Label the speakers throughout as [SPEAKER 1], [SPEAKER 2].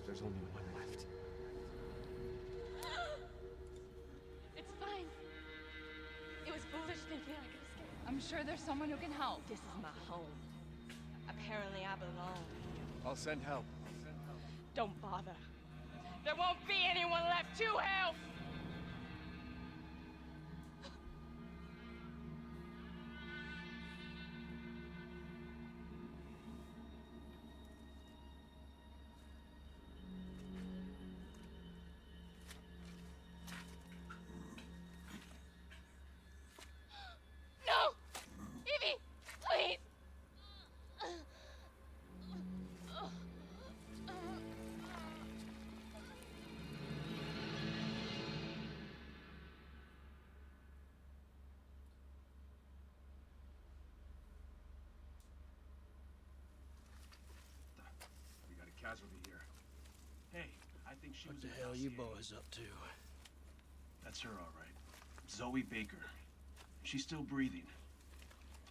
[SPEAKER 1] There's only one left.
[SPEAKER 2] It's fine. It was foolish thinking I could escape.
[SPEAKER 3] I'm sure there's someone who can help.
[SPEAKER 2] This is my home. Apparently I belong.
[SPEAKER 1] I'll send help.
[SPEAKER 2] Don't bother. There won't be anyone left to help! No! Evie! Please!
[SPEAKER 4] We got a casualty here. Hey, I think she was
[SPEAKER 5] What the
[SPEAKER 4] in
[SPEAKER 5] hell you
[SPEAKER 4] Dossier.
[SPEAKER 5] boys up to?
[SPEAKER 4] That's her, all right. Zoe Baker. She's still breathing.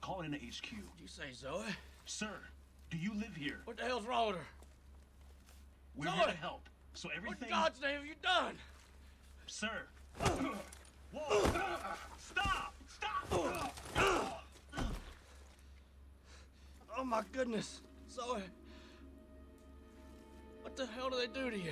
[SPEAKER 4] Call in to HQ.
[SPEAKER 5] Did you say Zoe?
[SPEAKER 4] Sir, do you live here?
[SPEAKER 5] What the hell's wrong with her?
[SPEAKER 4] We're
[SPEAKER 5] Zoe!
[SPEAKER 4] here to help. So
[SPEAKER 5] What
[SPEAKER 4] everything...
[SPEAKER 5] in God's name have you done?
[SPEAKER 4] Sir. Whoa! Stop! Stop!
[SPEAKER 5] Oh my goodness, Zoe. What the hell do they do to you?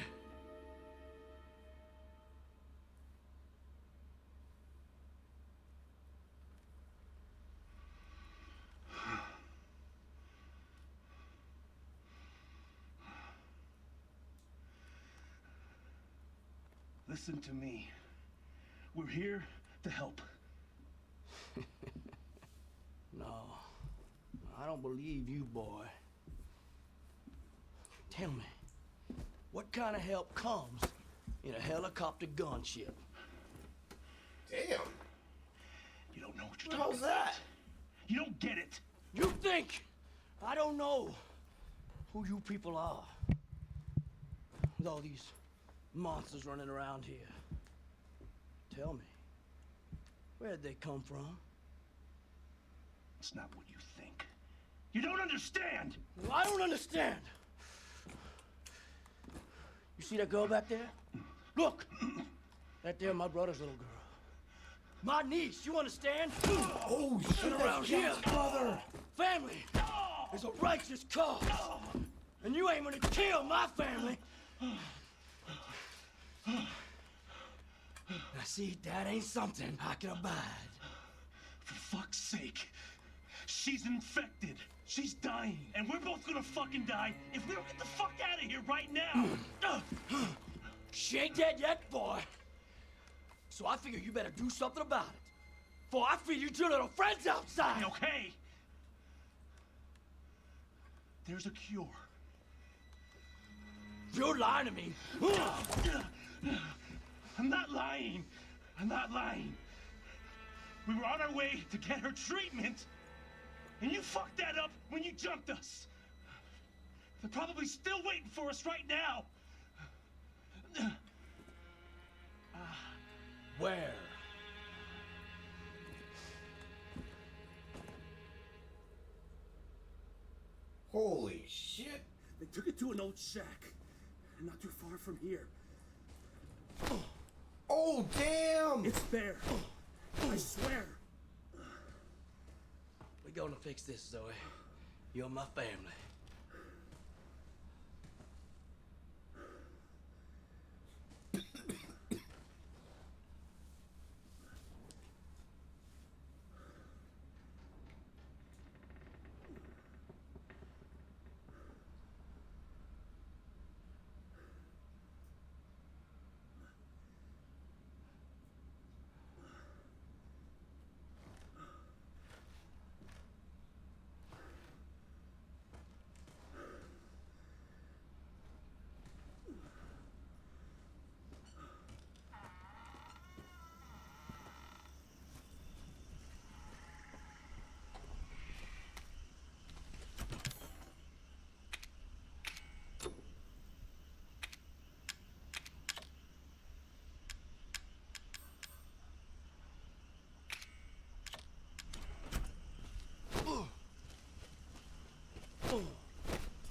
[SPEAKER 4] Listen to me. We're here to help.
[SPEAKER 5] No, I don't believe you, boy. Tell me, what kind of help comes in a helicopter gunship?
[SPEAKER 6] Damn.
[SPEAKER 4] You don't know what you're
[SPEAKER 6] What the
[SPEAKER 4] talking
[SPEAKER 6] hell's
[SPEAKER 4] about.
[SPEAKER 6] that?
[SPEAKER 4] You don't get it.
[SPEAKER 5] You think I don't know who you people are? With all these monsters running around here. Tell me, where'd they come from?
[SPEAKER 4] It's not what you think. You don't understand!
[SPEAKER 5] Well, I don't understand. You see that girl back there? Look! That there, my brother's little girl. My niece, you understand?
[SPEAKER 6] Oh, shit,
[SPEAKER 5] around here.
[SPEAKER 6] brother.
[SPEAKER 5] Family is a righteous cause. And you ain't gonna kill my family. Now see, that ain't something I can abide.
[SPEAKER 4] For fuck's sake. She's infected. She's dying. And we're both gonna fucking die if we don't get the fuck out of here right now.
[SPEAKER 5] She ain't dead yet, boy. So I figure you better do something about it. For I feed you two little friends outside.
[SPEAKER 4] Okay. There's a cure.
[SPEAKER 5] You're lying to me.
[SPEAKER 4] I'm not lying. I'm not lying. We were on our way to get her treatment. And you fucked that up when you jumped us. They're probably still waiting for us right now.
[SPEAKER 5] Where?
[SPEAKER 6] Holy shit.
[SPEAKER 4] They took it to an old shack. Not too far from here.
[SPEAKER 6] Oh, damn.
[SPEAKER 4] It's there. I swear.
[SPEAKER 5] We gonna fix this, Zoe. You're my family.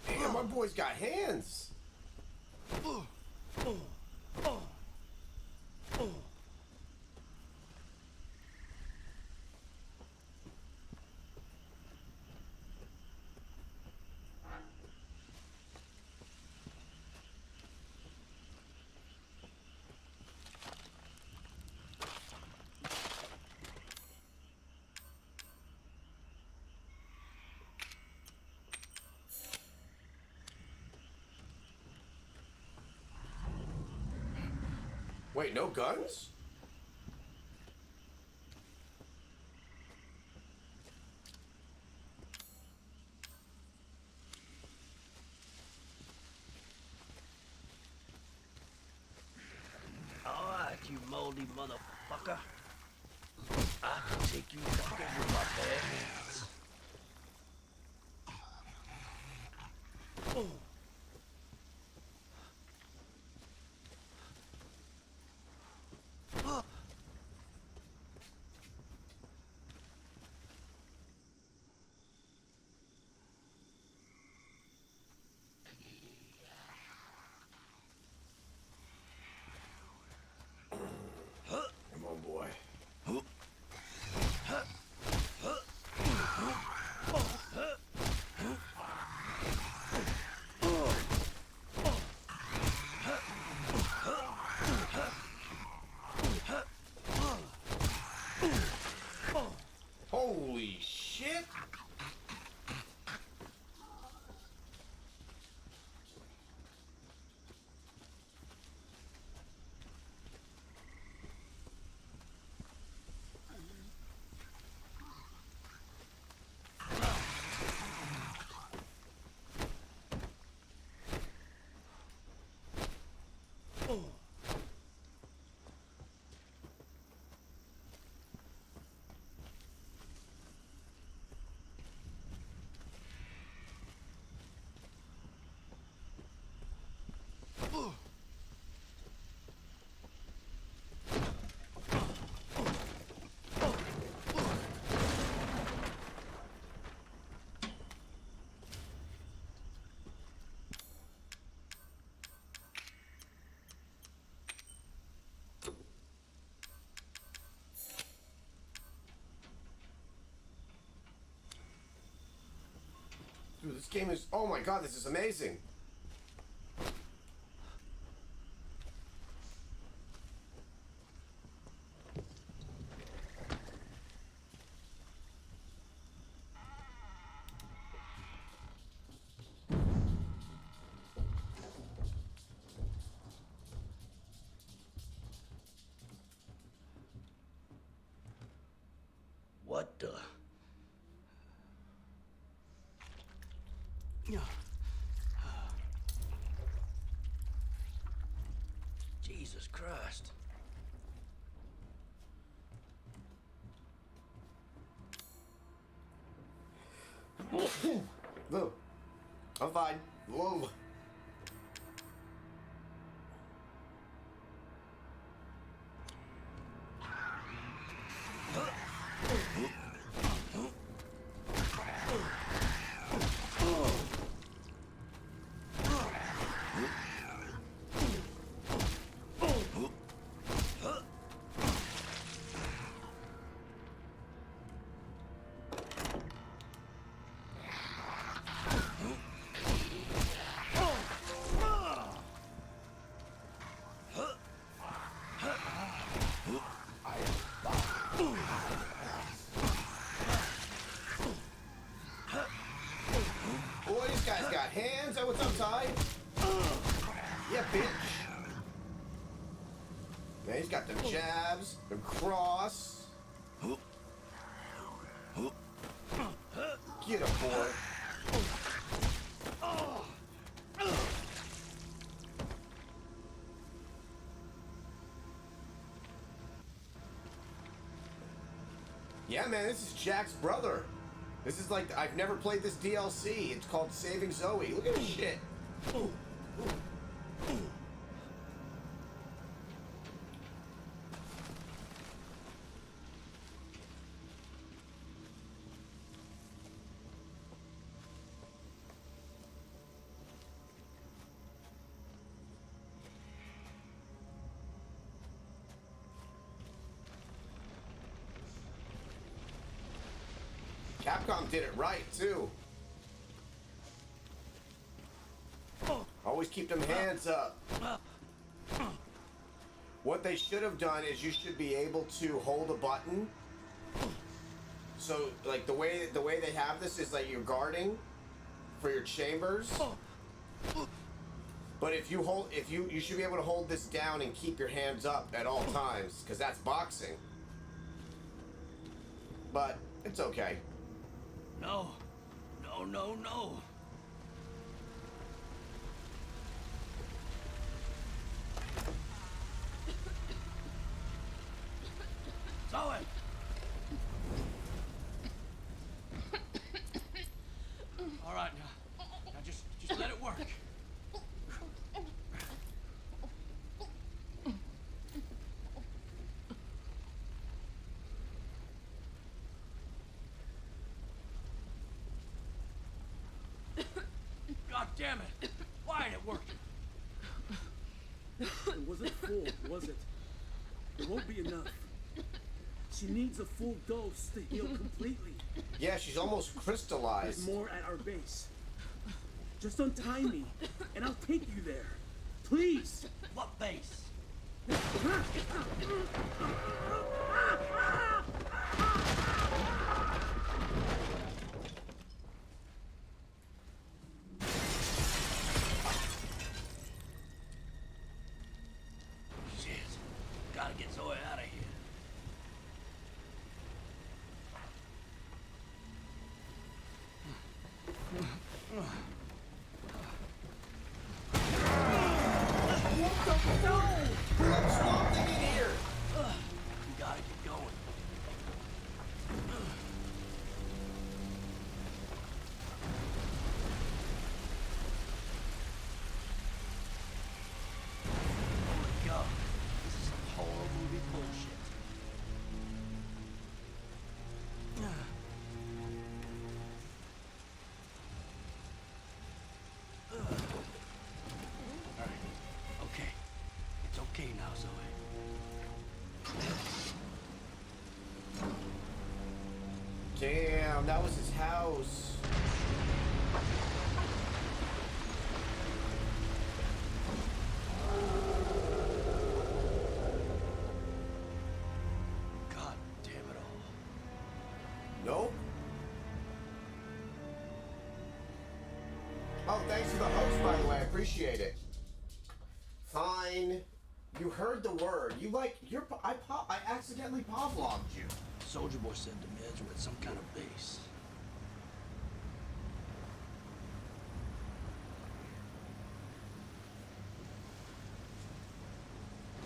[SPEAKER 6] Damn, my boy's got hands. Wait, no guns?
[SPEAKER 5] All right, you moldy motherfucker. I can take you fuckers with my bare hands.
[SPEAKER 6] Come on, boy. Holy shit! Dude, this game is... Oh my god, this is amazing.
[SPEAKER 5] What the? Jesus Christ.
[SPEAKER 6] Whoa. I'm fine. Whoa. Boy, this guy's got hands. Oh, what's up, Ty? Yeah, bitch. Man, he's got them jabs, them cross. Get him, boy. Yeah, man, this is Jack's brother. This is like, I've never played this DLC. It's called Saving Zoe. Look at this shit. Capcom did it right, too. Always keep them hands up. What they should have done is you should be able to hold a button. So, like, the way they have this is like you're guarding for your chambers. But if you should be able to hold this down and keep your hands up at all times, because that's boxing. But it's okay.
[SPEAKER 5] No. No, no, no. Zoe! All right, now just let it work. God damn it! Why ain't it working?
[SPEAKER 7] It wasn't full, was it? It won't be enough. She needs a full dose to heal completely.
[SPEAKER 6] Yeah, she's almost crystallized.
[SPEAKER 7] There's more at our base. Just untie me, and I'll take you there. Please!
[SPEAKER 5] What base? Shit. Gotta get Zoe out of here.
[SPEAKER 6] Swamp Thing in here.
[SPEAKER 5] We gotta get going. Holy God. This is some horror movie bullshit. Okay. It's okay now, Zoe.
[SPEAKER 6] Damn, that was his house.
[SPEAKER 5] God damn it all.
[SPEAKER 6] Nope. Oh, thanks for the host, by the way. I appreciate it. Fine. You heard the word. I accidentally Pavloved you.
[SPEAKER 5] Soldier Boy said the meds were at some kind of base.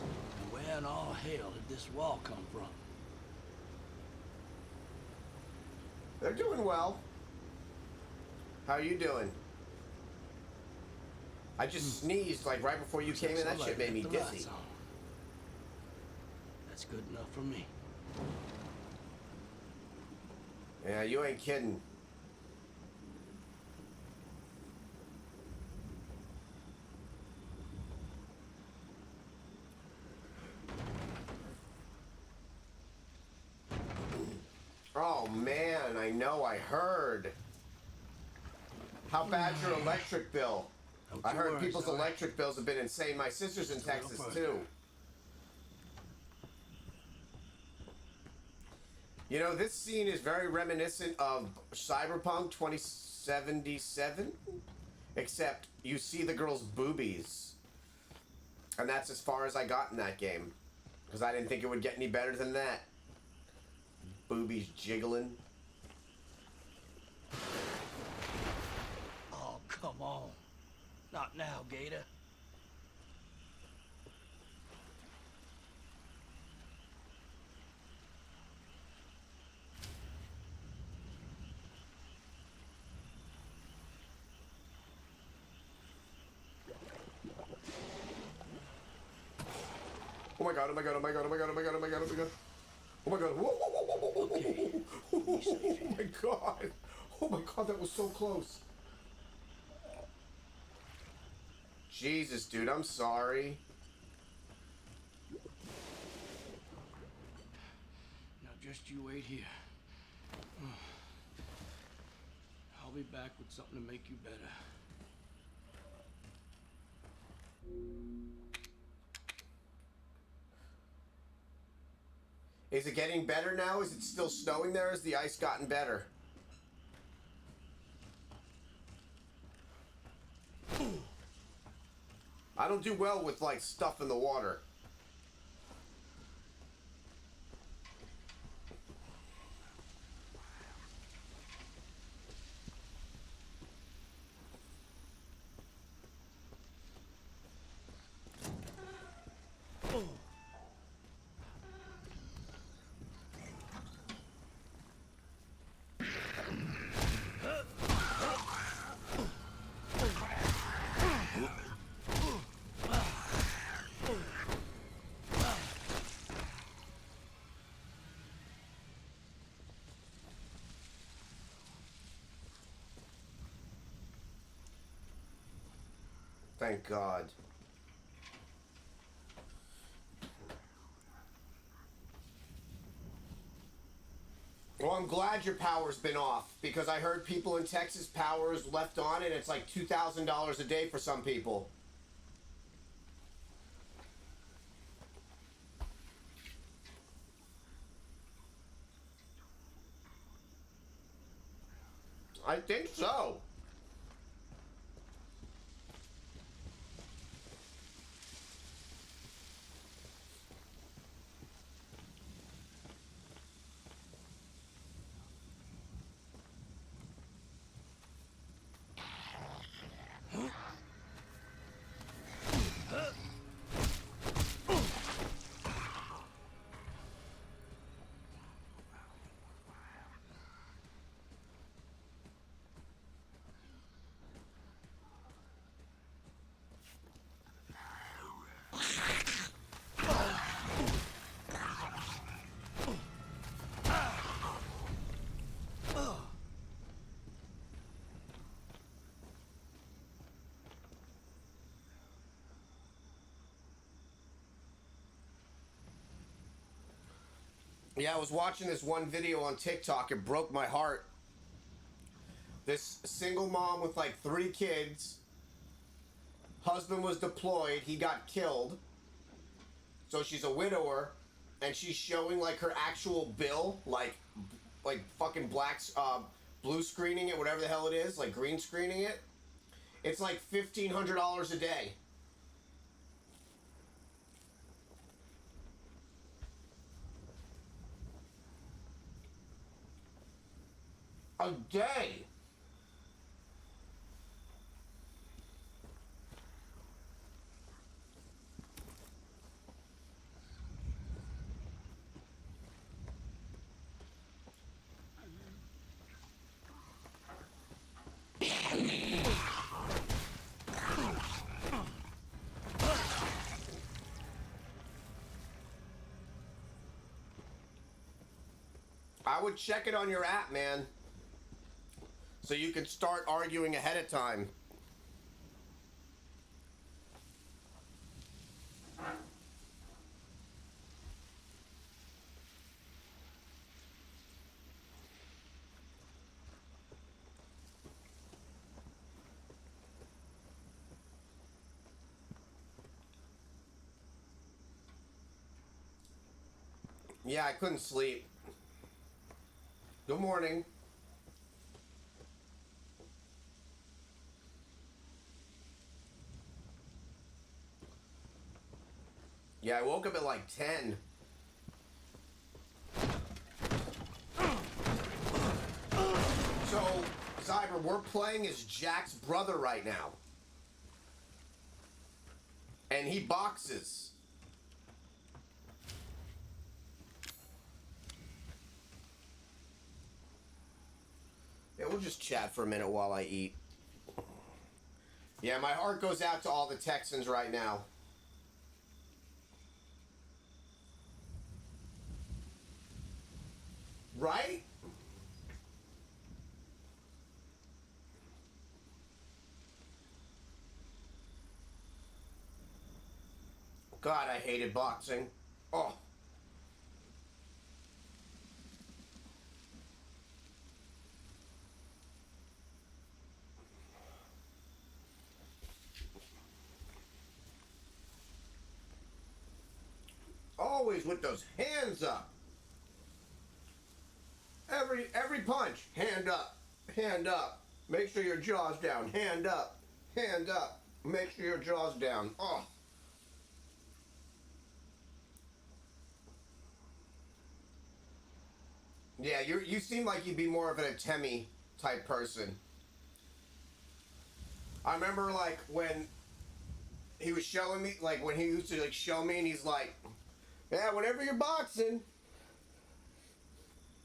[SPEAKER 5] And where in all hell did this wall come from?
[SPEAKER 6] They're doing well. How are you doing? I just sneezed like right before you came in. That shit made me
[SPEAKER 5] The
[SPEAKER 6] dizzy.
[SPEAKER 5] lights on. That's good enough for me.
[SPEAKER 6] Yeah, you ain't kidding. Oh man, I know, I heard. How bad's your electric bill?
[SPEAKER 5] Don't
[SPEAKER 6] I
[SPEAKER 5] you
[SPEAKER 6] heard
[SPEAKER 5] worry,
[SPEAKER 6] people's
[SPEAKER 5] Zoe.
[SPEAKER 6] electric bills have been insane. My sister's in Texas
[SPEAKER 5] further.
[SPEAKER 6] too. You know, this scene is very reminiscent of Cyberpunk 2077, except you see the girl's boobies. And that's as far as I got in that game, because I didn't think it would get any better than that. Boobies jiggling.
[SPEAKER 5] Oh, come on. Not now, Gator.
[SPEAKER 6] Oh my god, oh my god, oh my god, oh my god, oh my god, oh my god, oh my god. Oh my god. Whoa, whoa, whoa, whoa, whoa, whoa,
[SPEAKER 5] Okay.
[SPEAKER 6] whoa. Oh my god. Oh my god, that was so close. Jesus, dude, I'm sorry.
[SPEAKER 5] Now just you wait here. I'll be back with something to make you better.
[SPEAKER 6] Is it getting better now? Is it still snowing there? Has the ice gotten better? I don't do well with, like, stuff in the water. Thank God. Well, I'm glad your power's been off, because I heard people in Texas power's left on and it's like $2,000 a day for some people. I think so. Yeah, I was watching this one video on TikTok. It broke my heart. This single mom with like 3 kids. Husband was deployed. He got killed. So she's a widower. And she's showing like her actual bill. Like fucking blue screening it, whatever the hell it is. Like green screening it. It's like $1,500 a day. A day. I would check it on your app, man. So you can start arguing ahead of time. Yeah, I couldn't sleep. Good morning. Yeah, I woke up at like 10. So, Zyber, we're playing as Jack's brother right now. And he boxes. Yeah, we'll just chat for a minute while I eat. Yeah, my heart goes out to all the Texans right now. Right? God, I hated boxing. Oh. always with those hands up. Every punch, hand up, hand up. Make sure your jaw's down, hand up, hand up. Make sure your jaw's down. Oh. Yeah, you seem like you'd be more of an Atemi type person. I remember like when he was showing me, like when he used to like show me, and he's like, yeah, whenever you're boxing,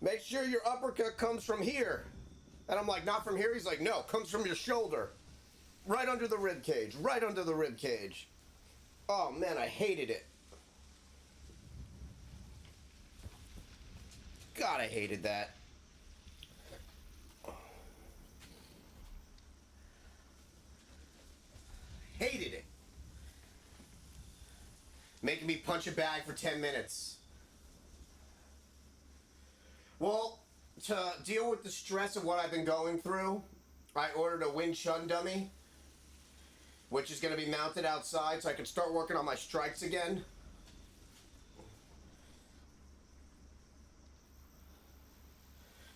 [SPEAKER 6] make sure your uppercut comes from here. And I'm like, not from here? He's like, no, comes from your shoulder. Right under the rib cage, right under the rib cage. Oh man, I hated it. God, I hated that. Hated it. Making me punch a bag for 10 minutes. Well, to deal with the stress of what I've been going through, I ordered a Wing Chun dummy, which is going to be mounted outside so I can start working on my strikes again.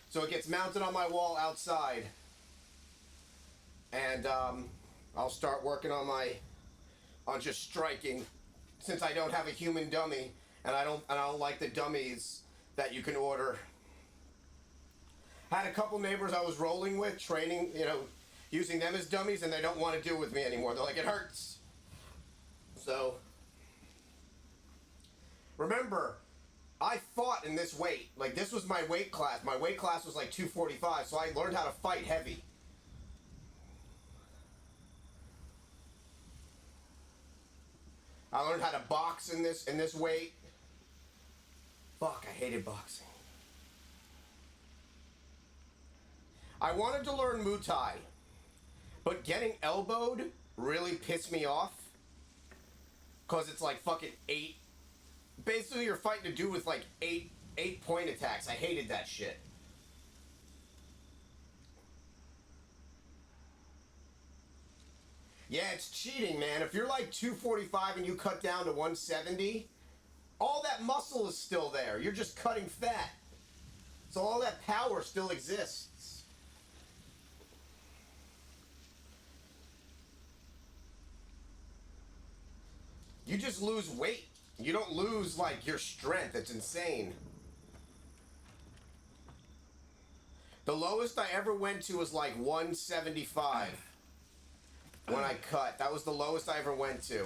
[SPEAKER 6] So it gets mounted on my wall outside, and I'll start working on just striking, since I don't have a human dummy, and I don't like the dummies that you can order. Had a couple neighbors I was rolling with, training, using them as dummies, and they don't want to do it with me anymore. They're like, it hurts. So, remember, I fought in this weight. Like, this was my weight class. My weight class was like 245, so I learned how to fight heavy. I learned how to box in this weight. Fuck, I hated boxing. I wanted to learn Muay Thai, but getting elbowed really pissed me off. Cause it's like fucking 8. Basically, you're fighting a dude with like 8 point attacks. I hated that shit. Yeah, it's cheating, man. If you're like 245 and you cut down to 170, all that muscle is still there. You're just cutting fat. So all that power still exists. You just lose weight. You don't lose, like, your strength. It's insane. The lowest I ever went to was, like, 175 when I cut. That was the lowest I ever went to.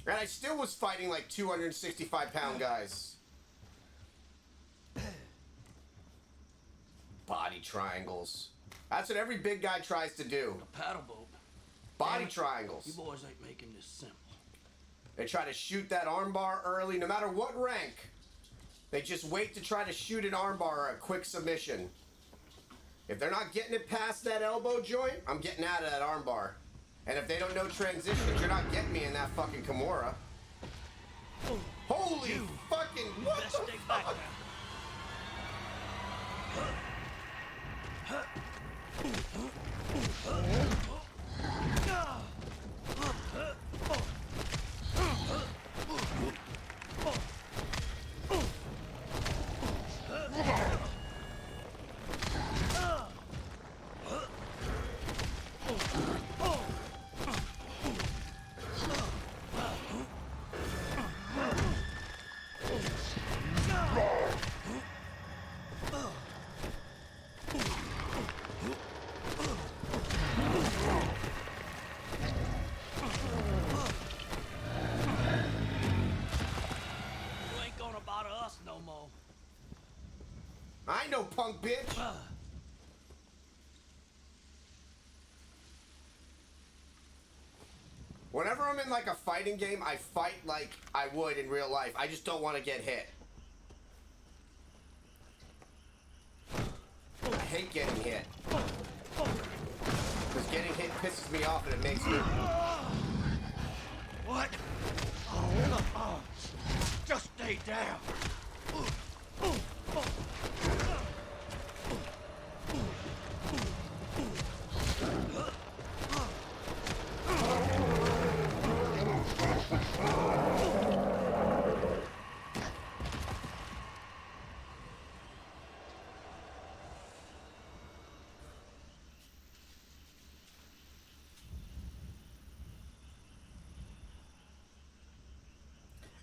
[SPEAKER 6] And I still was fighting, like, 265-pound guys. Body triangles. That's what every big guy tries to do.
[SPEAKER 5] A paddle boat.
[SPEAKER 6] Body triangles.
[SPEAKER 5] You boys ain't making this simple.
[SPEAKER 6] They try to shoot that armbar early, no matter what rank. They just wait to try to shoot an armbar or a quick submission. If they're not getting it past that elbow joint, I'm getting out of that armbar. And if they don't know transitions, you're not getting me in that fucking Kimura. Holy fucking, what the fuck? I know, punk bitch. Whenever I'm in like a fighting game, I fight like I would in real life. I just don't want to get hit. I hate getting hit. Because getting hit pisses me off and it makes me...
[SPEAKER 5] What? Just stay down.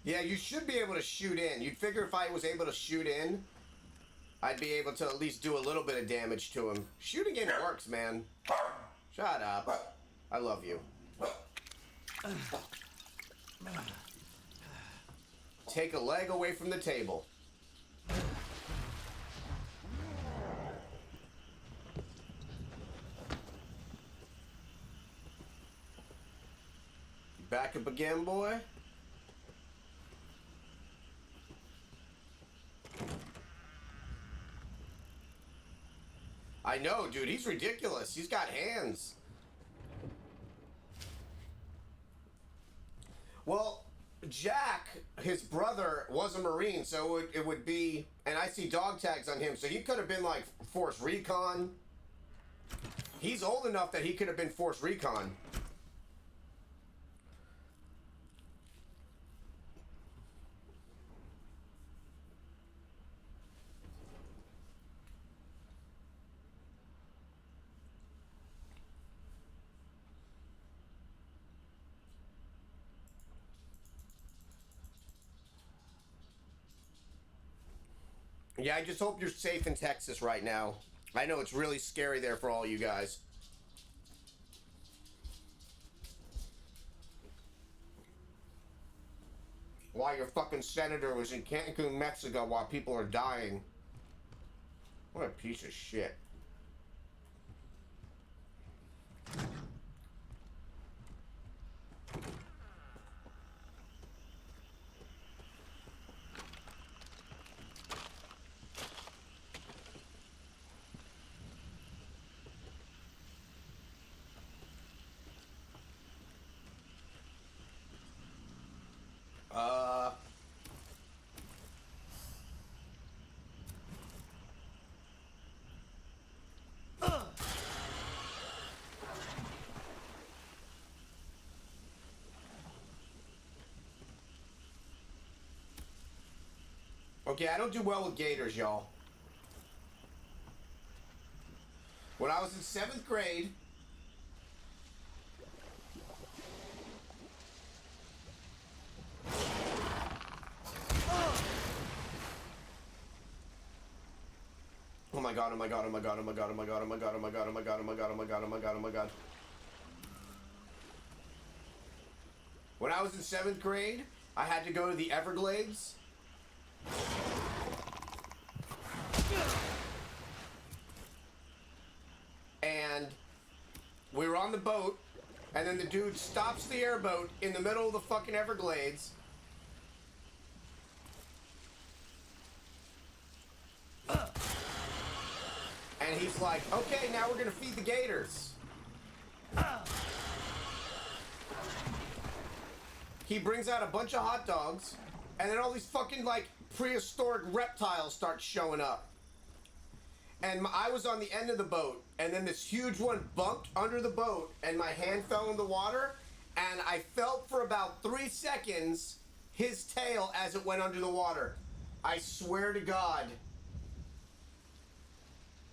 [SPEAKER 6] Yeah, you should be able to shoot in. You'd figure if I was able to shoot in, I'd be able to at least do a little bit of damage to him. Shooting in works, man. Shut up. I love you. Take a leg away from the table. Back up again, boy. I know, dude. He's ridiculous. He's got hands. Well, Jack, his brother, was a Marine, so it would be... And I see dog tags on him, so he could have been, like, Force Recon. He's old enough that he could have been Force Recon. Yeah, I just hope you're safe in Texas right now. I know it's really scary there for all you guys. Why your fucking senator was in Cancun, Mexico while people are dying. What a piece of shit. Okay, I don't do well with gators, y'all. When I was in 7th grade, oh my god, oh my god, oh my god, oh my god, oh my god, oh my god, oh my god, oh my god, oh my god, oh my god, oh my god, oh my god. When I was in 7th grade, I had to go to the Everglades. And we were on the boat, and then the dude stops the airboat in the middle of the fucking Everglades. And he's like, okay, now we're gonna feed the gators. He brings out a bunch of hot dogs, and then all these fucking, like, prehistoric reptiles start showing up. And I was on the end of the boat, and then this huge one bumped under the boat, and my hand fell in the water, and I felt for about 3 seconds his tail as it went under the water. I swear to God.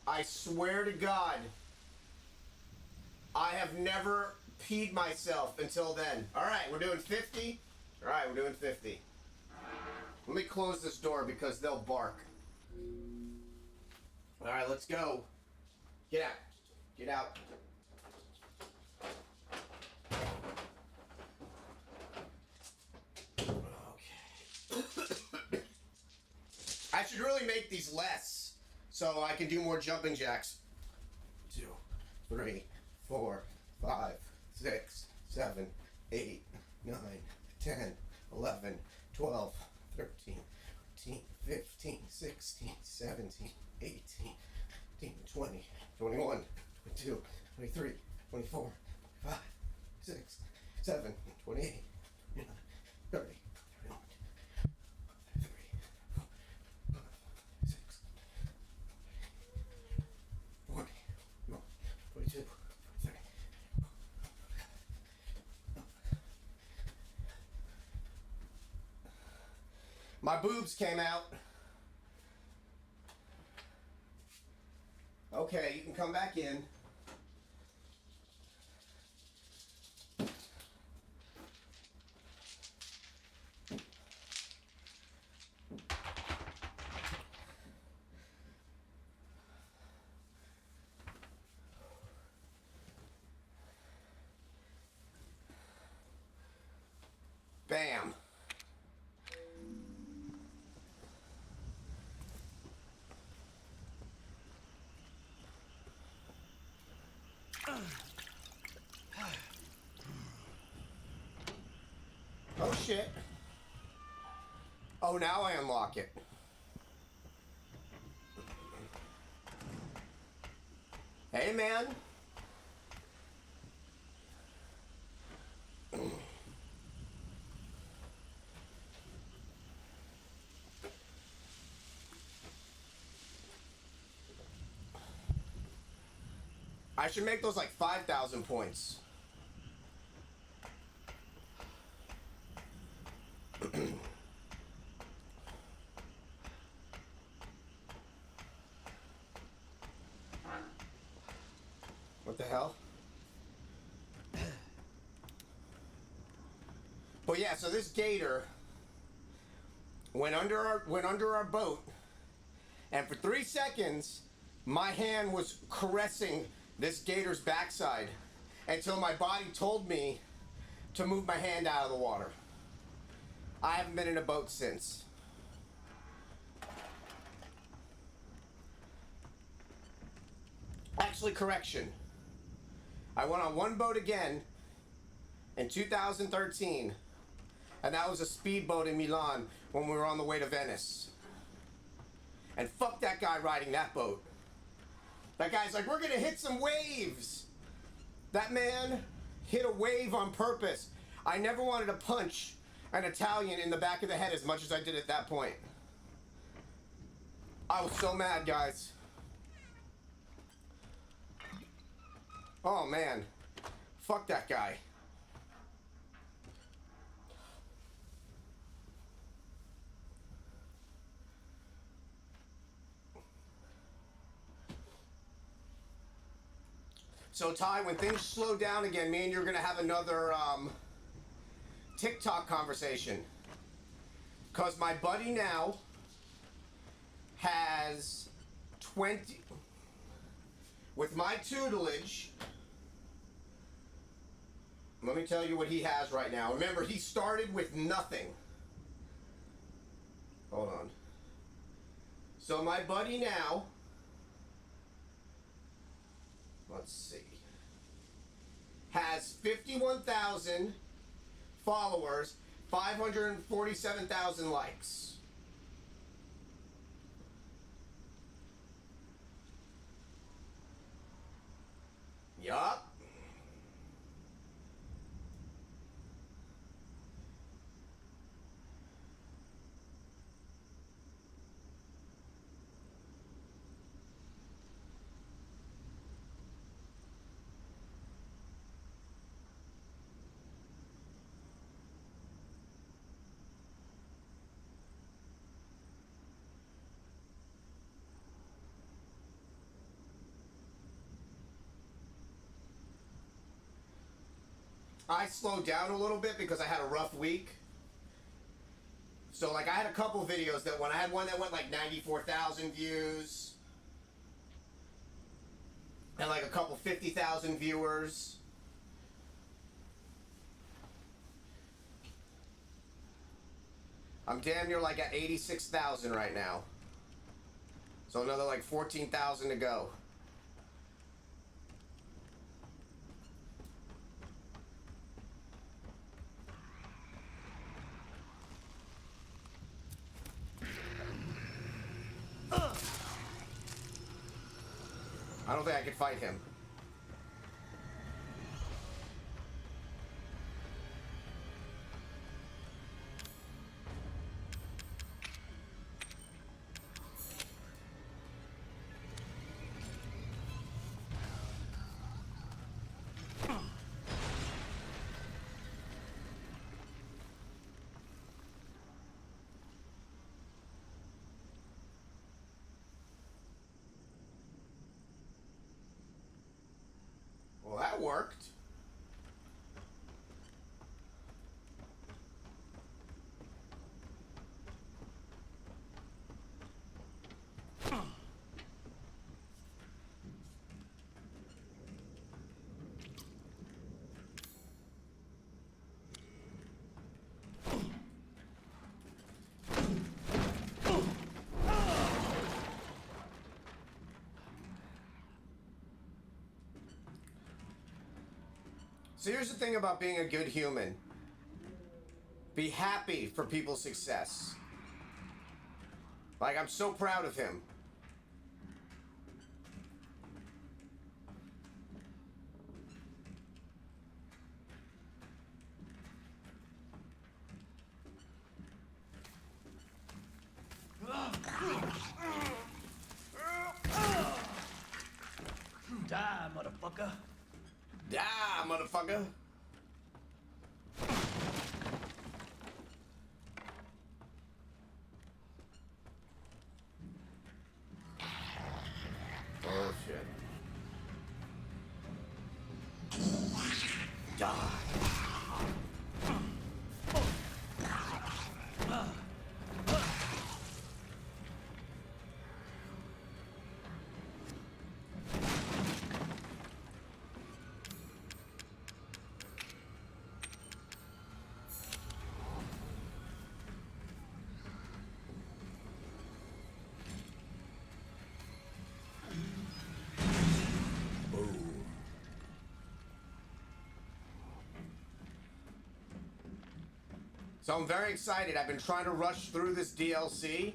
[SPEAKER 6] I swear to God. I have never peed myself until then. All right, we're doing 50. All right, we're doing 50. Let me close this door because they'll bark. All right, let's go. Get out. Get out. Okay. I should really make these less so I can do more jumping jacks. 2, 3, 4, 5, 6, 7, 8, 9, 10, 11, 12, 13, 14, 15, 16, 17, 18, 19, 20, 21, 22, 23, 24, 25, 26, 27, 28, 29, 30, 31, 33, 34, 6, 40, 42, 43. My boobs came out. Okay, you can come back in. shit. Oh, now I unlock it. Hey, man. I should make those like 5,000 points. What the hell? But yeah, so this gator went under our boat, and for 3 seconds, my hand was caressing this gator's backside until my body told me to move my hand out of the water. I haven't been in a boat since. Actually, correction. I went on one boat again in 2013, and that was a speedboat in Milan when we were on the way to Venice. And fuck that guy riding that boat. That guy's like, we're gonna hit some waves. That man hit a wave on purpose. I never wanted to punch an Italian in the back of the head as much as I did at that point. I was so mad, guys. Oh, man. Fuck that guy. So, Ty, when things slow down again, me and you're going to have another TikTok conversation. Because my buddy now has 20... With my tutelage... Let me tell you what he has right now. Remember, he started with nothing. Hold on. So my buddy now... Let's see. Has 51,000 followers, 547,000 likes. Yup. I slowed down a little bit because I had a rough week. So, like, I had a couple videos that I had one that went like 94,000 views. And like a couple 50,000 viewers. I'm damn near like at 86,000 right now. So another like 14,000 to go. I don't think I could fight him. Well, that worked. So here's the thing about being a good human. be happy for people's success. Like, I'm so proud of him.
[SPEAKER 5] Die, motherfucker.
[SPEAKER 6] Die, motherfucker. Oh, shit. Die. So I'm very excited. I've been trying to rush through this DLC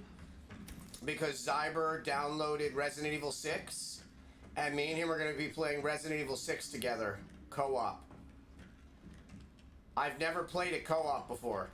[SPEAKER 6] because Zyber downloaded Resident Evil 6, and me and him are going to be playing Resident Evil 6 together, co-op. I've never played it co-op before.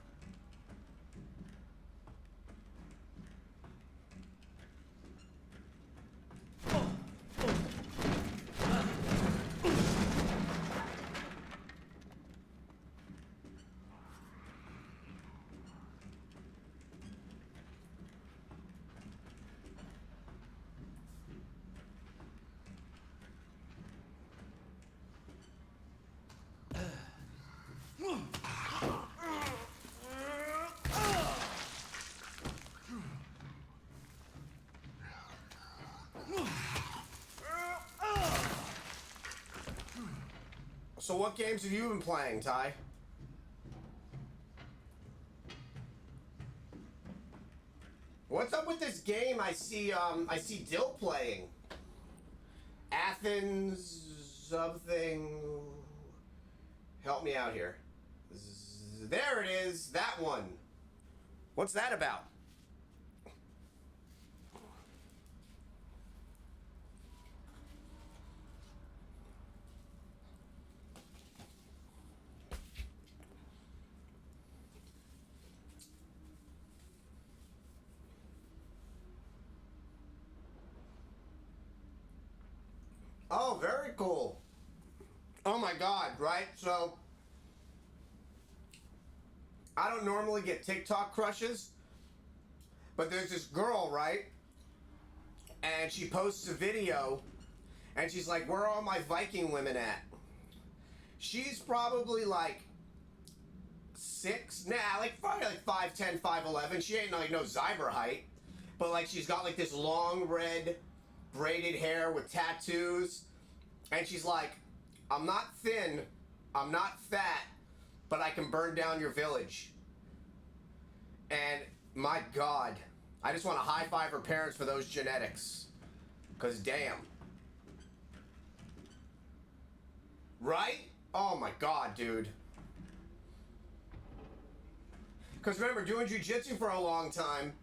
[SPEAKER 6] So what games have you been playing, Ty? What's up with this game? I see Dill playing. Athens something. Help me out here. There it is, that one. What's that about? Oh, very cool. Oh my God, right? So, I don't normally get TikTok crushes, but there's this girl, right? And she posts a video, and she's like, where are all my Viking women at? She's probably like 6, probably like 5'10", 5'11". She ain't like no Zyber height, but like she's got like this long red braided hair with tattoos, and she's like, I'm not thin, I'm not fat, but I can burn down your village. And my God, I just want to high five her parents for those genetics, cause damn. Right? Oh my God, dude. Cause remember, doing jiu-jitsu for a long time,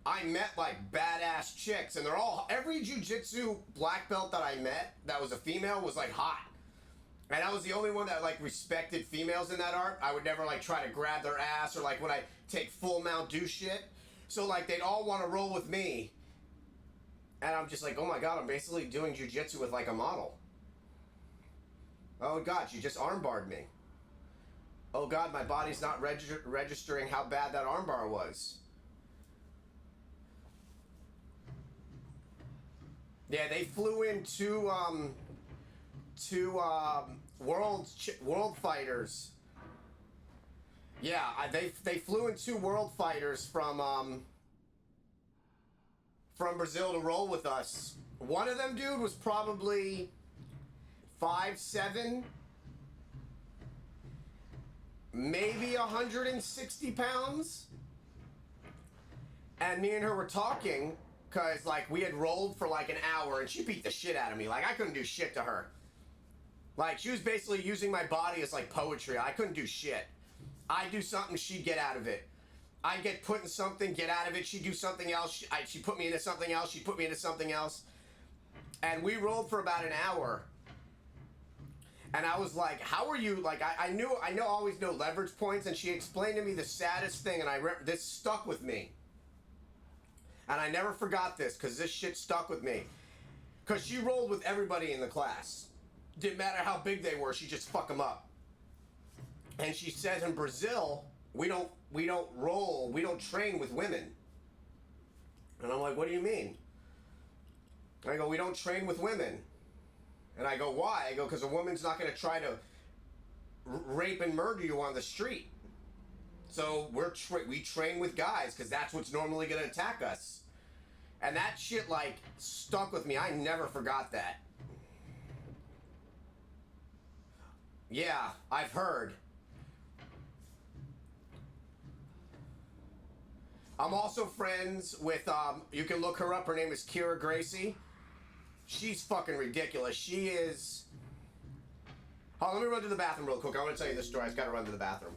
[SPEAKER 6] I met like badass chicks, and every jiu-jitsu black belt that I met that was a female was like hot. And I was the only one that like respected females in that art. I would never like try to grab their ass or like when I take full mount do shit. So like they'd all want to roll with me. And I'm just like, oh my God, I'm basically doing jiu-jitsu with like a model. Oh God, you just armbarred me. Oh God, my body's not registering how bad that armbar was. Yeah, they flew in two world fighters. Yeah, they flew in 2 world fighters from Brazil to roll with us. One of them, dude, was probably 5'7", maybe 160 pounds. And me and her were talking, cause like we had rolled for like an hour, and she beat the shit out of me. Like I couldn't do shit to her. Like she was basically using my body as like poetry. I couldn't do shit. I do something, she'd get out of it. I get put in something, get out of it. She'd do something else. She put me into something else. She'd put me into something else. And we rolled for about an hour. And I was like, how are you? Like, I always know leverage points. And she explained to me the saddest thing. And this stuck with me. And I never forgot this because this shit stuck with me. Because she rolled with everybody in the class. Didn't matter how big they were. She just fuck them up. And she said in Brazil, we don't roll, we don't train with women. And I'm like, what do you mean? I go, we don't train with women. And I go, why? I go, because a woman's not going to try to rape and murder you on the street. So we train with guys because that's what's normally going to attack us. And that shit, like, stuck with me. I never forgot that. Yeah, I've heard. I'm also friends with, you can look her up. Her name is Kira Gracie. She's fucking ridiculous. She is... Oh, let me run to the bathroom real quick. I want to tell you this story. I just got to run to the bathroom.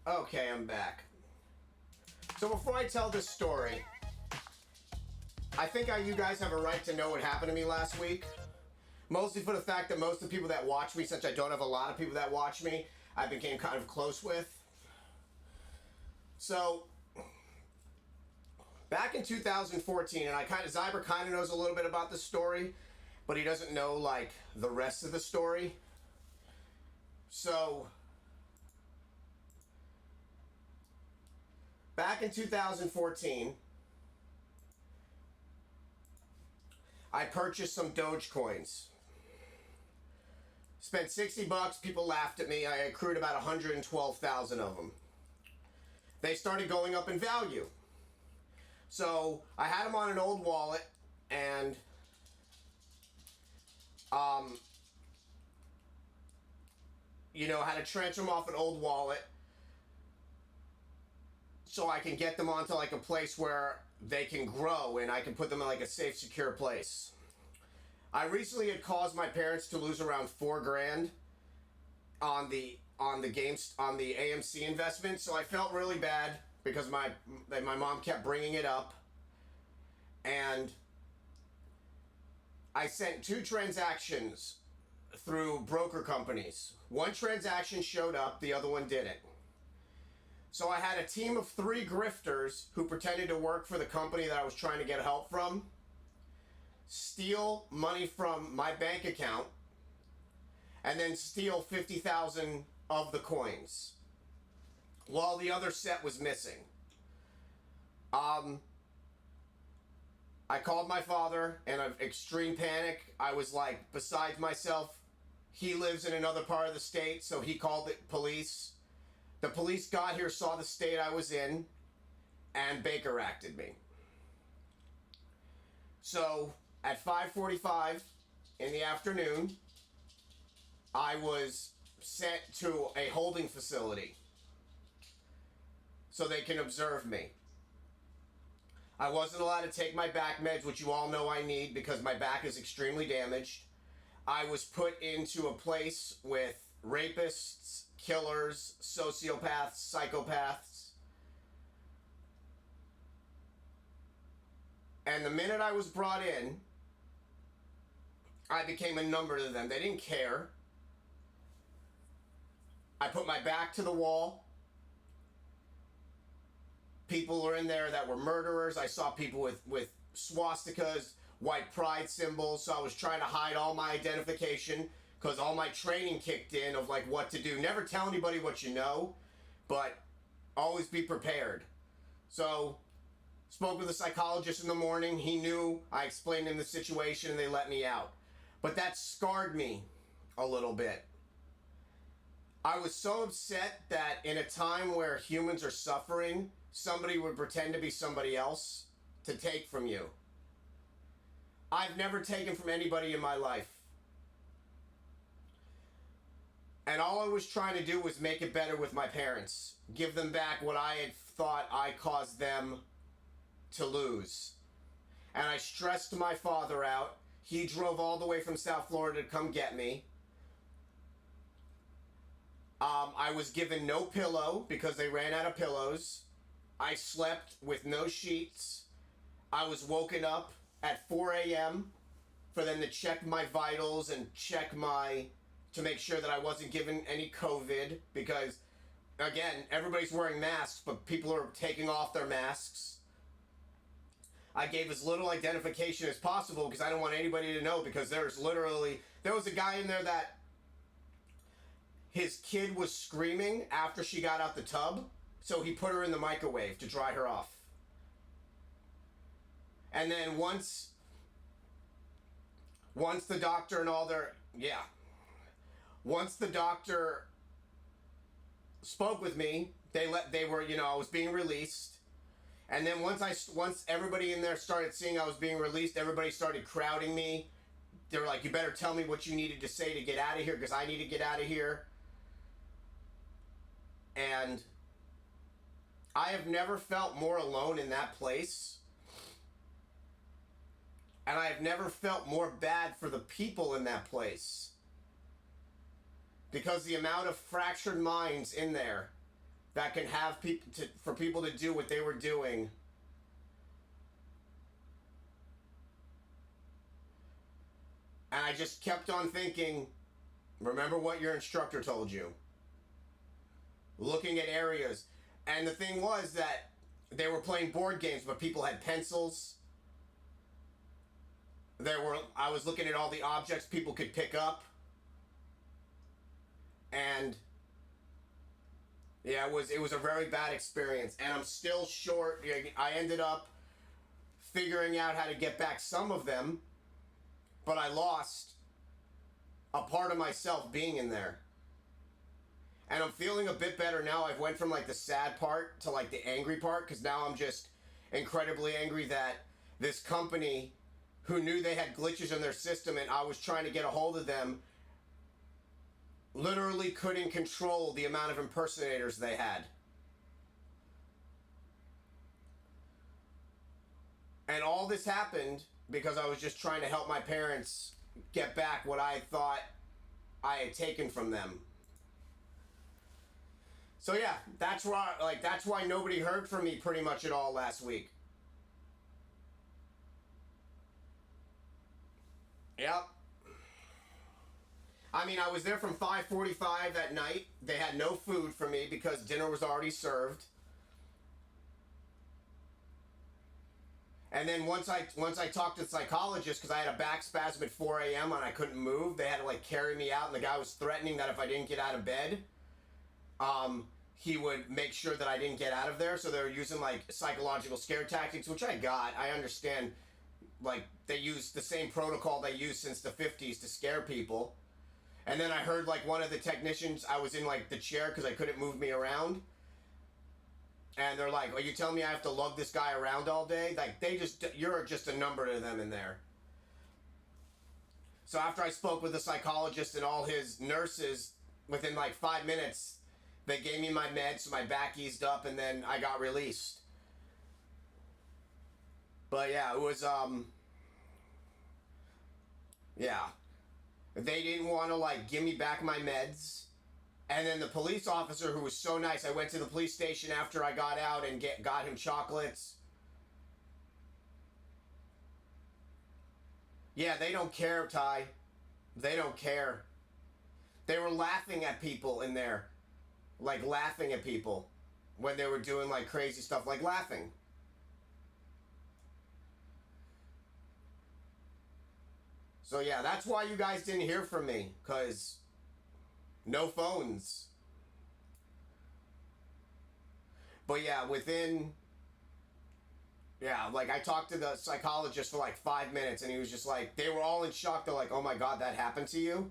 [SPEAKER 6] Okay, I'm back. So before I tell this story, I think you guys have a right to know what happened to me last week. Mostly for the fact that most of the people that watch me, since I don't have a lot of people that watch me, I became kind of close with. So, back in 2014, and Zyber kind of knows a little bit about this story, but he doesn't know, like, the rest of the story. So, back in 2014, I purchased some Dogecoins. Spent 60 bucks, people laughed at me. I accrued about 112,000 of them. They started going up in value. So I had them on an old wallet, and you know, how to transfer them off an old wallet so I can get them onto like a place where they can grow and I can put them in like a safe, secure place. I recently had caused my parents to lose around $4,000 on the AMC investment, so I felt really bad because my mom kept bringing it up, and I sent 2 transactions through broker companies. One transaction showed up, the other one didn't. So I had a team of 3 grifters who pretended to work for the company that I was trying to get help from, steal money from my bank account, and then steal 50,000 of the coins, while the other set was missing. I called my father in an extreme panic. I was like beside myself. He lives in another part of the state, so he called the police. The police got here, saw the state I was in, and Baker acted me. So at 5:45 in the afternoon, I was sent to a holding facility so they can observe me. I wasn't allowed to take my back meds, which you all know I need because my back is extremely damaged. I was put into a place with rapists, killers, sociopaths, psychopaths. And the minute I was brought in, I became a number to them. They didn't care. I put my back to the wall. People were in there that were murderers. I saw people with swastikas, white pride symbols. So I was trying to hide all my identification because all my training kicked in of like what to do. Never tell anybody what you know, but always be prepared. So spoke with a psychologist in the morning. He knew. I explained him the situation and they let me out. But that scarred me a little bit. I was so upset that in a time where humans are suffering, somebody would pretend to be somebody else to take from you. I've never taken from anybody in my life. And all I was trying to do was make it better with my parents. Give them back what I had thought I caused them to lose. And I stressed my father out. He drove all the way from South Florida to come get me. I was given no pillow because they ran out of pillows. I slept with no sheets. I was woken up at 4 a.m. for them to check my vitals and to make sure that I wasn't given any COVID because, again, everybody's wearing masks, but people are taking off their masks. I gave as little identification as possible because I don't want anybody to know because there was a guy in there that his kid was screaming after she got out the tub, so he put her in the microwave to dry her off. And then once the doctor and all their, once the doctor spoke with me, I was being released. And then once everybody in there started seeing I was being released, everybody started crowding me. They were like, you better tell me what you needed to say to get out of here because I need to get out of here. And I have never felt more alone in that place. And I have never felt more bad for the people in that place. Because the amount of fractured minds in there that can have for people to do what they were doing. And I just kept on thinking, remember what your instructor told you. Looking at areas. And the thing was that they were playing board games, but people had pencils. I was looking at all the objects people could pick up. And yeah, it was a very bad experience. And I'm still short. I ended up figuring out how to get back some of them, but I lost a part of myself being in there. And I'm feeling a bit better now. I've went from like the sad part to like the angry part because now I'm just incredibly angry that this company who knew they had glitches in their system and I was trying to get a hold of them literally couldn't control the amount of impersonators they had. And all this happened because I was just trying to help my parents get back what I thought I had taken from them. So yeah, that's why nobody heard from me pretty much at all last week. Yep. I mean, I was there from 5:45 at night. They had no food for me because dinner was already served. And then once I talked to the psychologist, because I had a back spasm at 4 a.m. and I couldn't move, they had to like carry me out, and the guy was threatening that if I didn't get out of bed, he would make sure that I didn't get out of there. So they were using like psychological scare tactics, which I got. I understand, like they use the same protocol they used since the 50s to scare people. And then I heard like one of the technicians, I was in like the chair because I couldn't move me around. And they're like, are you telling me I have to lug this guy around all day? Like, you're just a number to them in there. So after I spoke with the psychologist and all his nurses, within like 5 minutes, they gave me my meds, so my back eased up, and then I got released. But yeah, it was, yeah. They didn't want to, like, give me back my meds. And then the police officer, who was so nice, I went to the police station after I got out and got him chocolates. Yeah, they don't care, Ty. They don't care. They were laughing at people in there. Like, laughing at people. When they were doing, like, crazy stuff. Like, laughing. So, yeah, that's why you guys didn't hear from me. Because no phones. But, yeah, like, I talked to the psychologist for, like, 5 minutes. And he was just like, they were all in shock. They're like, oh, my God, that happened to you?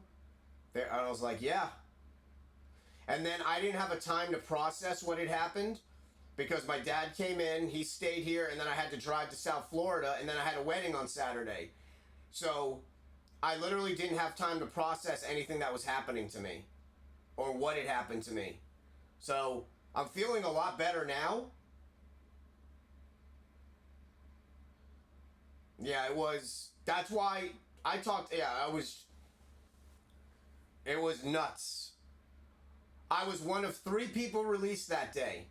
[SPEAKER 6] And I was like, yeah. And then I didn't have a time to process what had happened because my dad came in, he stayed here, and then I had to drive to South Florida, and then I had a wedding on Saturday. So I literally didn't have time to process anything that was happening to me or what had happened to me. So I'm feeling a lot better now. Yeah, that's why I talked, it was nuts. I was one of 3 people released that day.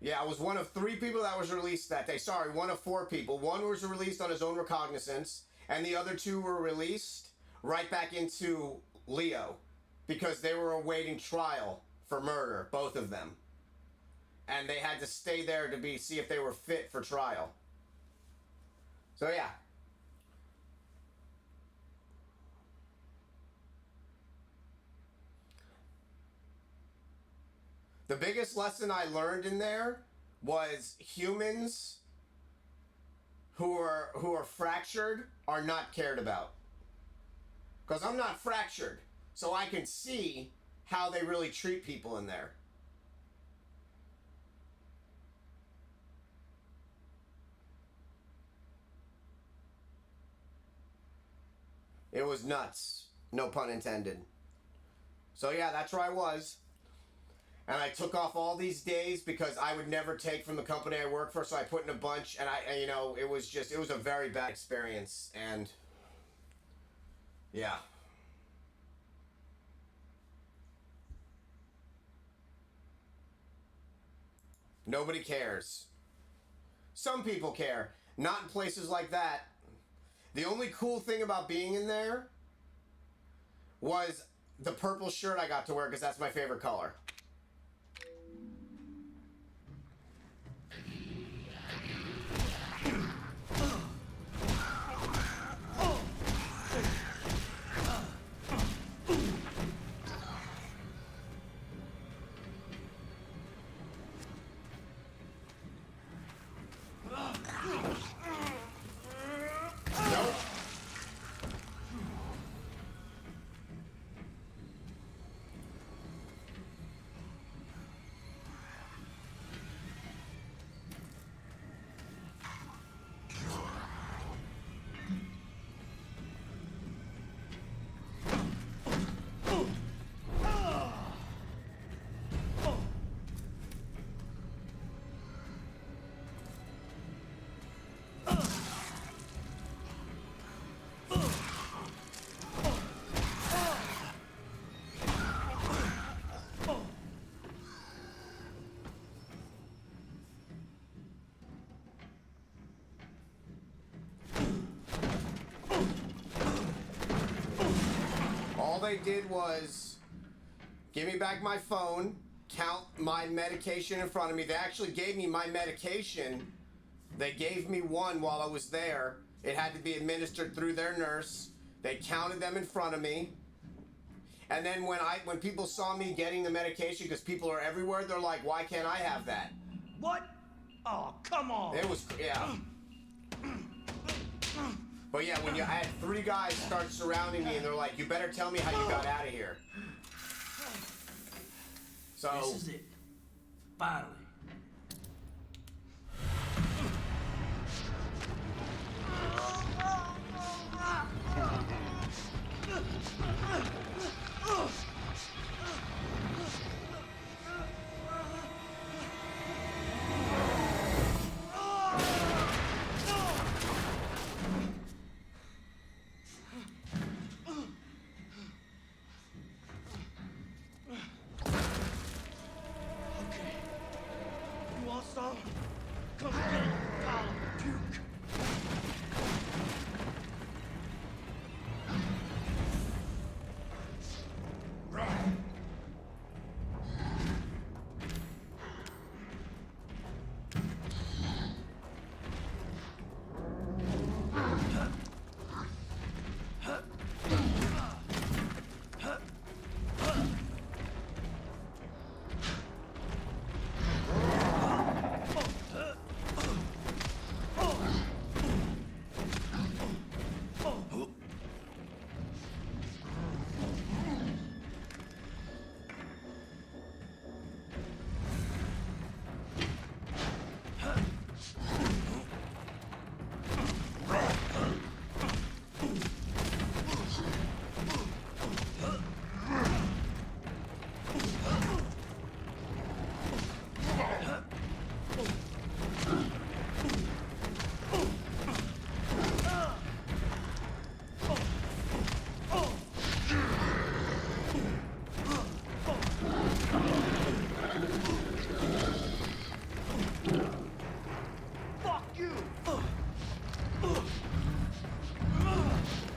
[SPEAKER 6] Yeah, I was one of 3 people that was released that day. Sorry, one of 4 people. One was released on his own recognizance, and the other 2 were released right back into Leo because they were awaiting trial for murder, both of them. And they had to stay there to see if they were fit for trial. So yeah. The biggest lesson I learned in there was humans who are fractured are not cared about. Because I'm not fractured, so I can see how they really treat people in there. It was nuts. No pun intended. So yeah, that's where I was. And I took off all these days because I would never take from the company I work for, so I put in a bunch, and it was a very bad experience, and yeah. Nobody cares. Some people care. Not in places like that. The only cool thing about being in there was the purple shirt I got to wear because that's my favorite color. they did was give me back my phone, count my medication in front of me. They actually gave me my medication. They gave me one while I was there. It had to be administered through their nurse. They counted them in front of me. And then when people saw me getting the medication, because people are everywhere, they're like, why can't I have that?
[SPEAKER 5] What? Oh, come on.
[SPEAKER 6] It was, yeah. But yeah, when I had 3 guys start surrounding me and they're like, you better tell me how you got out of here. So.
[SPEAKER 5] This is it. Finally. Come get Paul Duke.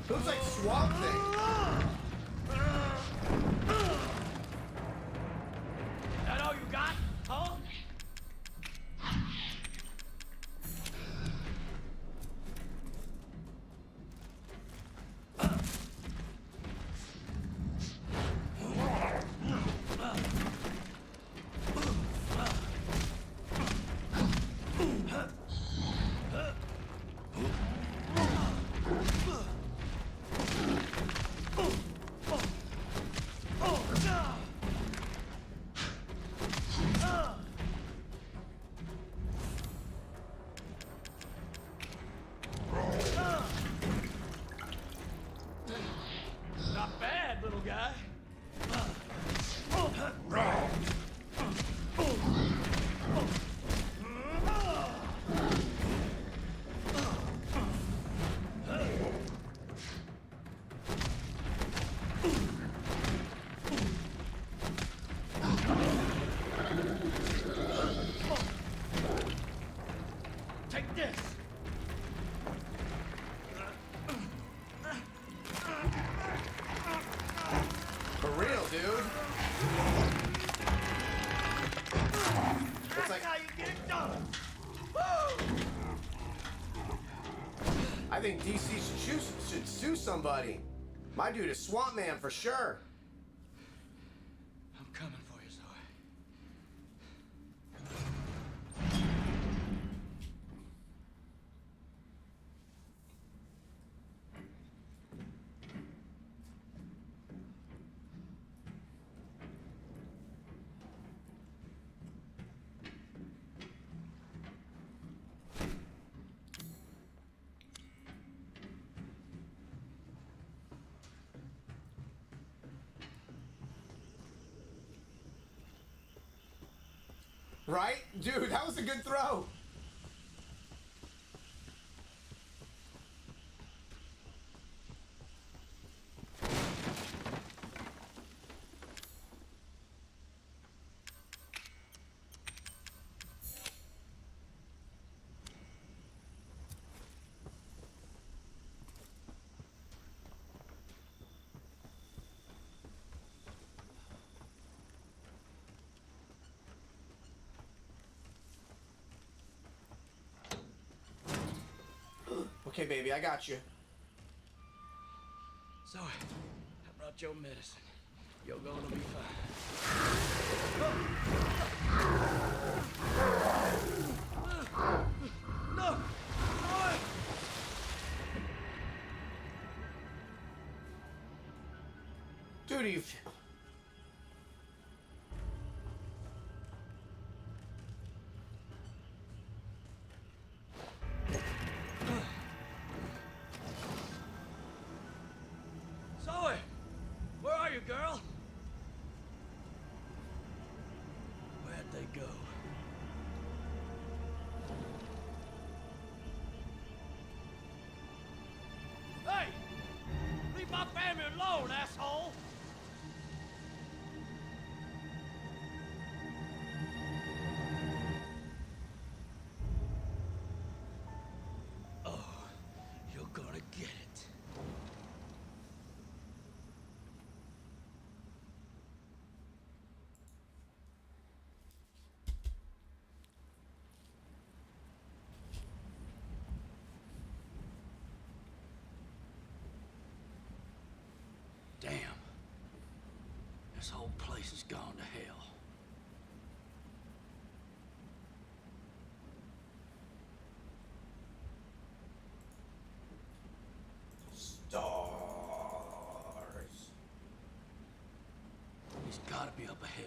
[SPEAKER 6] Looks like Swamp Thing.
[SPEAKER 5] That all you got, huh? Not bad, little guy. Take this.
[SPEAKER 6] For real, dude. It's like,
[SPEAKER 5] How you get it done?
[SPEAKER 6] I think DC should sue somebody. My dude is Swamp Man for sure.
[SPEAKER 5] I'm coming for you, Zoe.
[SPEAKER 6] Right? Dude, that was a good throw. Okay, baby, I got you.
[SPEAKER 5] So, I brought your medicine. You're gonna be fine. No! Zoe!
[SPEAKER 6] Dude, you...
[SPEAKER 5] Zoe! Where are you, girl? Where'd they go? Hey! Leave my family alone, asshole! Oh, you're gonna get it. Damn. This whole place has gone to hell.
[SPEAKER 6] Stars.
[SPEAKER 5] He's gotta be up ahead.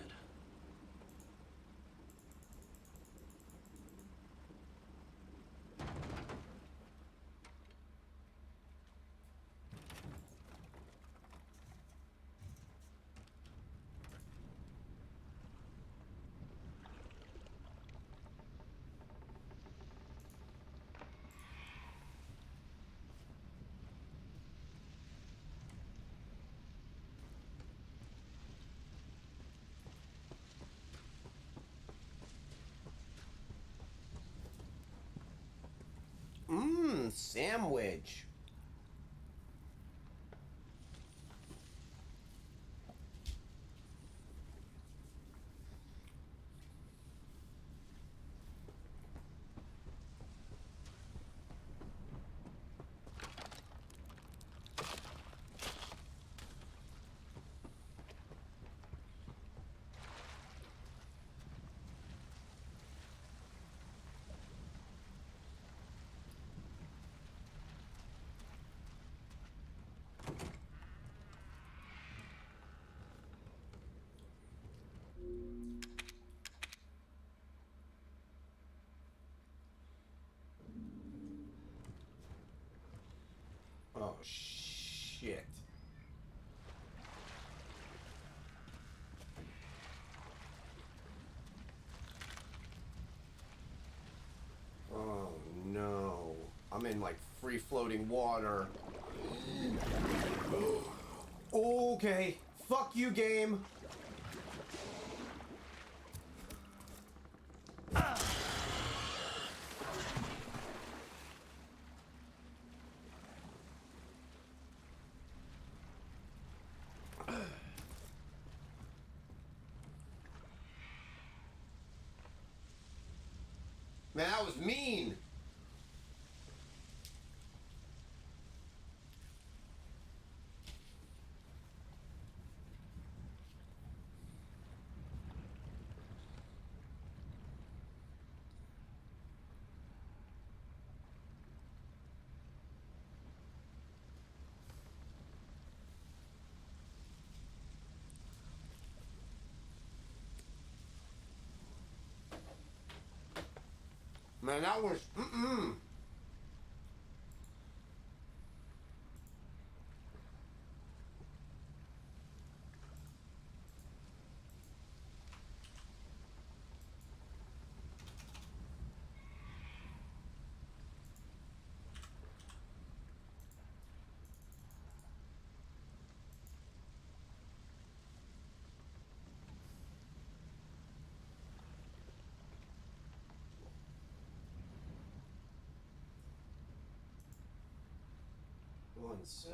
[SPEAKER 6] Sandwich. Oh, shit. Oh, no. I'm in, like, free-floating water. Okay. Fuck you, game. Man, that was mean. Man, that was One sec.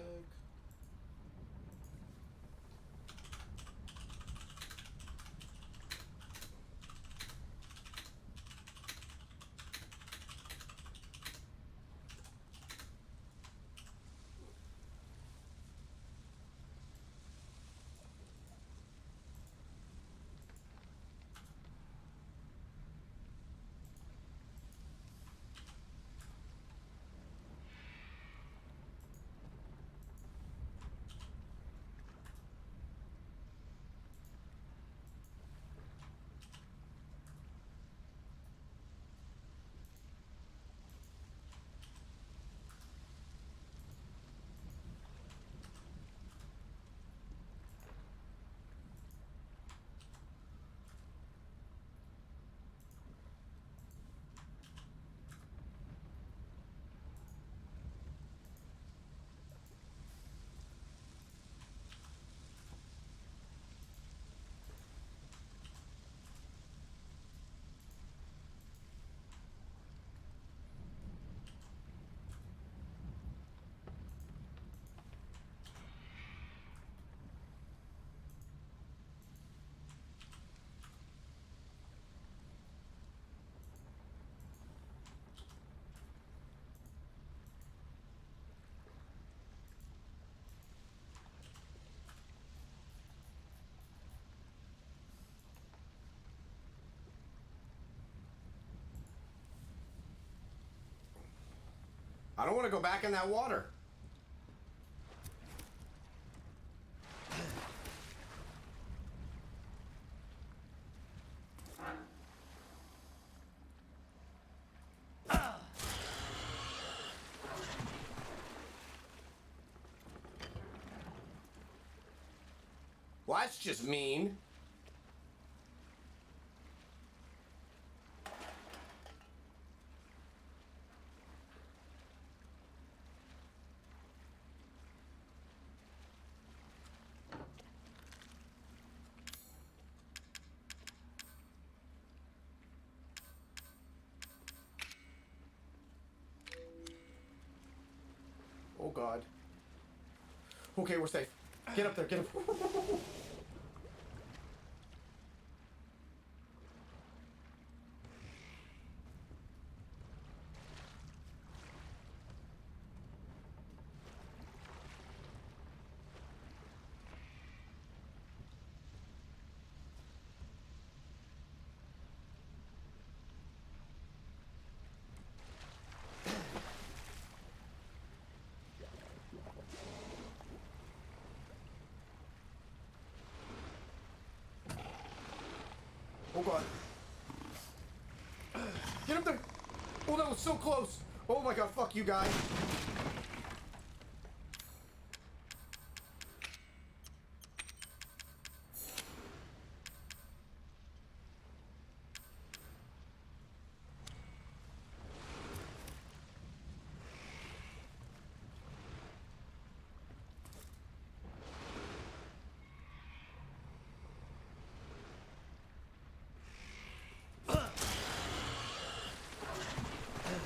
[SPEAKER 6] I don't want to go back in that water. Well, that's just mean. Oh, God. Okay, we're safe. Get up there, get up. Oh, God. Get up there. Oh, that was so close. Oh, my God. Fuck you, guy.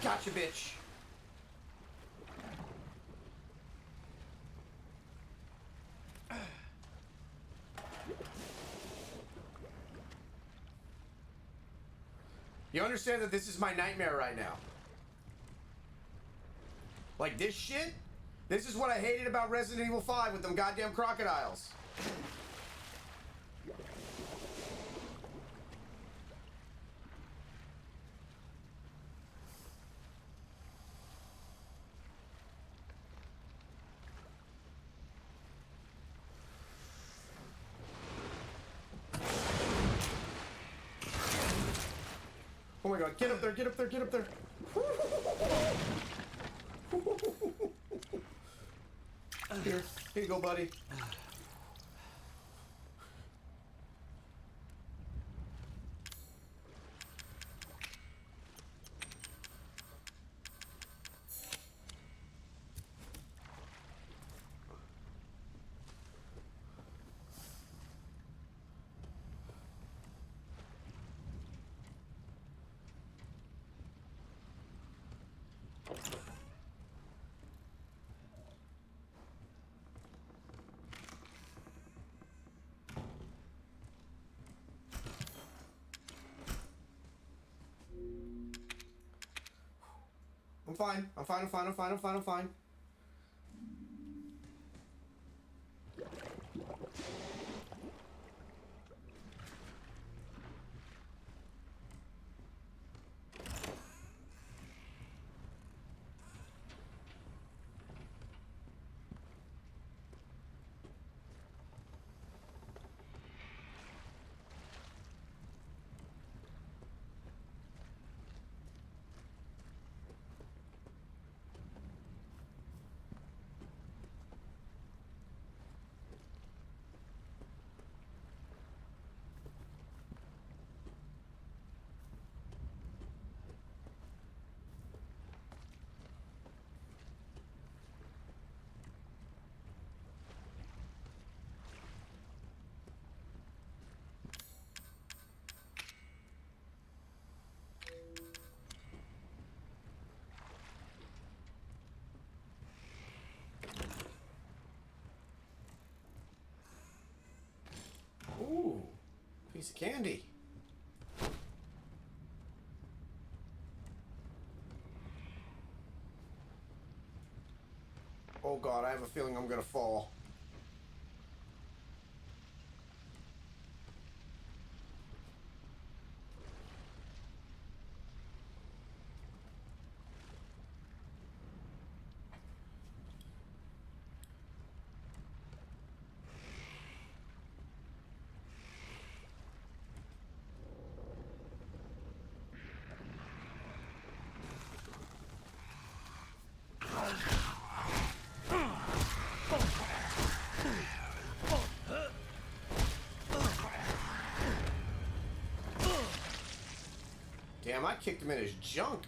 [SPEAKER 6] Gotcha, bitch. You understand that this is my nightmare right now? Like this shit? This is what I hated about Resident Evil 5 with them goddamn crocodiles. Oh my God, get up there, get up there, get up there. Here you go, buddy. I'm fine. I'm fine. I'm fine. I'm fine. I'm fine. I'm fine. Ooh, piece of candy. Oh God, I have a feeling I'm gonna fall. I kicked him in his junk.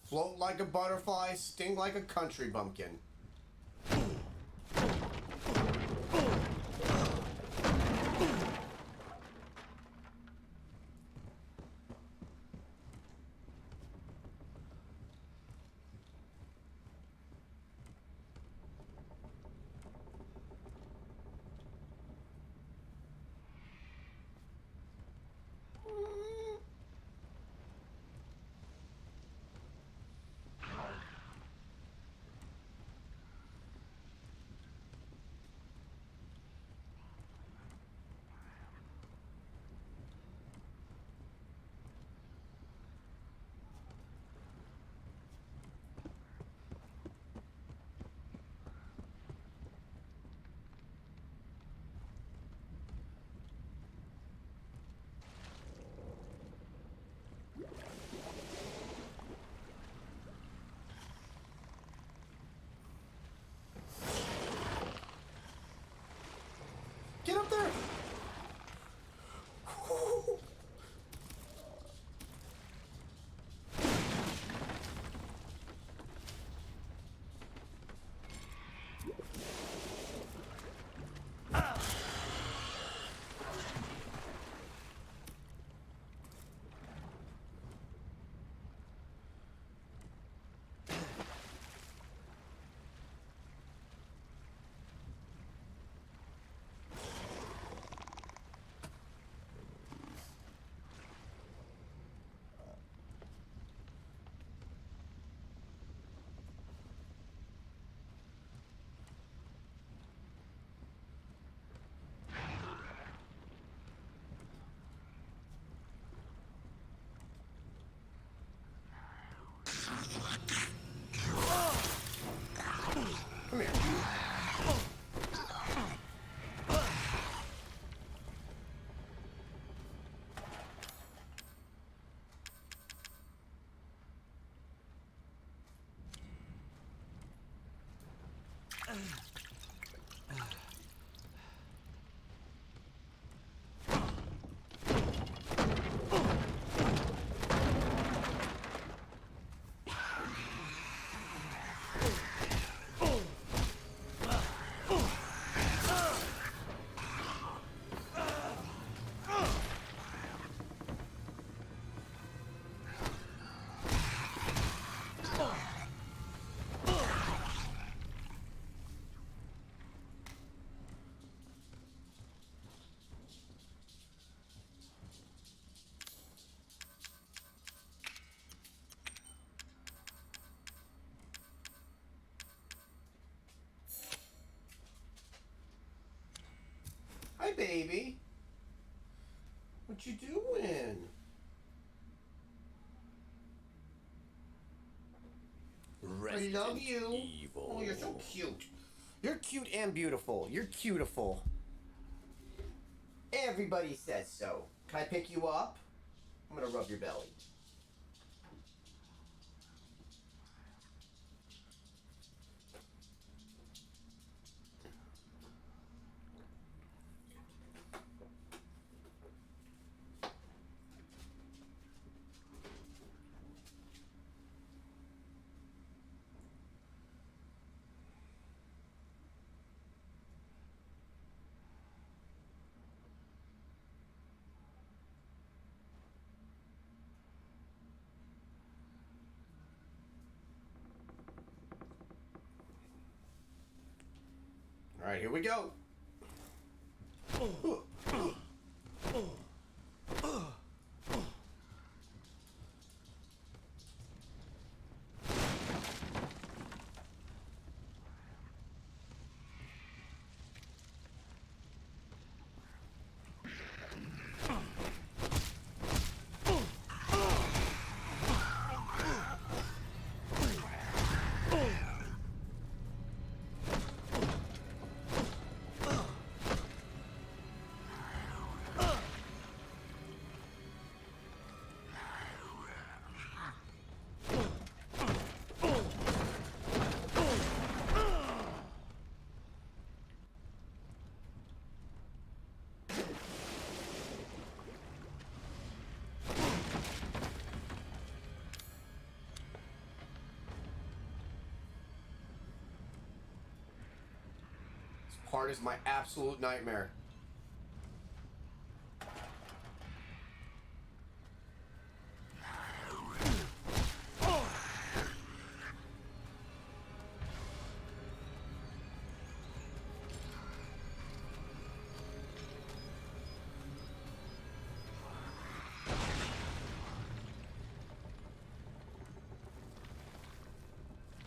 [SPEAKER 6] Float like a butterfly, sting like a country bumpkin. Get up there! Come here. Hi, baby. What you doing? I love you. Evil. Oh, you're so cute. You're cute and beautiful. You're cutiful. Everybody says so. Can I pick you up? I'm gonna rub your belly. All right, here we go. part is my absolute nightmare.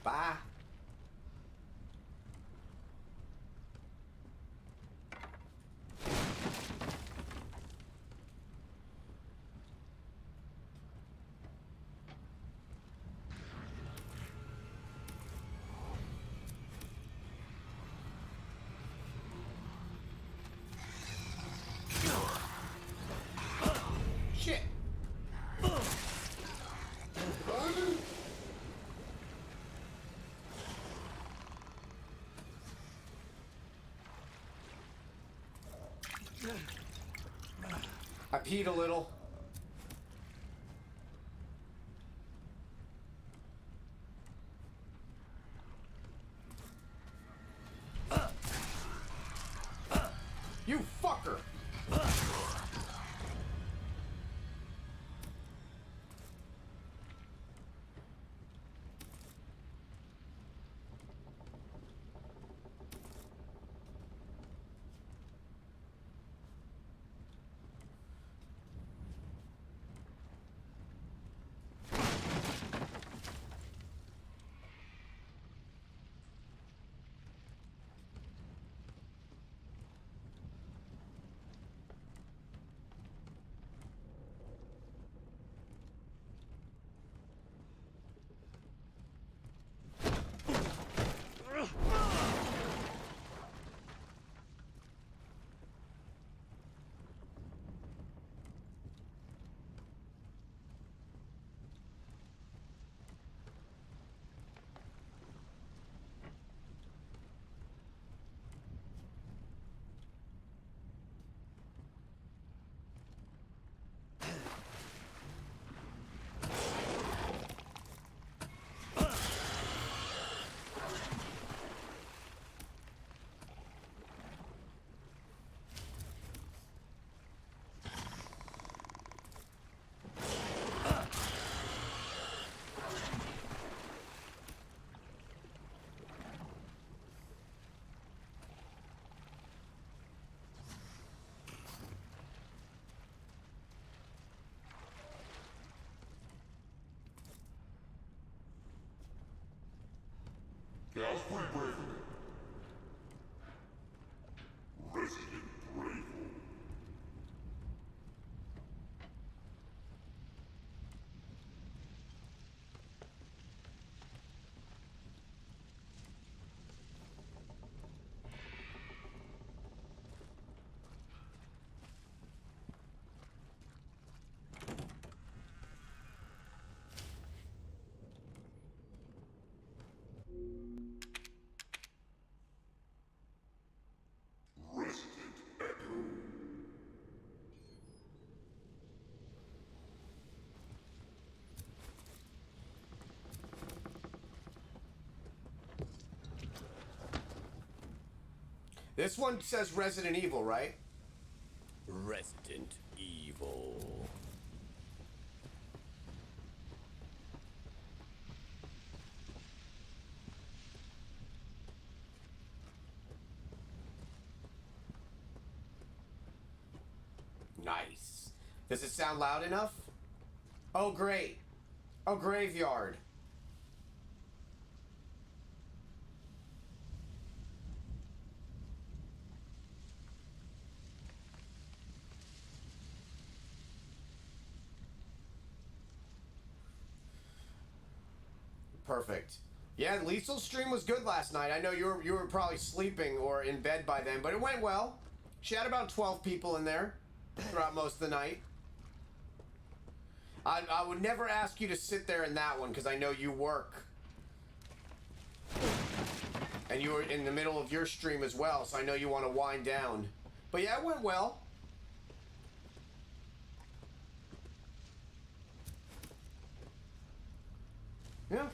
[SPEAKER 6] Bye. Shit. I peed a little. You fucker!
[SPEAKER 8] Galsbury Bravery. Resident Bravery. Resident Echo.
[SPEAKER 6] This one says Resident Evil, right?
[SPEAKER 5] Resident Evil.
[SPEAKER 6] Nice. Does it sound loud enough? Oh, great. Oh, graveyard. Perfect. Yeah, Liesel's stream was good last night. I know you were probably sleeping or in bed by then, but it went well. She had about 12 people in there throughout most of the night. I would never ask you to sit there in that one because I know you work. And you were in the middle of your stream as well, so I know you want to wind down. But yeah, it went well. Yeah.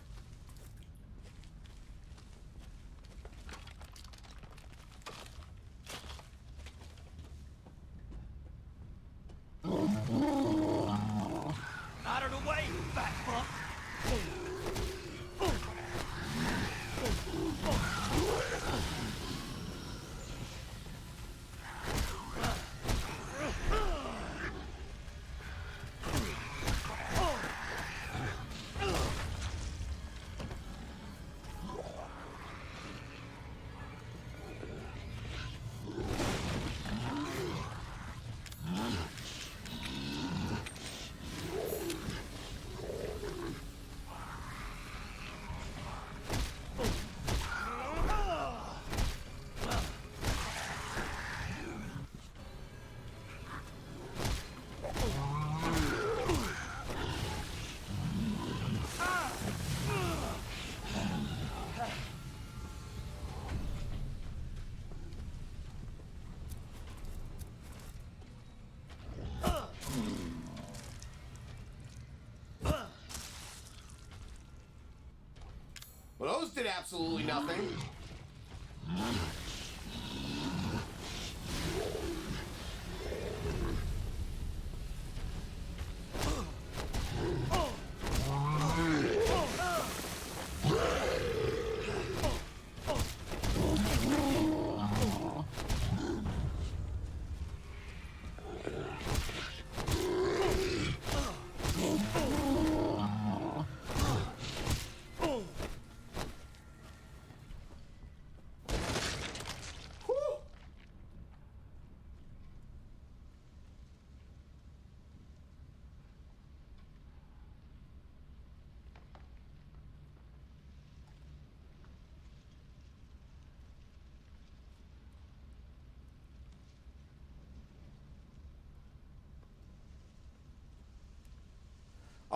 [SPEAKER 6] did absolutely nothing.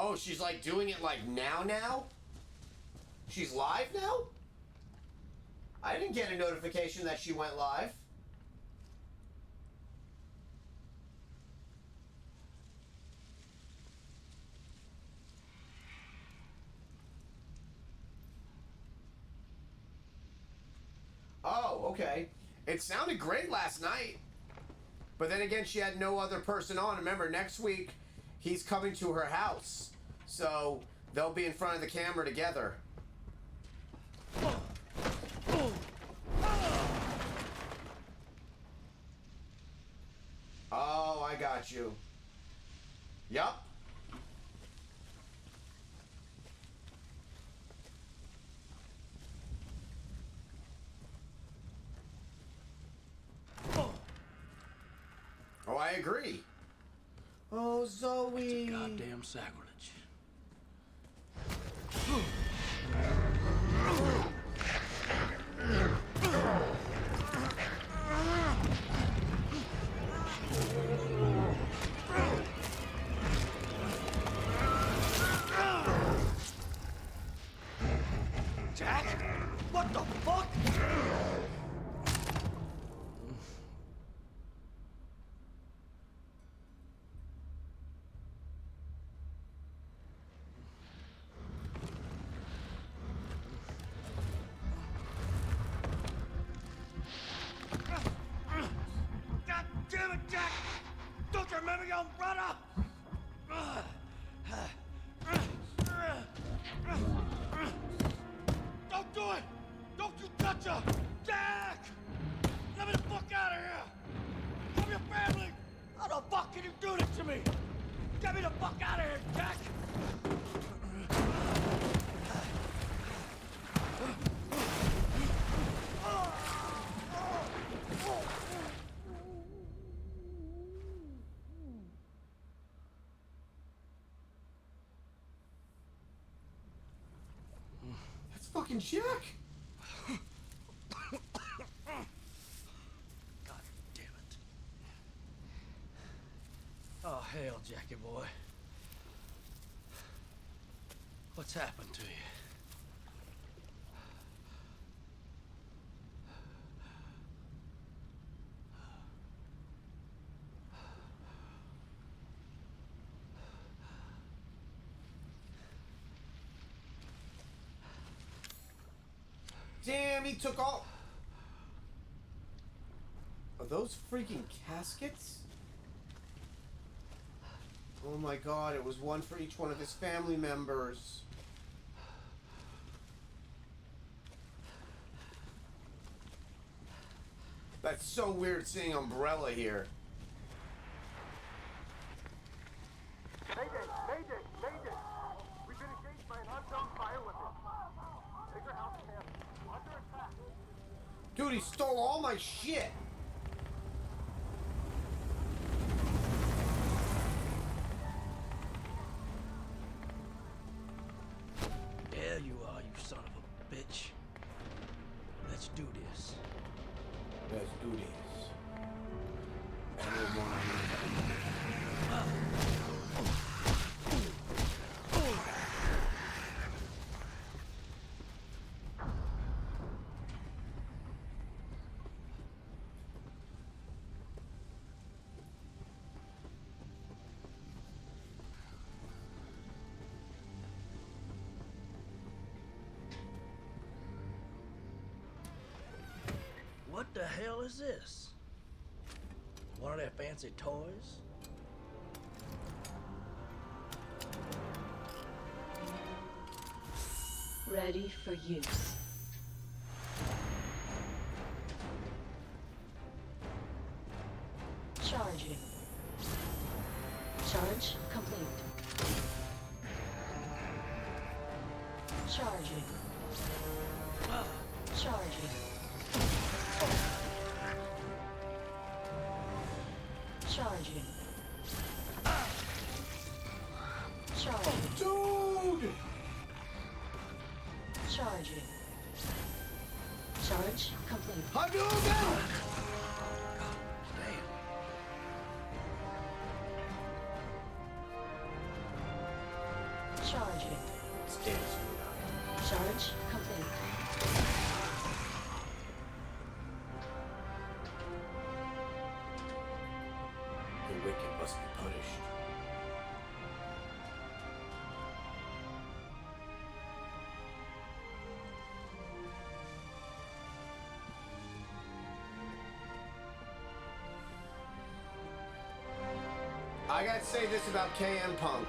[SPEAKER 6] Oh, she's like doing it like now? She's live now? I didn't get a notification that she went live. Oh, okay. It sounded great last night. But then again, she had no other person on. Remember, next week, he's coming to her house. So, they'll be in front of the camera together. Oh, I got you. Yup. Oh, I agree. Oh, Zoe.
[SPEAKER 5] It's a goddamn sacrilege. Jack? What the fuck? God damn it, Jack! Don't you remember your brother? Don't do it! Don't you touch her! Jack! Let me the fuck out of here! I'm your family! How the fuck can you do this to me? Get me the fuck out of here, Jack!
[SPEAKER 6] That's fucking Jack.
[SPEAKER 5] God damn it. Oh, hell, Jackie boy. What's happened to you?
[SPEAKER 6] Damn, he took all... Are those freaking caskets? Oh my god, it was one for each one of his family members. That's so weird seeing Umbrella here.
[SPEAKER 9] Mayday! Mayday! Mayday! We've been engaged by an unknown bioweapon. Bigger house camp. Under attack.
[SPEAKER 6] Dude, he stole all my shit.
[SPEAKER 5] There you are, you son of a bitch. Let's do this.
[SPEAKER 6] Let's do this.
[SPEAKER 5] What the hell is this? One of their fancy toys?
[SPEAKER 10] Ready for use. Charging. Charge complete. Charging. Charging. Charging. Charging.
[SPEAKER 6] Dude!
[SPEAKER 10] Charging. Charge complete.
[SPEAKER 6] Hadouken!
[SPEAKER 10] Charging.
[SPEAKER 6] Stands
[SPEAKER 10] Charge complete.
[SPEAKER 6] The wicked must be punished. I gotta say this about KM Punk.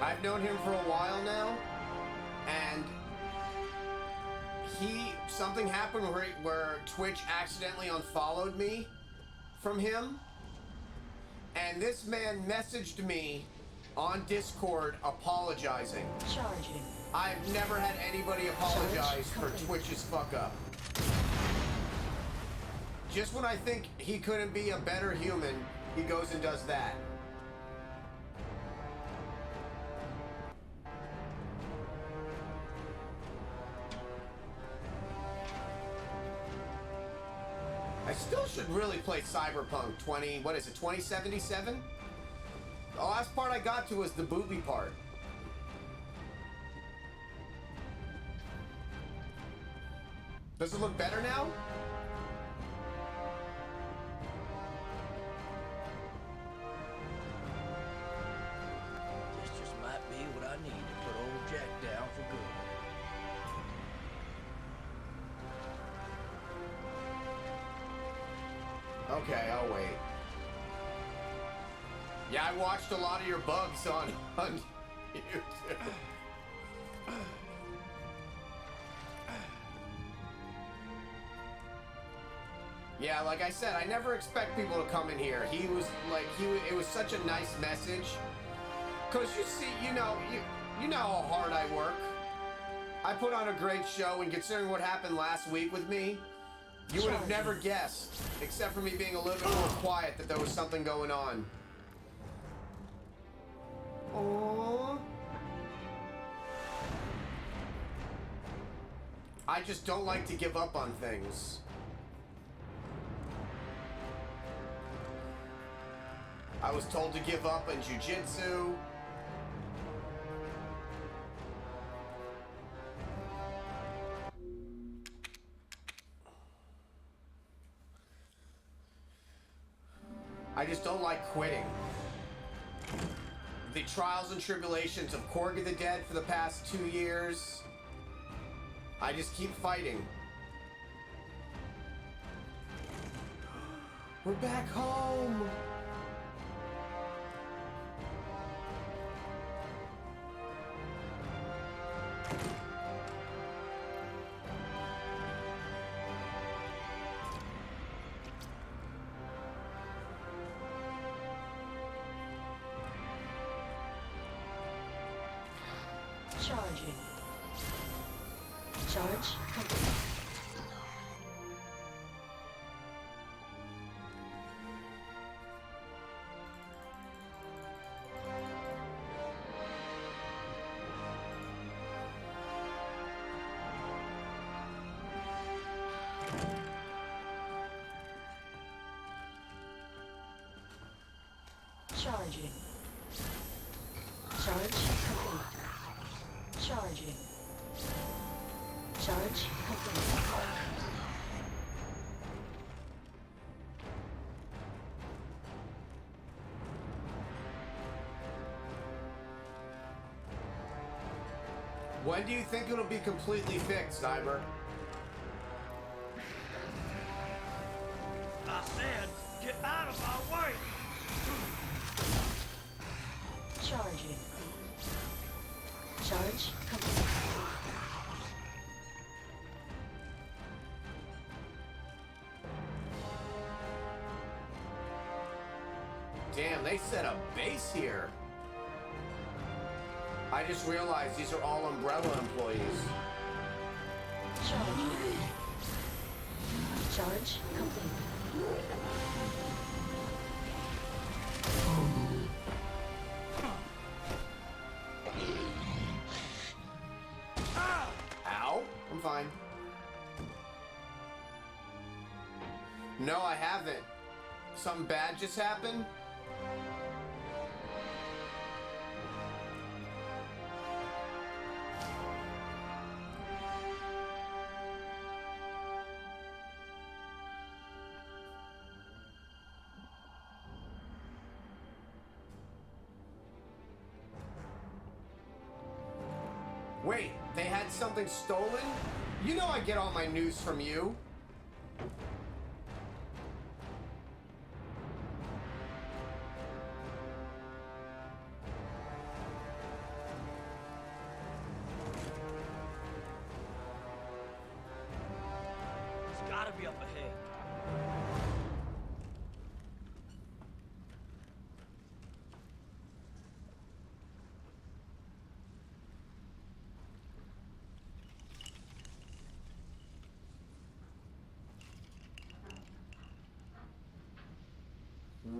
[SPEAKER 6] I've known him for a while now, and something happened where Twitch accidentally unfollowed me from him, and this man messaged me on Discord apologizing.
[SPEAKER 10] Charging.
[SPEAKER 6] I've never had anybody apologize for Twitch's fuck up. Just when I think he couldn't be a better human, he goes and does that. I still should really play Cyberpunk 2077? The last part I got to was the booby part. Does it look better now?
[SPEAKER 5] This just might be what I need to put old Jack down for good.
[SPEAKER 6] Okay, I'll wait. Yeah, I watched a lot of your bugs on YouTube. Yeah, like I said, I never expect people to come in here. He was like, it was such a nice message. Cause you see, you know how hard I work. I put on a great show, and considering what happened last week with me, you would have never guessed, except for me being a little bit more quiet, that there was something going on. Aww. I just don't like to give up on things. I was told to give up on jiu-jitsu. I just don't like quitting. The trials and tribulations of Korg the Dead for the past 2 years. I just keep fighting. We're back home!
[SPEAKER 10] Charging. Charge complete. Charging. Charge complete. Charging. Charge complete.
[SPEAKER 6] When do you think it'll be completely fixed, Cyber?
[SPEAKER 10] Charging. Charge complete.
[SPEAKER 6] Damn, they set a base here. I just realized these are all Umbrella employees.
[SPEAKER 10] Charge. Charge complete.
[SPEAKER 6] Ow, I'm fine. No, I haven't. Something bad just happened? Wait, they had something stolen? You know I get all my news from you.
[SPEAKER 5] It's gotta be up ahead.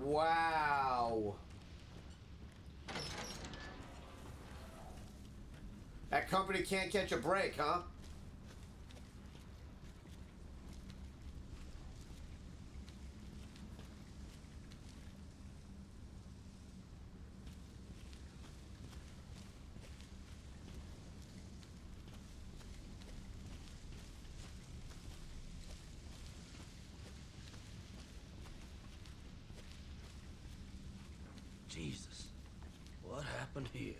[SPEAKER 6] Wow. That company can't catch a break, huh?
[SPEAKER 5] Jesus. What happened here?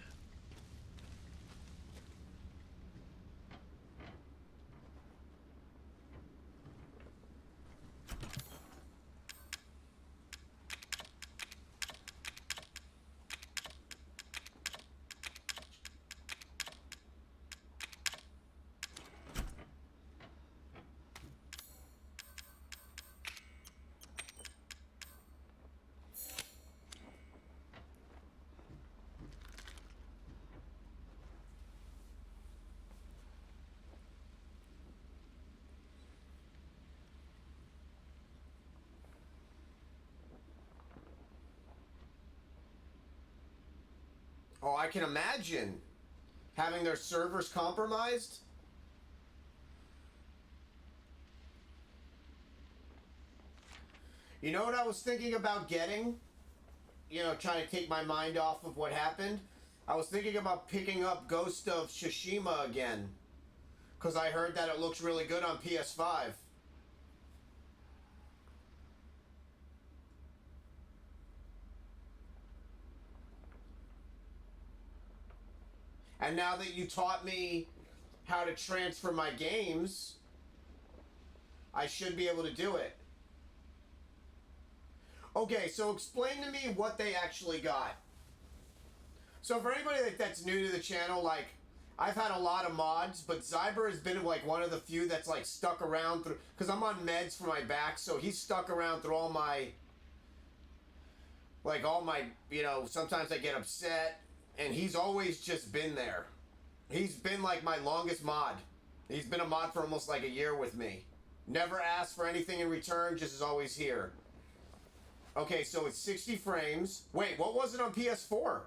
[SPEAKER 6] Oh, I can imagine having their servers compromised. You know what I was thinking about getting? You know, trying to take my mind off of what happened. I was thinking about picking up Ghost of Tsushima again. Because I heard that it looks really good on PS5. And now that you taught me how to transfer my games, I should be able to do it. Okay, so explain to me what they actually got. So for anybody that's new to the channel, like, I've had a lot of mods, but Zyber has been like one of the few that's like stuck around through, because I'm on meds for my back, so he's stuck around through all my, you know, sometimes I get upset, and he's always just been there. He's been like my longest mod. He's been a mod for almost like a year with me. Never asked for anything in return, just is always here. Okay, so it's 60 frames. Wait, what was it on PS4?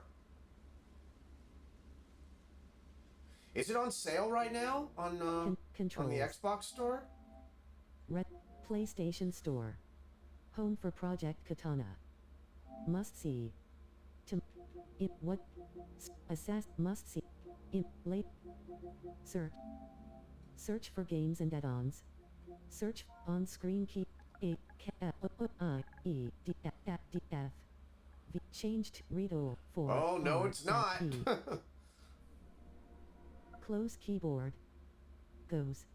[SPEAKER 6] Is it on sale right now on the Xbox store?
[SPEAKER 11] PlayStation Store. Home for Project Katana. Must see. Must see. Search for games and add-ons. Search on-screen key changed read all for.
[SPEAKER 6] Oh no, it's not.
[SPEAKER 11] Close keyboard. Goes.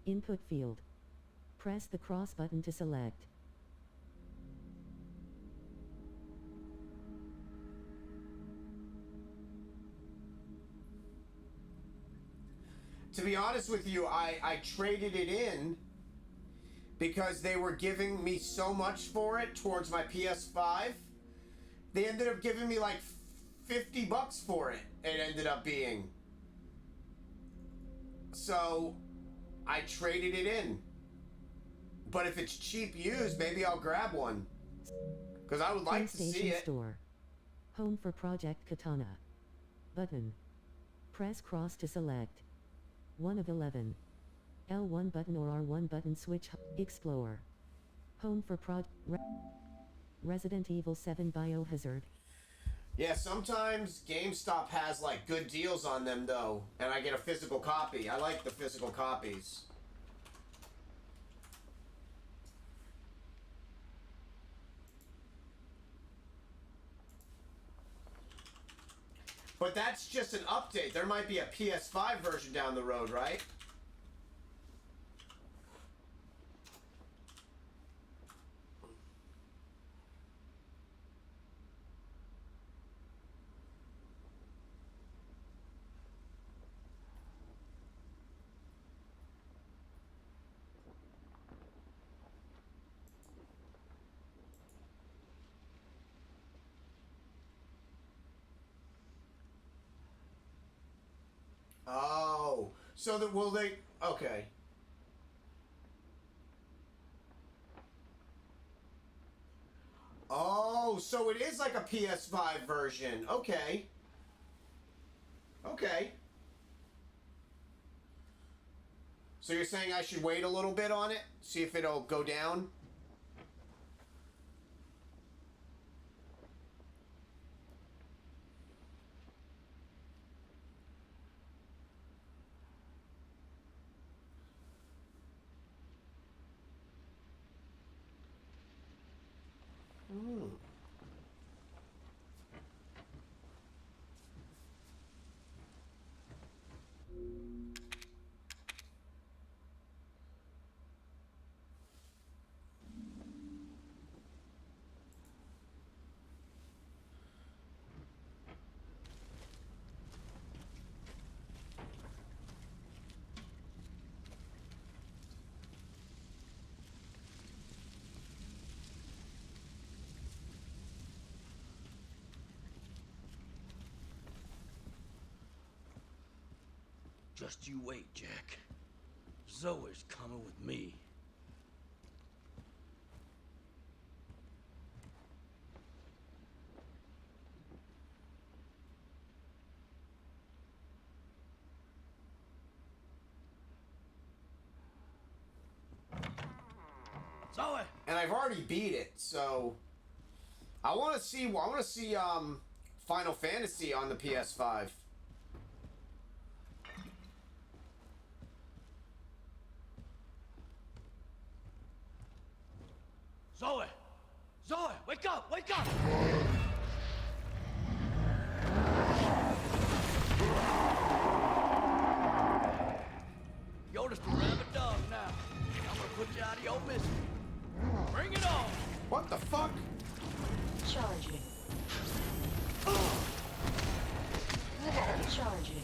[SPEAKER 11] Input field. Press the cross button to select.
[SPEAKER 6] to be honest with you, I traded it in because they were giving me so much for it towards my PS5. They ended up giving me like $50 for it. It ended up being. So I traded it in. But if it's cheap used, maybe I'll grab one. Because I would like to see
[SPEAKER 11] PlayStation
[SPEAKER 6] it.
[SPEAKER 11] Store. Home for Project Katana. Button. Press cross to select. 1 of 11. L1 button or R1 button switch. Explore. Home for Resident Evil 7 Biohazard.
[SPEAKER 6] Yeah, sometimes GameStop has like good deals on them though, and I get a physical copy. I like the physical copies. But that's just an update. There might be a PS5 version down the road, right? Oh, so that will they? Okay. Oh, so it is like a PS5 version. Okay. Okay. So you're saying I should wait a little bit on it? See if it'll go down?
[SPEAKER 5] Just you wait, Jack. Zoe's coming with me. Zoe!
[SPEAKER 6] And I've already beat it, so I want to see Final Fantasy on the PS5.
[SPEAKER 5] Zoe! Zoe, wake up! Wake up! You're just a rabid dog now. I'm gonna put you out of your misery. Bring it on!
[SPEAKER 6] What the fuck?
[SPEAKER 10] Charging. Charging.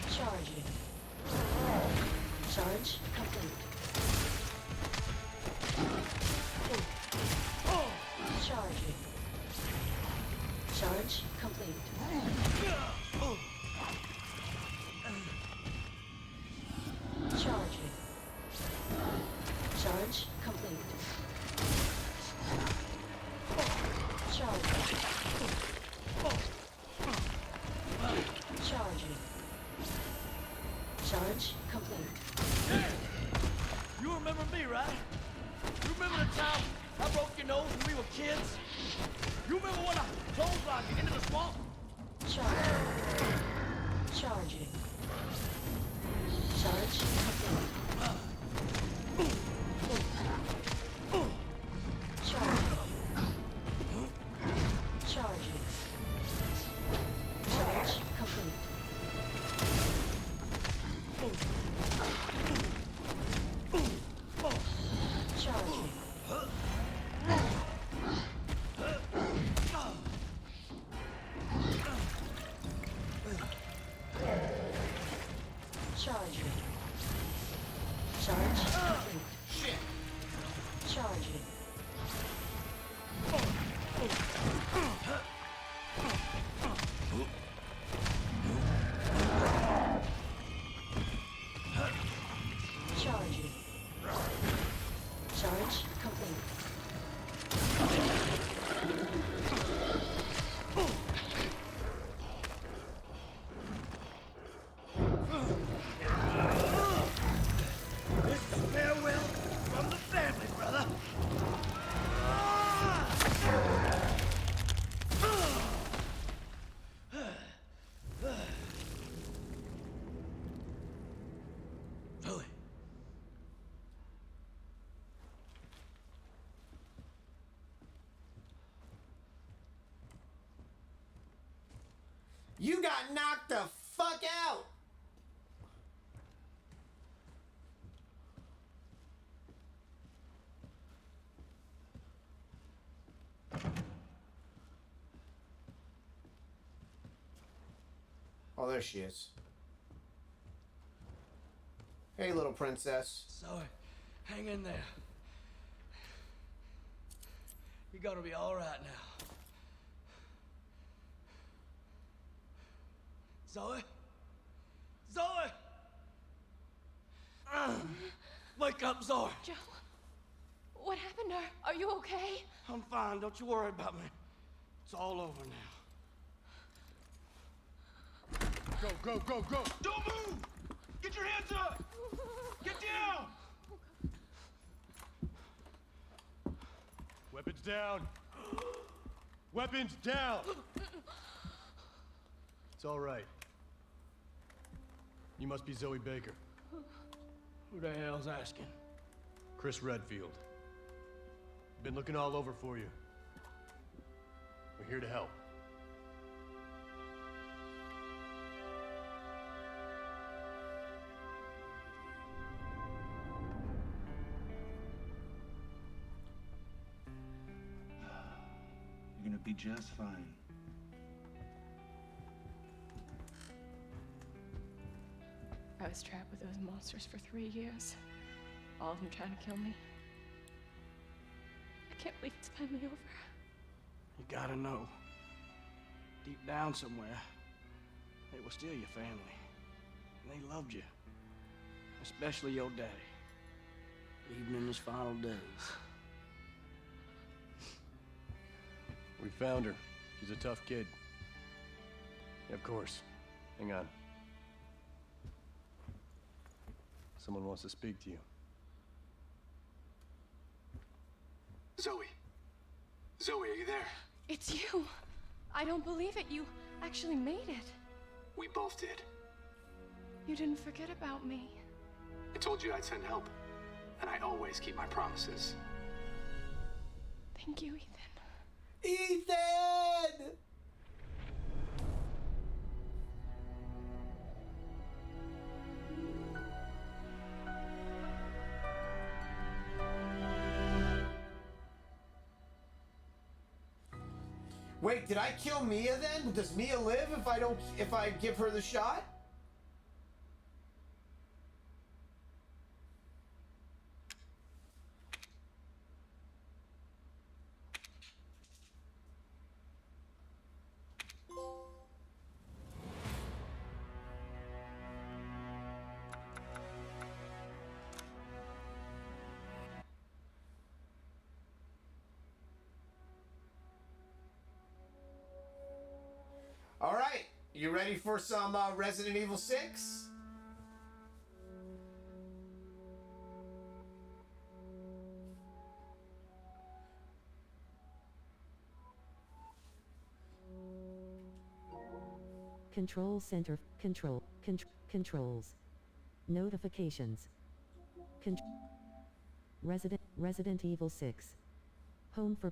[SPEAKER 10] Charging. Charge complete. Charging. Charge complete. Charging. Charge complete. Charging. Charging. Charge complete.
[SPEAKER 5] Hey! You remember me, right? You remember the time I broke your nose when we were kids? You remember when I clotheslined you into the swamp?
[SPEAKER 10] Charging. Charging. Charge complete. Charging. Charging. Charge complete. Charging.
[SPEAKER 6] You got knocked the fuck out! Oh, there she is. Hey, little princess.
[SPEAKER 5] Zoe, hang in there. You're gonna be all right now. Zoe? Zoe! Wake up, Zoe.
[SPEAKER 2] Joe, what happened to her? Are you okay?
[SPEAKER 5] I'm fine. Don't you worry about me. It's all over now.
[SPEAKER 1] Go, go, go, go!
[SPEAKER 4] Don't move! Get your hands up! Get down!
[SPEAKER 1] Weapons down! Weapons down! It's all right. You must be Zoe Baker.
[SPEAKER 5] Who the hell's asking?
[SPEAKER 1] Chris Redfield. Been looking all over for you. We're here to help.
[SPEAKER 4] You're gonna be just fine.
[SPEAKER 2] I was trapped with those monsters for 3 years. All of them trying to kill me. I can't believe it's finally over.
[SPEAKER 5] You gotta know. Deep down somewhere, they were still your family. And they loved you. Especially your daddy. Even in his final days.
[SPEAKER 1] We found her. She's a tough kid. Yeah, of course. Hang on. Someone wants to speak to you.
[SPEAKER 12] Zoe. Zoe, are you there?
[SPEAKER 2] It's you. I don't believe it. You actually made it.
[SPEAKER 12] We both did.
[SPEAKER 2] You didn't forget about me.
[SPEAKER 12] I told you I'd send help, and I always keep my promises.
[SPEAKER 2] Thank you, Ethan.
[SPEAKER 6] Ethan! Wait, did I kill Mia then? Does Mia live if I give her the shot? All right, you ready for some Resident Evil 6?
[SPEAKER 11] Control Center. Controls. Notifications. Resident Evil 6. Home for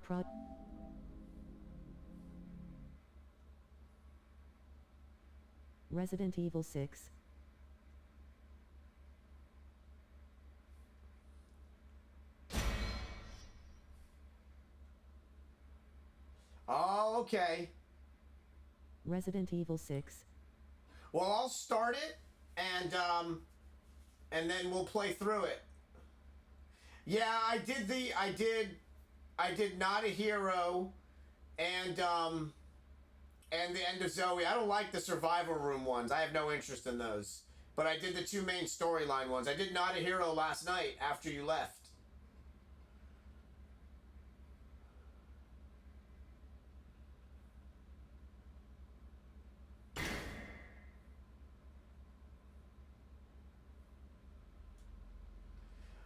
[SPEAKER 11] Resident Evil 6.
[SPEAKER 6] Oh, okay.
[SPEAKER 11] Resident Evil 6.
[SPEAKER 6] Well, I'll start it and then we'll play through it. Yeah, I did Not a Hero and the End of Zoe. I don't like the survival room ones. I have no interest in those. But I did the two main storyline ones. I did Not a Hero last night after you left.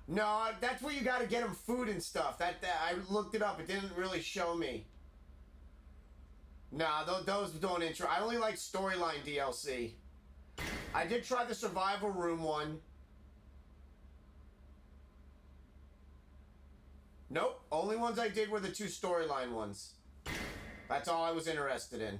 [SPEAKER 6] No, that's where you gotta get them food and stuff. That I looked it up. It didn't really show me. Nah, those don't intro. I only like storyline DLC. I did try the survival room one. Nope. Only ones I did were the two storyline ones. That's all I was interested in.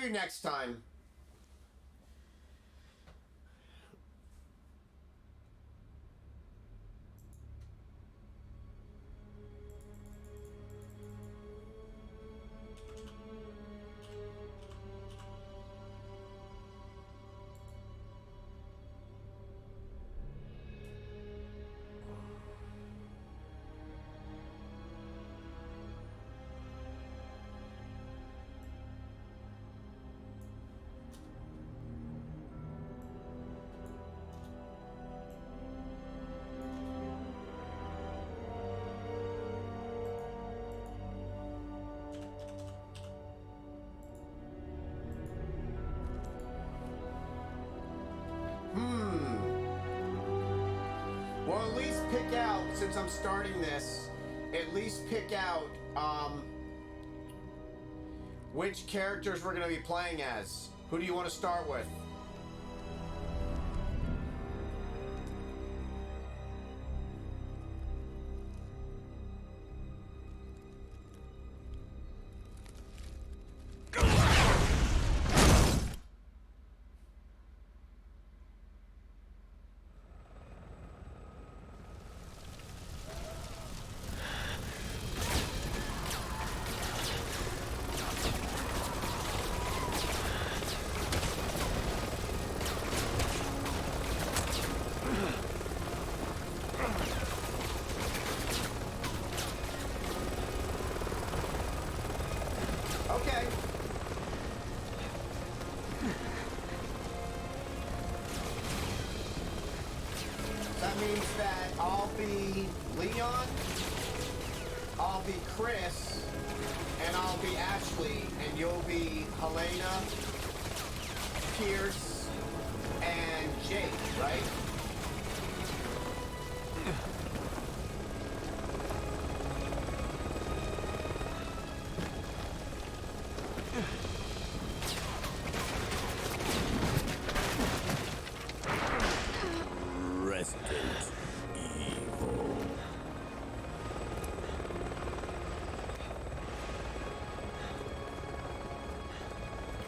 [SPEAKER 6] Maybe next time. Well, at least pick out, since I'm starting this, at least pick out, which characters we're going to be playing as. Who do you want to start with? Okay. That means that I'll be Leon, I'll be Chris, and I'll be Ashley, and you'll be Helena, Pierce, and Jake, right?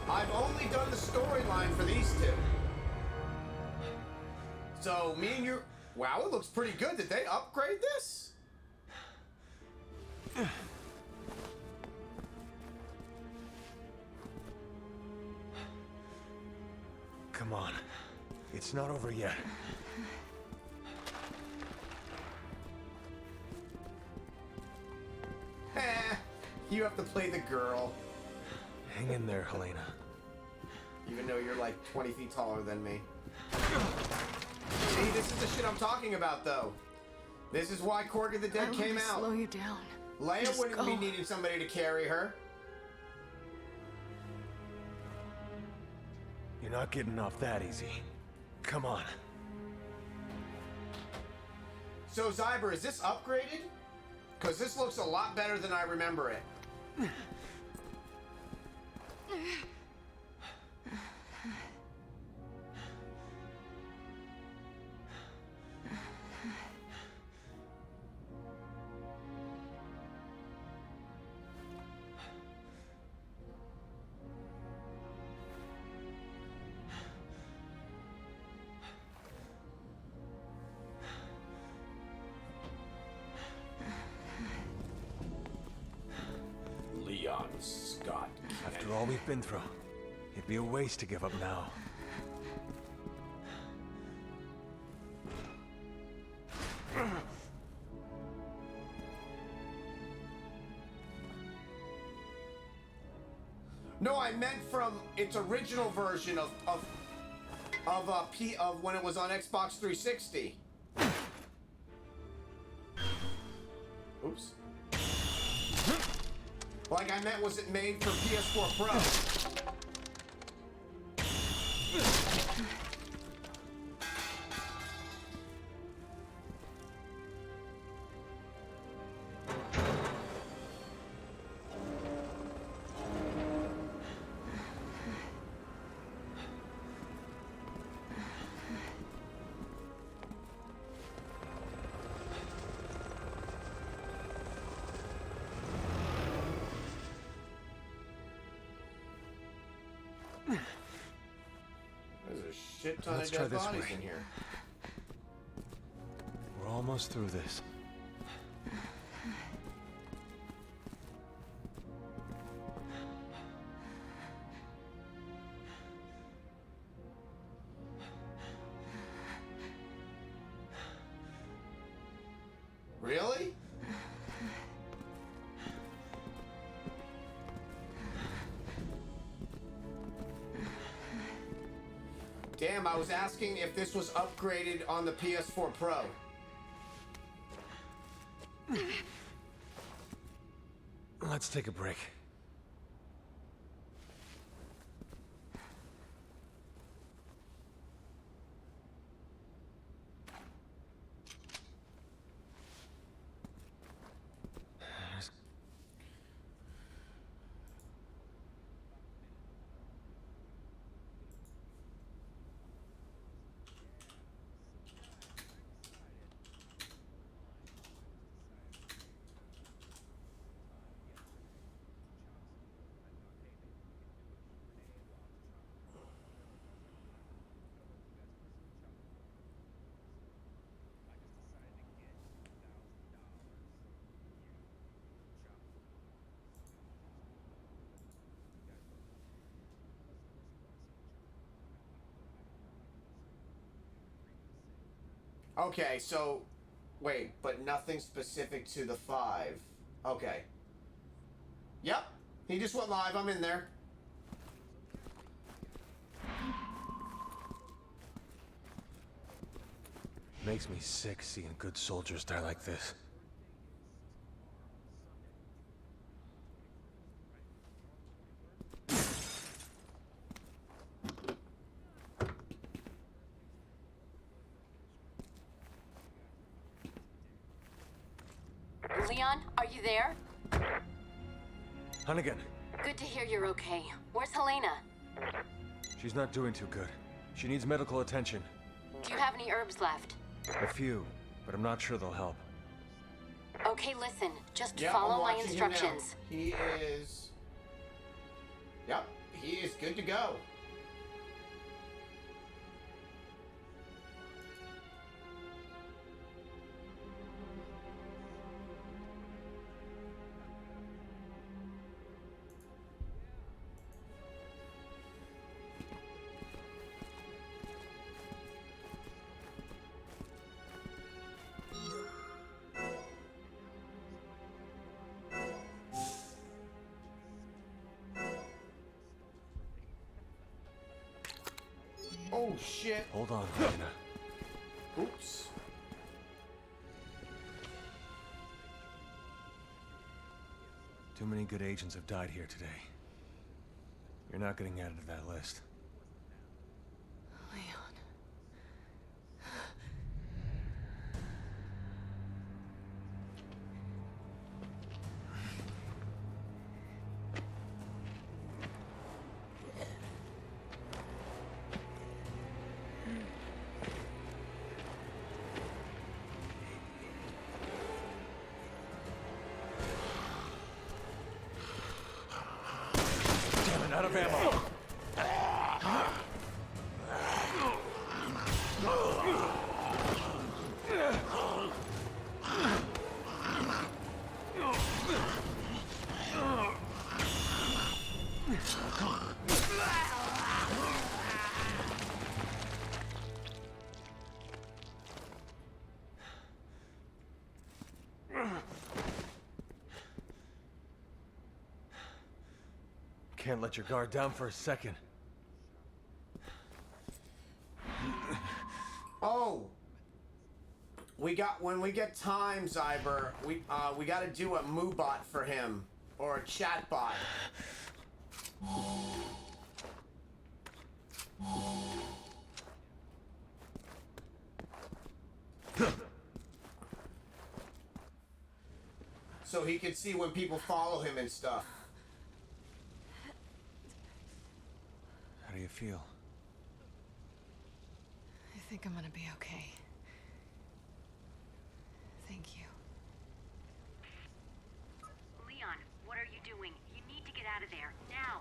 [SPEAKER 6] I've only done the storyline for these two. So, me and you... Wow, it looks pretty good. Did they upgrade this?
[SPEAKER 1] Come on. It's not over yet.
[SPEAKER 6] You have to play the girl.
[SPEAKER 1] Hang in there, Helena.
[SPEAKER 6] Even though you're like 20 feet taller than me. See, this is the shit I'm talking about, though. This is why Cork of the Dead came out.
[SPEAKER 2] Slow you down.
[SPEAKER 6] Leia
[SPEAKER 2] Just
[SPEAKER 6] wouldn't
[SPEAKER 2] go.
[SPEAKER 6] be needing somebody to carry her.
[SPEAKER 1] You're not getting off that easy. Come on.
[SPEAKER 6] So, Zyber, is this upgraded? Because this looks a lot better than I remember it.
[SPEAKER 13] Leon Scott.
[SPEAKER 1] After all we've been through, it'd be a waste to give up now.
[SPEAKER 6] No, I meant from its original version of when it was on Xbox 360. Oops. Like I meant, was it made for PS4 Pro? shit ton
[SPEAKER 1] Let's
[SPEAKER 6] of
[SPEAKER 1] try
[SPEAKER 6] dead
[SPEAKER 1] this
[SPEAKER 6] bodies
[SPEAKER 1] way.
[SPEAKER 6] in here.
[SPEAKER 1] We're almost through this.
[SPEAKER 6] Really? Damn, I was asking if this was upgraded on the PS4 Pro.
[SPEAKER 1] Let's take a break.
[SPEAKER 6] Okay, so wait, but nothing specific to the 5. Okay. Yep. He just went live. I'm in there.
[SPEAKER 1] Makes me sick seeing good soldiers die like this.
[SPEAKER 14] Leon, are you there?
[SPEAKER 1] Hunnigan,
[SPEAKER 14] Good to hear you're okay. Where's Helena?
[SPEAKER 1] she's not doing too good. She needs medical attention.
[SPEAKER 14] Do you have any herbs left?
[SPEAKER 1] A few, but I'm not sure they'll help.
[SPEAKER 14] Okay, listen. Just
[SPEAKER 6] Yep,
[SPEAKER 14] follow
[SPEAKER 6] I'm
[SPEAKER 14] my
[SPEAKER 6] watching him now.
[SPEAKER 14] instructions.
[SPEAKER 6] He is... Yep, he is good to go. Oh shit.
[SPEAKER 1] Hold on, Helena.
[SPEAKER 6] Oops.
[SPEAKER 1] Too many good agents have died here today. You're not getting added to that list.
[SPEAKER 2] Leon.
[SPEAKER 1] Damn it, out of ammo! Can't let your guard down for a second.
[SPEAKER 6] Oh! When we get time, Zyber, we gotta do a moobot for him. Or a chatbot. So he can see when people follow him and stuff.
[SPEAKER 1] How do you feel?
[SPEAKER 2] I think I'm gonna be okay. Thank you.
[SPEAKER 14] Leon, what are you doing? You need to get out of there, now.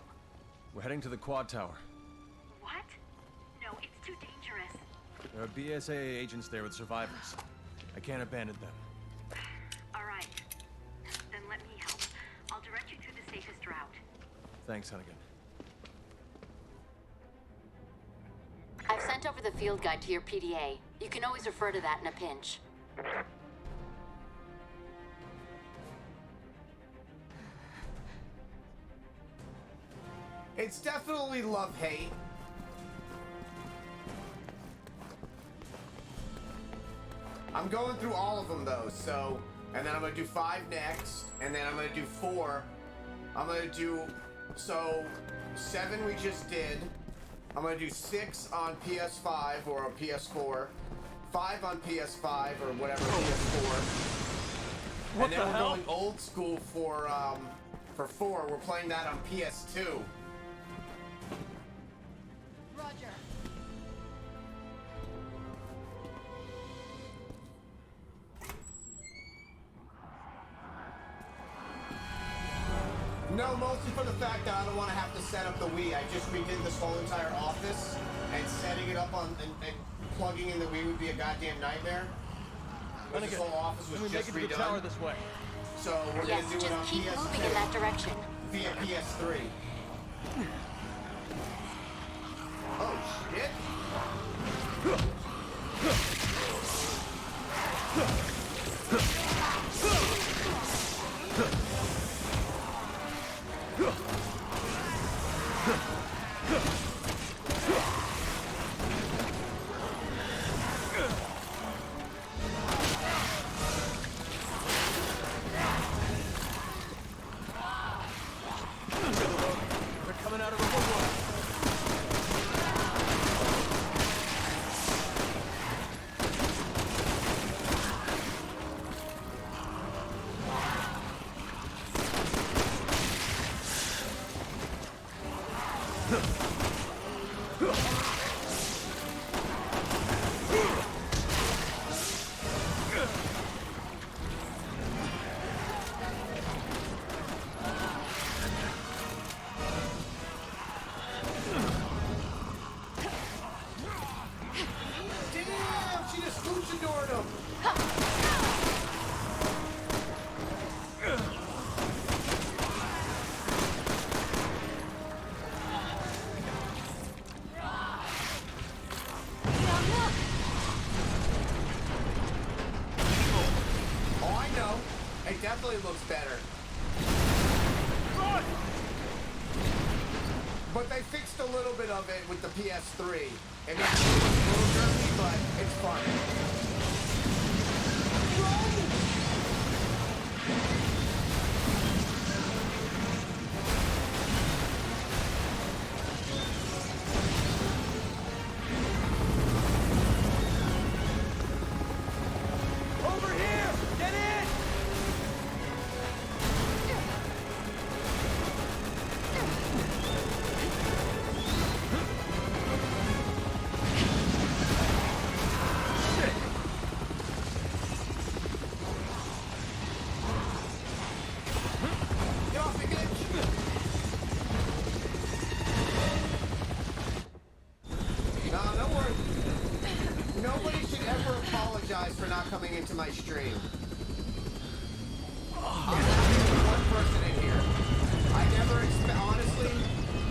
[SPEAKER 1] We're heading to the quad tower.
[SPEAKER 14] What? No, it's too dangerous.
[SPEAKER 1] There are BSAA agents there with survivors. I can't abandon them.
[SPEAKER 14] All right. Then let me help. I'll direct you through the safest route.
[SPEAKER 1] Thanks, Hunnigan.
[SPEAKER 14] I've sent over the field guide to your PDA. You can always refer to that in a pinch.
[SPEAKER 6] It's definitely love-hate. I'm going through all of them though, so, and then I'm gonna do 5 next, and then I'm gonna do 4. I'm gonna do, so 7 we just did. I'm gonna do 6 on PS5 or on PS4, 5 on PS5 or whatever PS4.
[SPEAKER 1] What
[SPEAKER 6] and then
[SPEAKER 1] the
[SPEAKER 6] we're
[SPEAKER 1] hell?
[SPEAKER 6] going old school for 4. We're playing that on PS2.
[SPEAKER 3] Roger.
[SPEAKER 6] No, mostly for the fact that I don't want to have to set up the Wii. I just redid this whole entire office, and setting it up on and plugging in the Wii would be a goddamn nightmare. But this whole office was just
[SPEAKER 1] Make it to the
[SPEAKER 6] redone.
[SPEAKER 1] tower this way.
[SPEAKER 6] So we're
[SPEAKER 14] Yes,
[SPEAKER 6] gonna do it on
[SPEAKER 14] just keep
[SPEAKER 6] PS2
[SPEAKER 14] moving in that direction.
[SPEAKER 6] via PS3. Oh shit!
[SPEAKER 1] They're coming out of the woodwork.
[SPEAKER 6] Damn! She just luchadored him! Oh, I know. It definitely looks better. But they fixed a little bit of it with the PS3. It makes it look a little dirty, but it's fun.
[SPEAKER 1] Over here! Get in!
[SPEAKER 6] Get off me, bitch! Nah, don't worry. Nobody should ever apologize for not coming into my stream. I'm not one person in here. I never expect, honestly,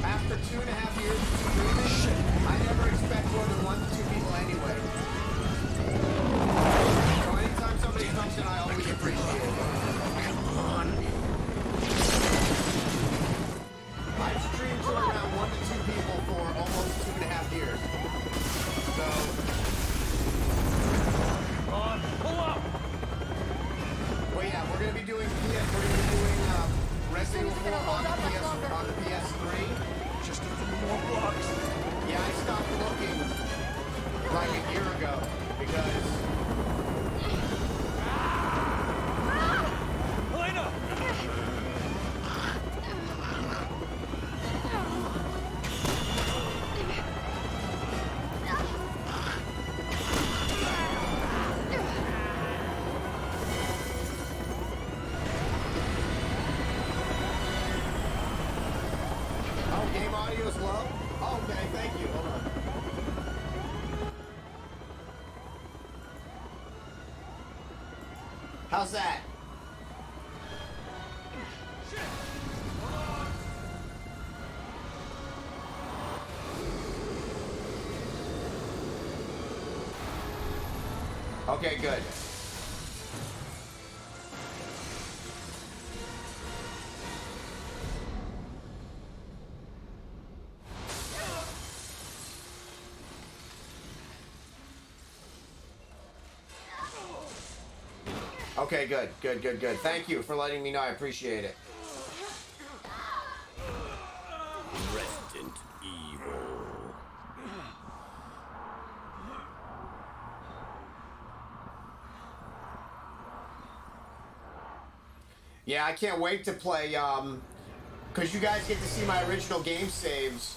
[SPEAKER 6] after 2.5 years of streaming, I never expect more than 1 to 2 people anyway. So anytime somebody comes in, I always appreciate it. I've streamed to around 1 to 2 people for almost 2.5 years. So,
[SPEAKER 1] Pull up!
[SPEAKER 6] well, yeah, we're gonna be doing Resident Evil 4 on the PS3.
[SPEAKER 1] Just a few more blocks.
[SPEAKER 6] Yeah, I stopped looking like a year How's that? Okay, good. Okay, good, good, good, good. Thank you for letting me know. I appreciate it.
[SPEAKER 13] Resident Evil.
[SPEAKER 6] Yeah, I can't wait to play, because you guys get to see my original game saves.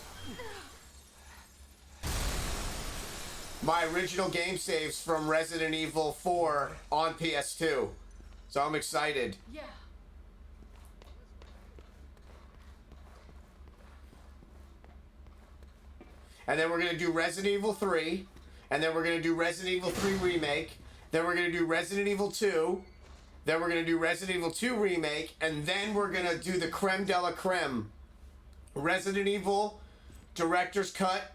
[SPEAKER 6] My original game saves from Resident Evil 4 on PS2. So I'm excited.
[SPEAKER 3] Yeah.
[SPEAKER 6] And then we're going to do Resident Evil 3. And then we're going to do Resident Evil 3 Remake. Then we're going to do Resident Evil 2. Then we're going to do Resident Evil 2 Remake. And then we're going to do the creme de la creme. Resident Evil Director's Cut,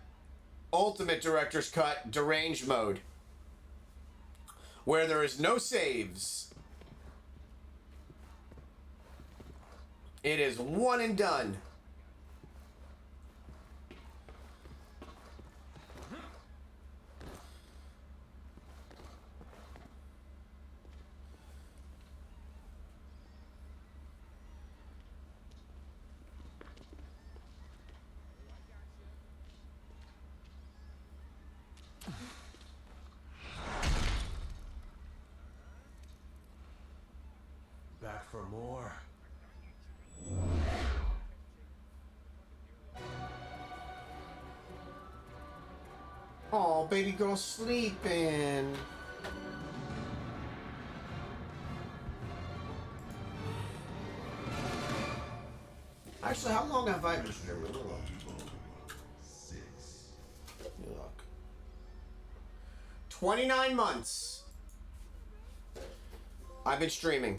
[SPEAKER 6] Ultimate Director's Cut, Deranged Mode. Where there is no saves. It is one and done.
[SPEAKER 1] Back for more.
[SPEAKER 6] Oh, baby girl sleeping. Actually, how long have I been streaming? Let me look. Let me look. 29 months. I've been streaming.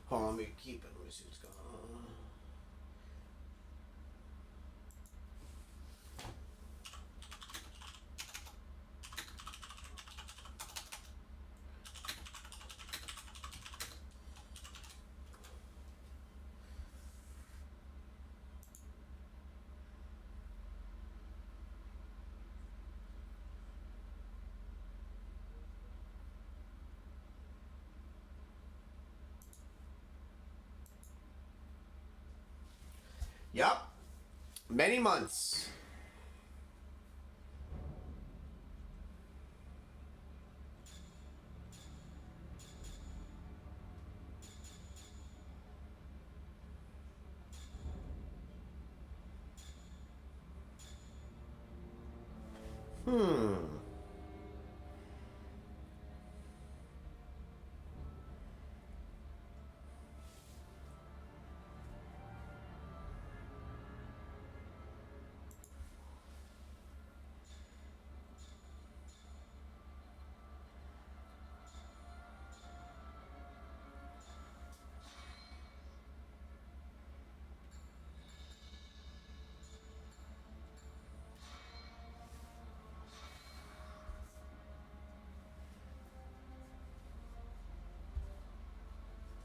[SPEAKER 6] Hold on, let me keep it. Let me see what's going on. Yup. Many months.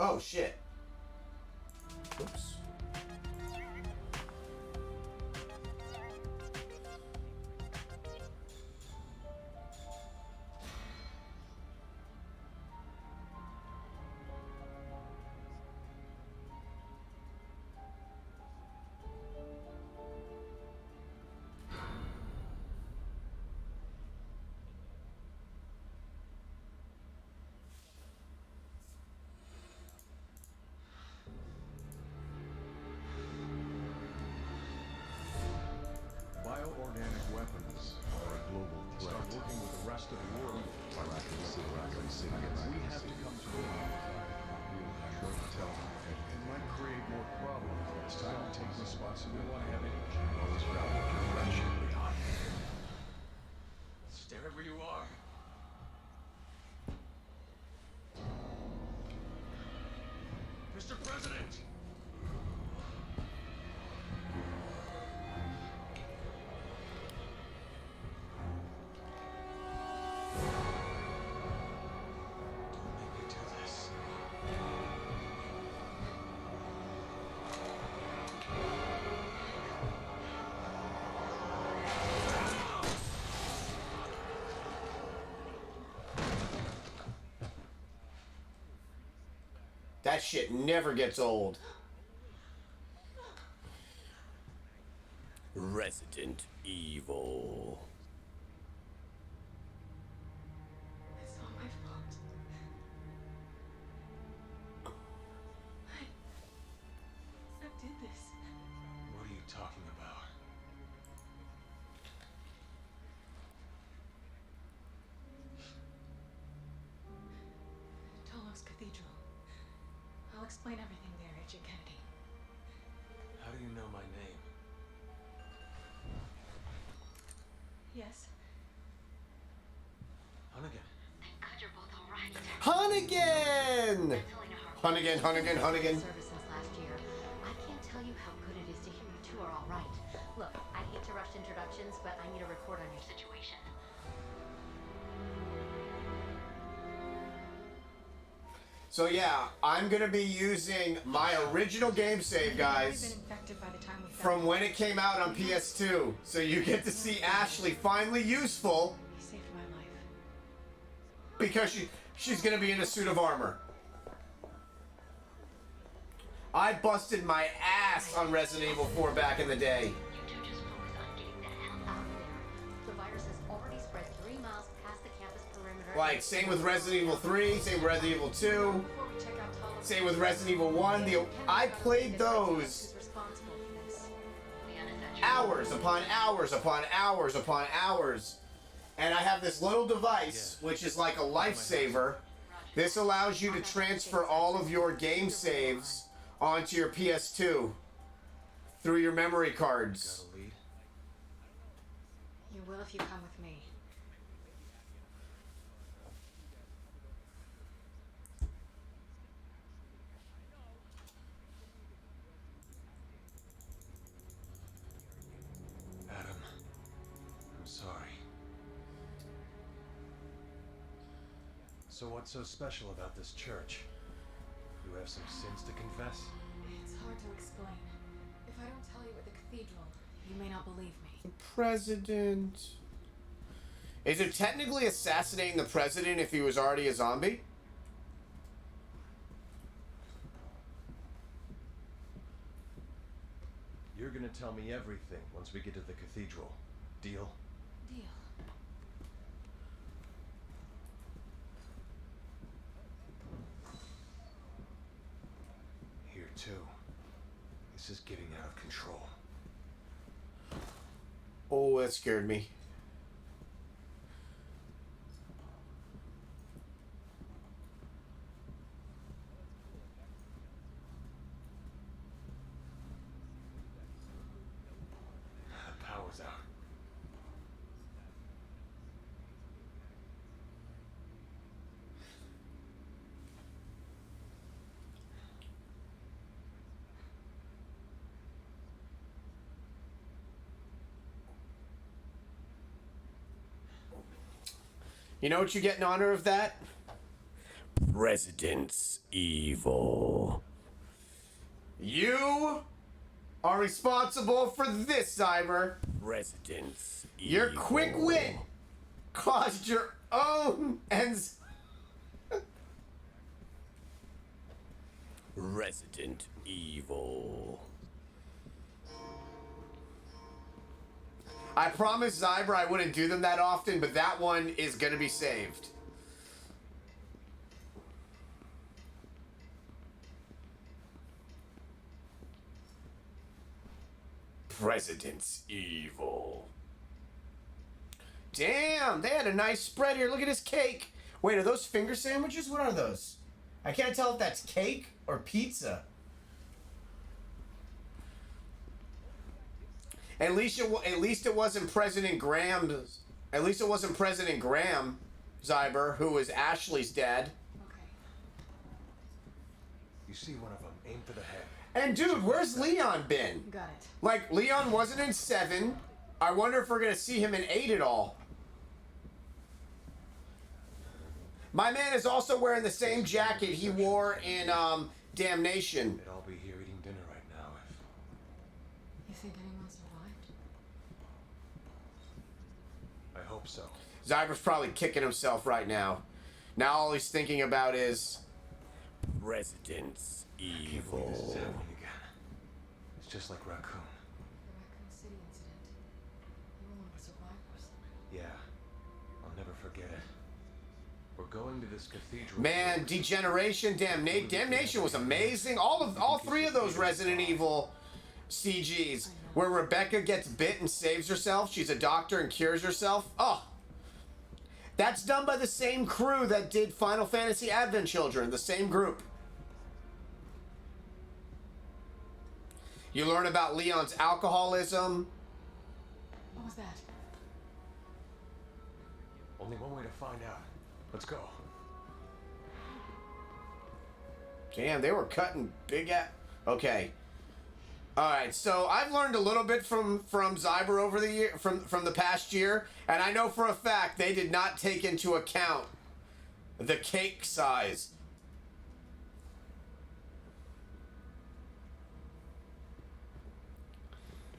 [SPEAKER 6] Oh, shit. Oops.
[SPEAKER 1] city. We have to come to a compromise. It might create more problems, but it's time to take responsibility. We want to have any chance to ground your friendship behind.
[SPEAKER 4] Stay right where you are. Mr. President! Don't make me do this.
[SPEAKER 6] That shit never gets old.
[SPEAKER 13] Resident Evil.
[SPEAKER 2] It's not my fault. I did this.
[SPEAKER 4] What are you talking about?
[SPEAKER 2] Talos Cathedral. I'll explain everything there, Agent Kennedy.
[SPEAKER 4] How do you know my name?
[SPEAKER 2] Yes.
[SPEAKER 4] Hunnigan.
[SPEAKER 14] Thank God you're both all right.
[SPEAKER 6] Hunnigan! Hunnigan, Hunnigan, Hunnigan.
[SPEAKER 14] Service since last year. I can't tell you how good it is to hear you two are all right. Look, I hate to rush introductions, but I need a report on your situation.
[SPEAKER 6] So yeah, I'm gonna be using my original game save, guys, from when it came out on PS2. So you get to see Ashley finally useful.
[SPEAKER 2] He saved my life.
[SPEAKER 6] Because she's gonna be in a suit of armor. I busted my ass on Resident Evil 4 back in the day.
[SPEAKER 14] You two just focus on getting the hell out of there. The virus has already spread 3 miles past the campus perimeter.
[SPEAKER 6] Like, same with Resident Evil 3, same with Resident Evil 2, same with Resident Evil 1. I played those hours upon hours upon hours upon hours. And I have this little device, which is like a lifesaver. This allows you to transfer all of your game saves onto your PS2 through your memory cards.
[SPEAKER 2] You will if you come with me.
[SPEAKER 4] Adam, I'm sorry.
[SPEAKER 1] So what's so special about this church? You have some sins to confess?
[SPEAKER 2] It's hard to explain. If I don't tell you at the cathedral, you may not believe me.
[SPEAKER 6] President. Is it technically assassinating the president if he was already a zombie?
[SPEAKER 1] You're gonna tell me everything once we get to the cathedral. Deal?
[SPEAKER 2] Deal.
[SPEAKER 1] Here too. This is getting out of control.
[SPEAKER 6] Oh, that scared me.
[SPEAKER 1] The power's out.
[SPEAKER 6] You know what you get in honor of that?
[SPEAKER 13] Resident Evil.
[SPEAKER 6] You are responsible for this, Cyber.
[SPEAKER 13] Resident Evil.
[SPEAKER 6] Your quick wit caused your own ends.
[SPEAKER 13] Resident Evil.
[SPEAKER 6] I promised Zyber I wouldn't do them that often, but that one is gonna be saved. Resident Evil. Damn, they had a nice spread here. Look at this cake. Wait, are those finger sandwiches? What are those? I can't tell if that's cake or pizza. At least it wasn't President Graham. At least it wasn't President Graham Zyber, who was Ashley's dad.
[SPEAKER 15] You see one of them, aim for the head.
[SPEAKER 6] And dude, where's Leon been?
[SPEAKER 14] Got it.
[SPEAKER 6] Like, Leon wasn't in 7. I wonder if we're gonna see him in 8 at all. My man is also wearing the same jacket he wore in Damnation.
[SPEAKER 15] They'd all be here eating dinner right now
[SPEAKER 14] You think anyone survived?
[SPEAKER 15] if... I hope so.
[SPEAKER 6] Zyber's probably kicking himself right now. Now all he's thinking about is
[SPEAKER 13] Residence
[SPEAKER 15] This is
[SPEAKER 13] Evil.
[SPEAKER 15] happening again. It's just like Raccoon.
[SPEAKER 14] The Raccoon City incident. You were one of the survivors.
[SPEAKER 15] Yeah, I'll never forget it. We're going to this cathedral.
[SPEAKER 6] Man, Degeneration, Damnation was amazing. All 3 of those Resident Evil CGs where Rebecca gets bit and saves herself. She's a doctor and cures herself. Oh, that's done by the same crew that did Final Fantasy Advent Children, the same group. You learn about Leon's alcoholism.
[SPEAKER 14] What was that?
[SPEAKER 15] Only one way to find out. Let's go.
[SPEAKER 6] Damn, they were cutting big at. Okay. All right, so I've learned a little bit from Zyber over the year, from the past year, and I know for a fact they did not take into account the cake size.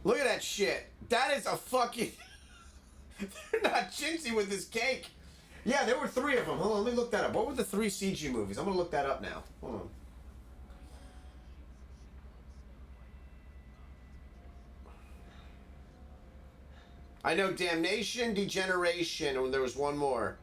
[SPEAKER 6] Look at that shit. That is a fucking. They're not chintzy with this cake. Yeah, there were 3 of them. Hold on, let me look that up. What were the 3 CG movies? I'm gonna look that up now. Hold on. I know Damnation, Degeneration, and there was one more.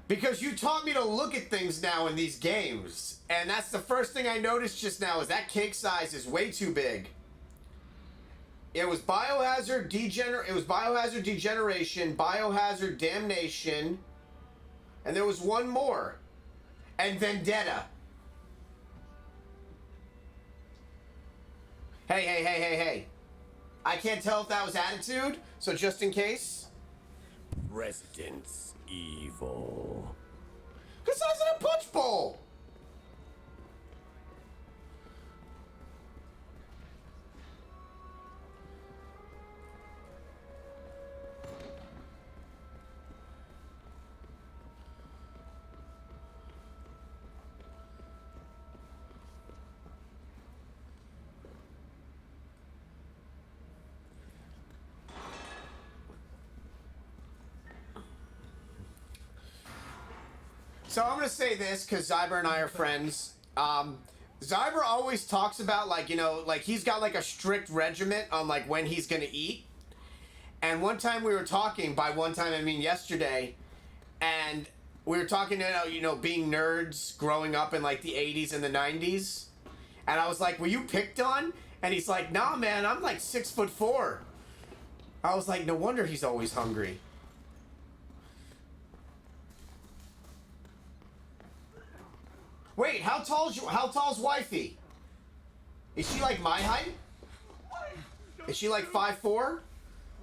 [SPEAKER 6] Because you taught me to look at things now in these games. And that's the first thing I noticed just now is that cake size is way too big. It was Biohazard Degeneration, Biohazard Damnation, and there was one more. And Vendetta. Hey. I can't tell if that was Attitude, so just in case.
[SPEAKER 13] Residence Evil.
[SPEAKER 6] The size of a punch bowl! So I'm gonna say this because Zyber and I are friends. Zyber always talks about like, you know, like he's got like a strict regiment on like when he's gonna eat. And one time we were talking, by one time I mean yesterday, and we were talking about, you know, being nerds growing up in like the 80s and the 90s. And I was like, were you picked on? And he's like, nah man, I'm like 6'4". I was like, no wonder he's always hungry. Wait, how tall's wifey? Is she like my height? Is she like 5'4"?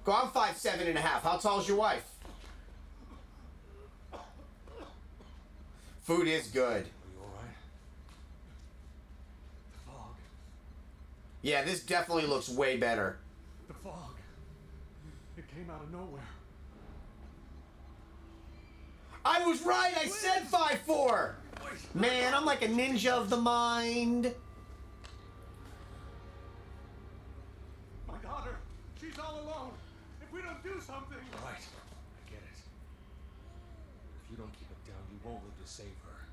[SPEAKER 6] Go, I'm 5'7.5". How tall's your wife? Food is good.
[SPEAKER 15] Are you alright? The fog.
[SPEAKER 6] Yeah, this definitely looks way better.
[SPEAKER 15] The fog. It came out of nowhere.
[SPEAKER 6] I was right, I said 5'4". Man, I'm like a ninja of the mind.
[SPEAKER 15] My daughter, she's all alone. If we don't do something. Right, I get it. If you don't keep it down, you won't live to save her.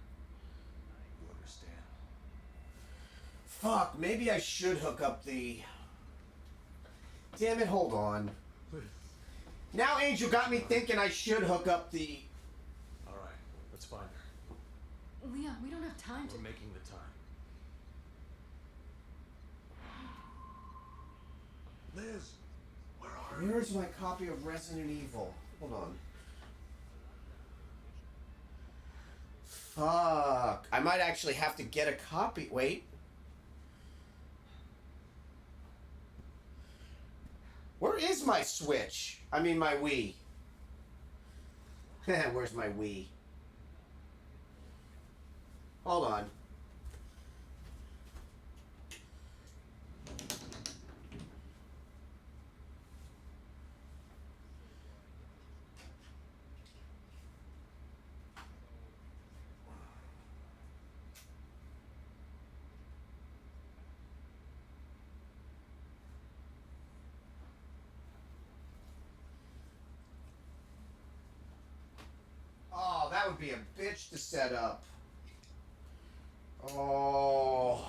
[SPEAKER 15] You understand?
[SPEAKER 6] Fuck, maybe I should hook up the... Damn it, hold on. Now Angel got me thinking I should hook up the...
[SPEAKER 15] Alright, let's find her.
[SPEAKER 14] Leon, we don't have time to...
[SPEAKER 15] We're making the time. Liz, where are you?
[SPEAKER 6] Where's my copy of Resident Evil? Hold on. Fuck. I might actually have to get a copy. Wait. Where is my Switch? I mean, my Wii. Where's my Wii? Hold on. Oh, that would be a bitch to set up. Oh.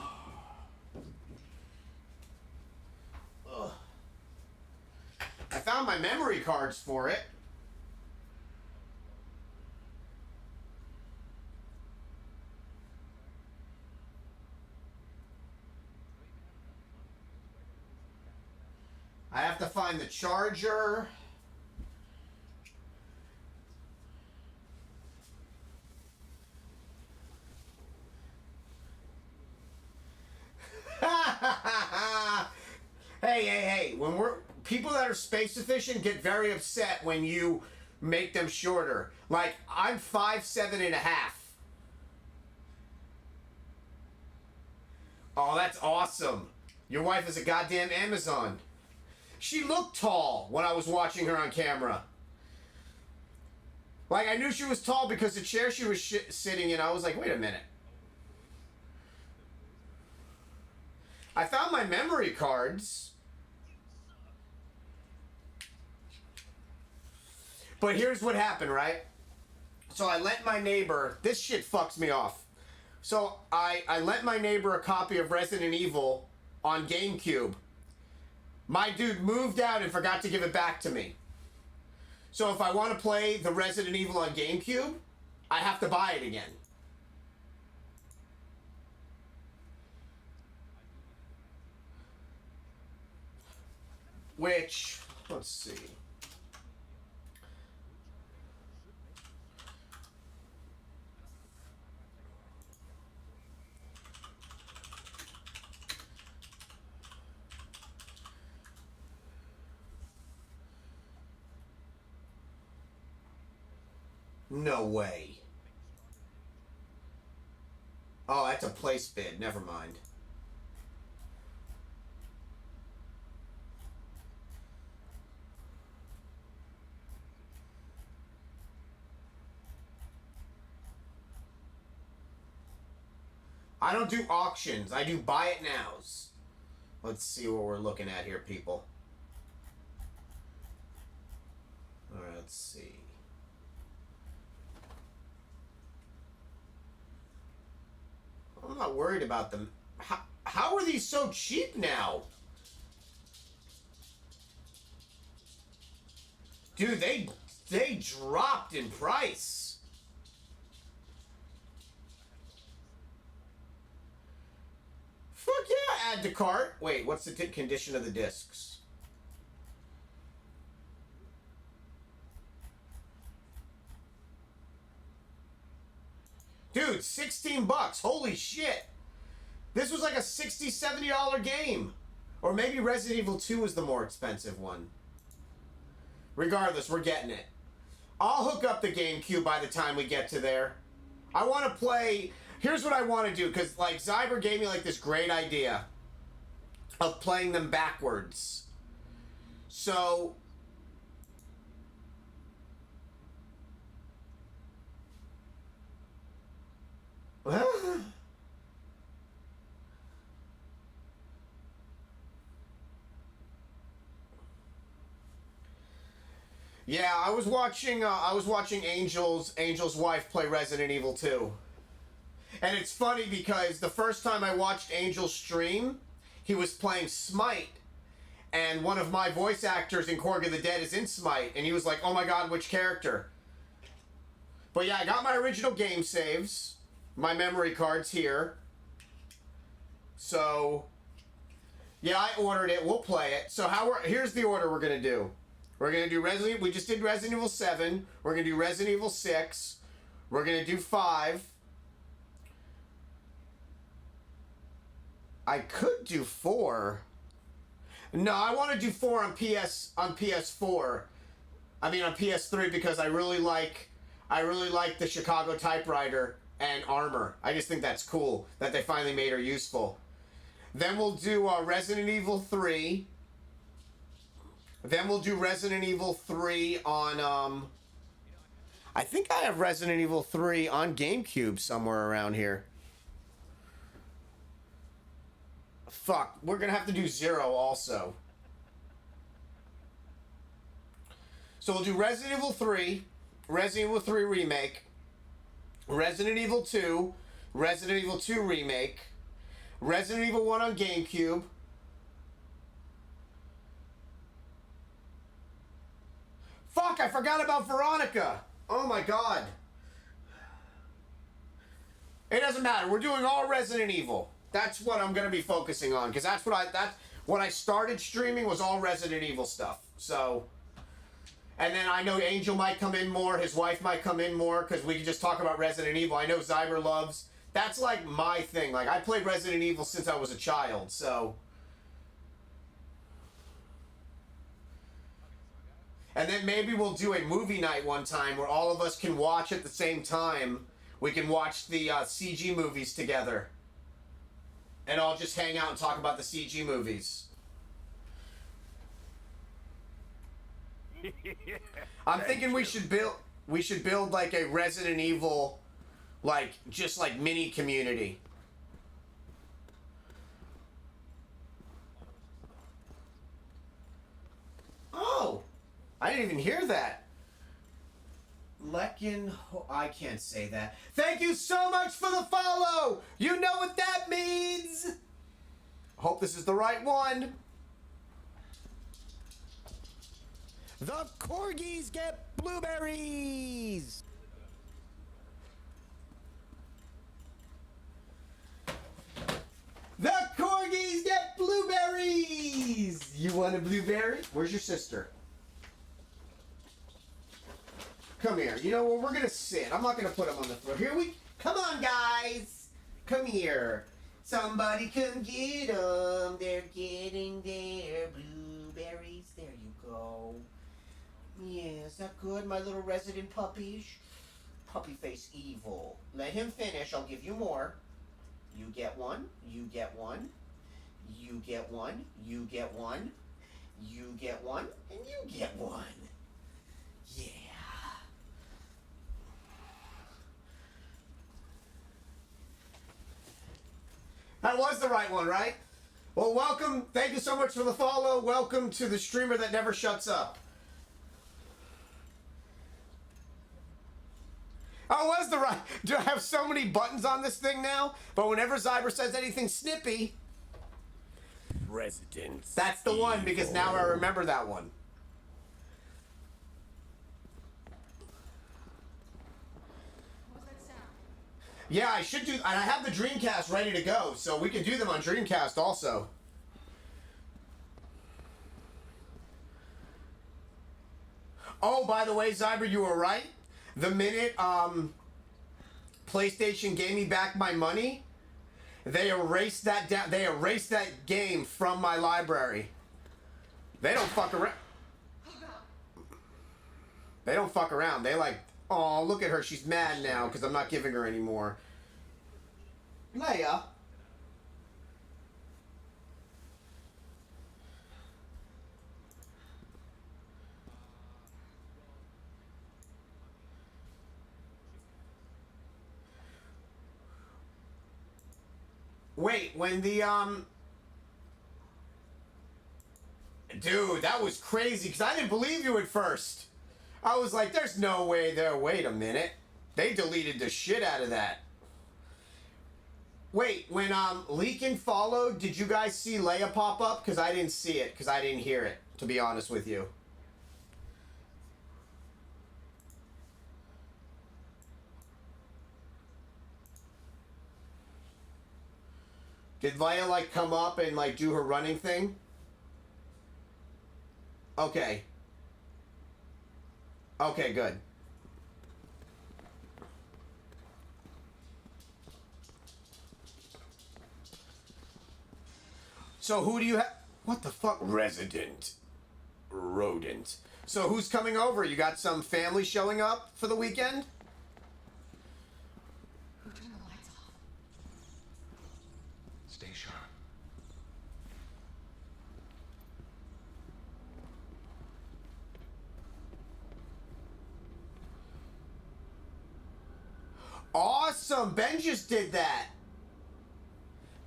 [SPEAKER 6] Ugh. I found my memory cards for it. I have to find the charger. Hey, when people that are space efficient get very upset when you make them shorter. Like, I'm 5'7.5". Oh, that's awesome. Your wife is a goddamn Amazon. She looked tall when I was watching her on camera. Like, I knew she was tall because the chair she was sitting in, I was like, wait a minute. I found my memory cards. But here's what happened, right? So I lent my neighbor, this shit fucks me off. So I lent my neighbor a copy of Resident Evil on GameCube. My dude moved out and forgot to give it back to me. So if I want to play the Resident Evil on GameCube, I have to buy it again. Which, let's see. No way. Oh, that's a place bid. Never mind. I don't do auctions. I do buy it nows. Let's see what we're looking at here, people. Alright, let's see. I'm not worried about them. How are these so cheap now? Dude, they dropped in price. Fuck yeah, add to cart. Wait, what's the condition of the discs? Dude, 16 bucks. Holy shit. This was like a $60, $70 game. Or maybe Resident Evil 2 was the more expensive one. Regardless, we're getting it. I'll hook up the GameCube by the time we get to there. I want to play... Here's what I want to do, because like Zyber gave me like this great idea of playing them backwards. So... Yeah, I was watching Angel's wife play Resident Evil 2. And it's funny because the first time I watched Angel stream, he was playing Smite. And one of my voice actors in Korg of the Dead is in Smite. And he was like, oh my god, which character? But yeah, I got my original game saves. My memory cards here. So, Yeah, I ordered it. We'll play it. So here's the order we're gonna do. We're gonna do we just did Resident Evil 7. We're gonna do Resident Evil 6. We're gonna do 5. I could do 4. No, I want to do 4 on PS4. I mean on PS3 because I really like the Chicago typewriter and armor. I just think that's cool that they finally made her useful. Then we'll do Resident Evil 3. Then we'll do Resident Evil 3 on I think I have Resident Evil 3 on GameCube somewhere around here. Fuck, we're gonna have to do 0 also. So we'll do Resident Evil 3, Resident Evil 3 Remake, Resident Evil 2, Resident Evil 2 Remake, Resident Evil 1 on GameCube, fuck, I forgot about Veronica! Oh my god. It doesn't matter, we're doing all Resident Evil. That's what I'm gonna be focusing on, because that's what I started streaming was all Resident Evil stuff. So, and then I know Angel might come in more, his wife might come in more, because we can just talk about Resident Evil. I know Zyber loves. That's like my thing. Like I played Resident Evil since I was a child, so. And then maybe we'll do a movie night one time where all of us can watch at the same time. We can watch the CG movies together. And I'll just hang out and talk about the CG movies. I'm thinking we should build like a Resident Evil, like just like mini community. Oh, I didn't even hear that. I can't say that. Thank you so much for the follow! You know what that means! Hope this is the right one. The corgis get blueberries! The corgis get blueberries! You want a blueberry? Where's your sister? Come here. You know what? We're gonna sit. I'm not gonna put them on the floor. Come on, guys. Come here. Somebody come get them. They're getting their blueberries. There you go. Yeah, is that good, my little resident puppies? Puppy face evil. Let him finish. I'll give you more. You get one. You get one. You get one. You get one. You get one. And you get one. Yeah. That was the right one, right? Well, welcome. Thank you so much for the follow. Welcome to the streamer that never shuts up. Oh, was the right. Do I have so many buttons on this thing now? But whenever Zyber says anything snippy,
[SPEAKER 13] Residence.
[SPEAKER 6] That's the one, because now I remember that one. Yeah, I should do, and I have the Dreamcast ready to go, so we can do them on Dreamcast also. Oh, by the way, Zyber, you were right. The minute PlayStation gave me back my money, they erased that they erased that game from my library. They don't fuck around. They don't fuck around. They like, oh, look at her. She's mad now because I'm not giving her anymore. Leia. Wait, when the, Dude, that was crazy, because I didn't believe you at first. I was like, there's no way there. Wait a minute. They deleted the shit out of that. Wait, when, Leakin followed, did you guys see Leia pop up? Because I didn't see it, because I didn't hear it, to be honest with you. Did Leia, like, come up and, like, do her running thing? Okay. Okay, good. So who do you have? What the fuck?
[SPEAKER 13] Resident rodent.
[SPEAKER 6] So who's coming over? You got some family showing up for the weekend?
[SPEAKER 3] Who turned the lights off?
[SPEAKER 15] Stay sharp.
[SPEAKER 6] Awesome! Ben just did that.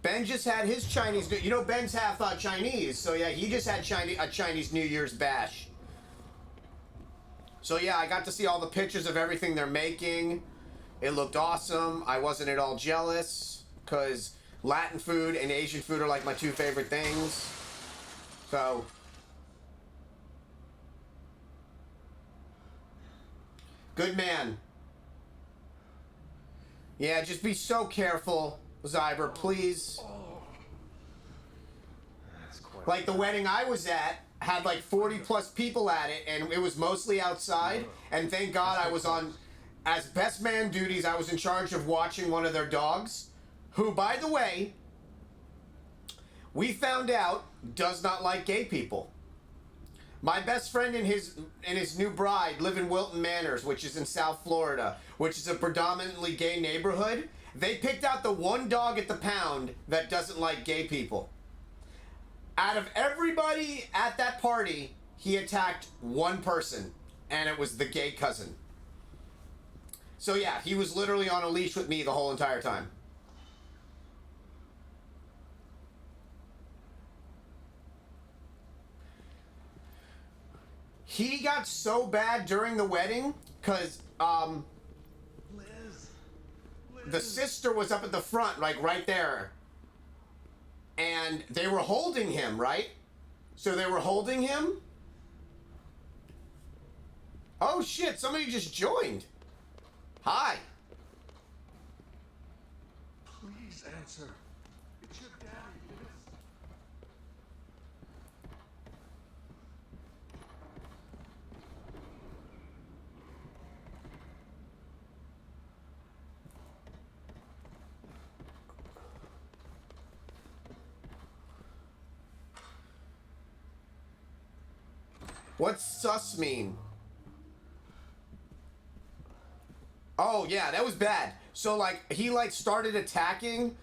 [SPEAKER 6] Ben just had his Chinese. You know, Ben's half Chinese, so yeah, he just had a Chinese New Year's bash. So yeah, I got to see all the pictures of everything they're making. It looked awesome. I wasn't at all jealous because Latin food and Asian food are like my two favorite things. So good man. Yeah, just be so careful, Zyber, please. Like the wedding I was at had like 40 plus people at it, and it was mostly outside. And thank God I was on, as best man duties, I was in charge of watching one of their dogs, who, by the way, we found out does not like gay people. My best friend and his new bride live in Wilton Manors, which is in South Florida, which is a predominantly gay neighborhood. They picked out the one dog at the pound that doesn't like gay people. Out of everybody at that party, he attacked one person, and it was the gay cousin. So yeah, he was literally on a leash with me the whole entire time. He got so bad during the wedding, because, the sister was up at the front, like, right there. And they were holding him, right? So they were holding him? Oh, shit, somebody just joined. Hi.
[SPEAKER 15] Please answer. It's your daddy, Liz.
[SPEAKER 6] What's sus mean? Oh, yeah, that was bad. So, like, he, like, started attacking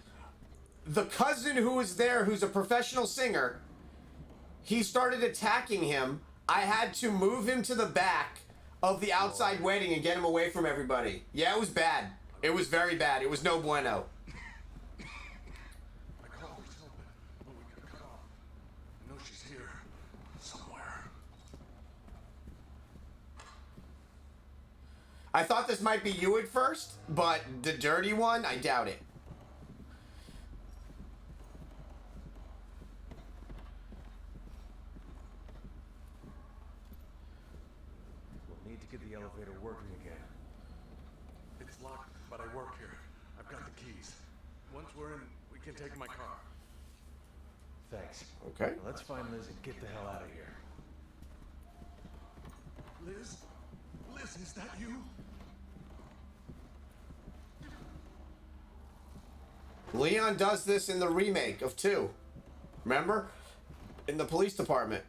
[SPEAKER 6] the cousin who was there, who's a professional singer. He started attacking him. I had to move him to the back of the outside wedding and get him away from everybody. Yeah, it was bad. It was very bad. It was no bueno.
[SPEAKER 15] I called her Tobin, but we got cut off. I know she's here somewhere.
[SPEAKER 6] I thought this might be you at first, but the dirty one, I doubt it.
[SPEAKER 15] We'll need to get the elevator working again. It's locked, but I work here. I've got the keys. Once we're in, we can take my car. Thanks.
[SPEAKER 6] Okay.
[SPEAKER 15] Now let's find Liz and get the hell out of here. Liz? Liz, is that you?
[SPEAKER 6] Leon does this in the remake of 2. Remember? In the police department.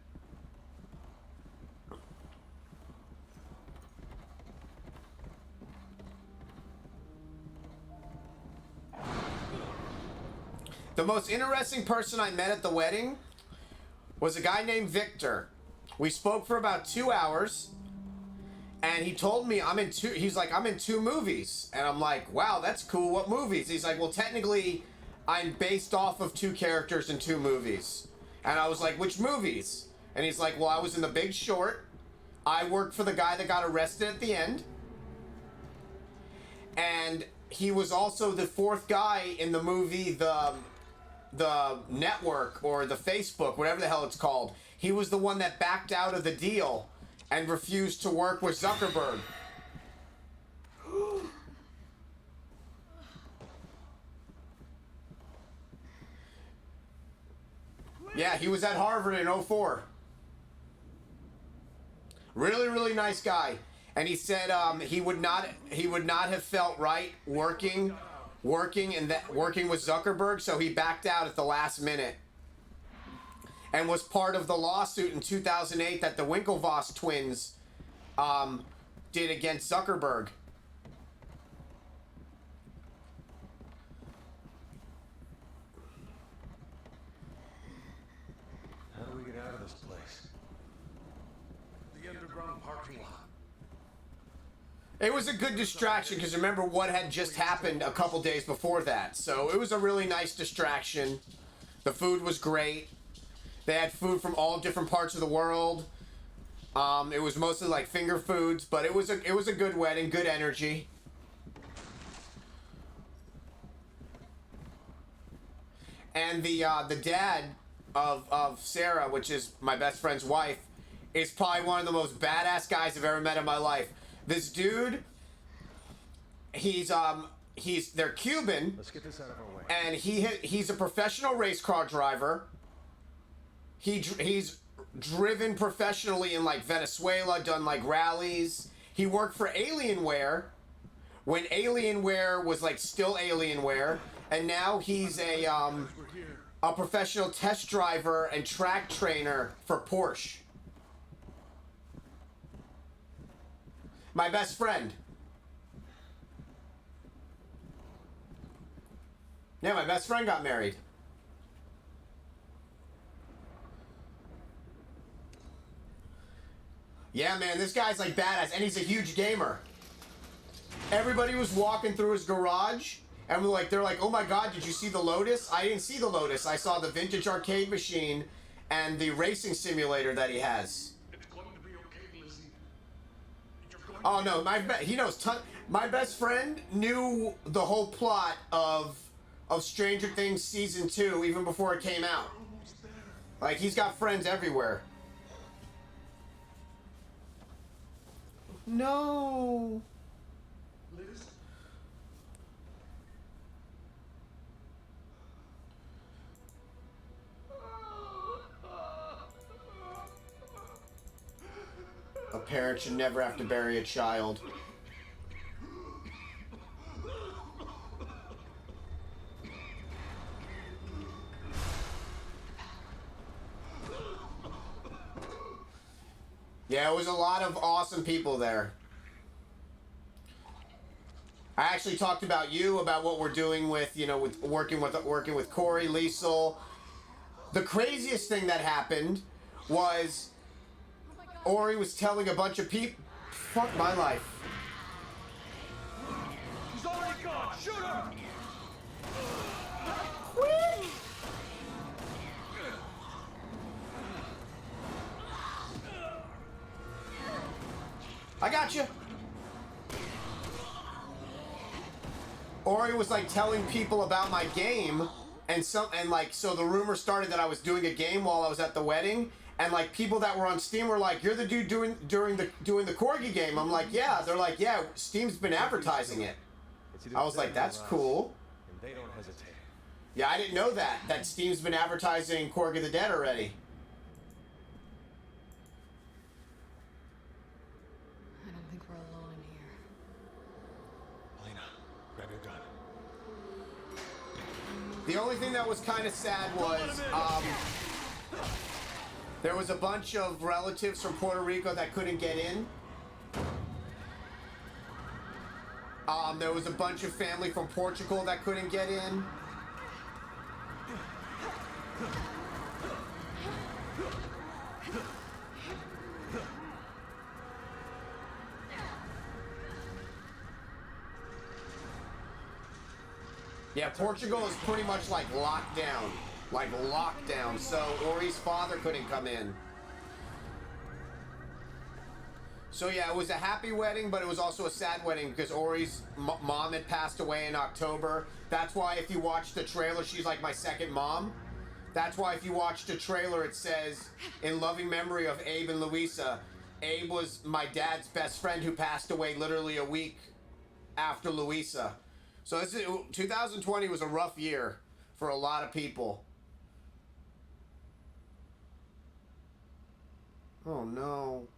[SPEAKER 6] The most interesting person I met at the wedding was a guy named Victor. We spoke for about 2 hours. And he told me he's like, I'm in 2 movies. And I'm like, wow, that's cool. What movies? He's like, well, technically, I'm based off of 2 characters in 2 movies. And I was like, which movies? And he's like, well, I was in The Big Short. I worked for the guy that got arrested at the end. And he was also the 4th guy in the movie, the Network, or the Facebook, whatever the hell it's called. He was the one that backed out of the deal and refused to work with Zuckerberg. Yeah, he was at Harvard in 04. Really, really nice guy. And he said he would not have felt right working with Zuckerberg, so he backed out at the last minute. And was part of the lawsuit in 2008 that the Winklevoss twins did against Zuckerberg.
[SPEAKER 15] How do we get out of this place? The underground parking lot.
[SPEAKER 6] It was a good distraction because remember what had just happened a couple days before that. So it was a really nice distraction. The food was great. They had food from all different parts of the world. It was mostly like finger foods, but it was a good wedding, good energy. And the dad of Sarah, which is my best friend's wife, is probably one of the most badass guys I've ever met in my life. This dude, they're Cuban.
[SPEAKER 15] Let's get this out of our way.
[SPEAKER 6] And he's a professional race car driver. He's driven professionally in like Venezuela, done like rallies. He worked for Alienware when Alienware was like still Alienware, and now he's a professional test driver and track trainer for Porsche. My best friend. Yeah, my best friend got married. Yeah, man, this guy's like badass, and he's a huge gamer. Everybody was walking through his garage, and they're like, oh my god, did you see the Lotus? I didn't see the Lotus. I saw the vintage arcade machine and the racing simulator that he has.
[SPEAKER 15] It's going to be okay, Lizzie.
[SPEAKER 6] Oh no, he knows my best friend knew the whole plot of Stranger Things season 2 even before it came out. Like, he's got friends everywhere. No.
[SPEAKER 15] Liz?
[SPEAKER 6] A parent should never have to bury a child. Yeah, it was a lot of awesome people there. I actually talked about what we're doing with, with working with Corey, Liesel. The craziest thing that happened was Ori was telling a bunch of people, fuck my life.
[SPEAKER 15] She's already gone. Shoot her!
[SPEAKER 6] I got you. Ori was like telling people about my game, and so the rumor started that I was doing a game while I was at the wedding, and like people that were on Steam were like, "You're the dude doing the Corgi game." I'm like, "Yeah." They're like, "Yeah, Steam's been advertising it." I was like, "That's cool."
[SPEAKER 15] And they don't hesitate.
[SPEAKER 6] Yeah, I didn't know that Steam's been advertising Corgi of the Dead already.
[SPEAKER 14] I don't think we're alone in here.
[SPEAKER 15] Elena, grab your gun.
[SPEAKER 6] The only thing that was kind of sad was there was a bunch of relatives from Puerto Rico that couldn't get in. There was a bunch of family from Portugal that couldn't get in. Yeah, Portugal is pretty much like locked down. So Ori's father couldn't come in. So yeah, it was a happy wedding, but it was also a sad wedding because Ori's mom had passed away in October. That's why if you watch the trailer, she's like my second mom. That's why if you watch the trailer, it says, in loving memory of Abe and Louisa. Abe was my dad's best friend who passed away literally a week after Louisa. So 2020 was a rough year for a lot of people. Oh no.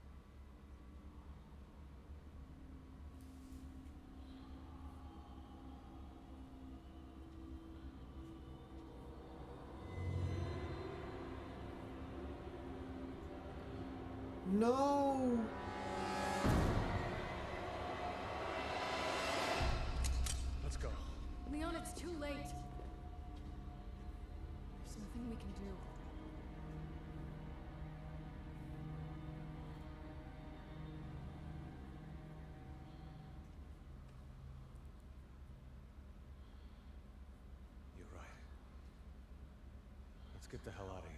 [SPEAKER 6] No.
[SPEAKER 1] Let's go.
[SPEAKER 3] Leon, it's too late. There's nothing we can do.
[SPEAKER 1] You're right. Let's get the hell out of here.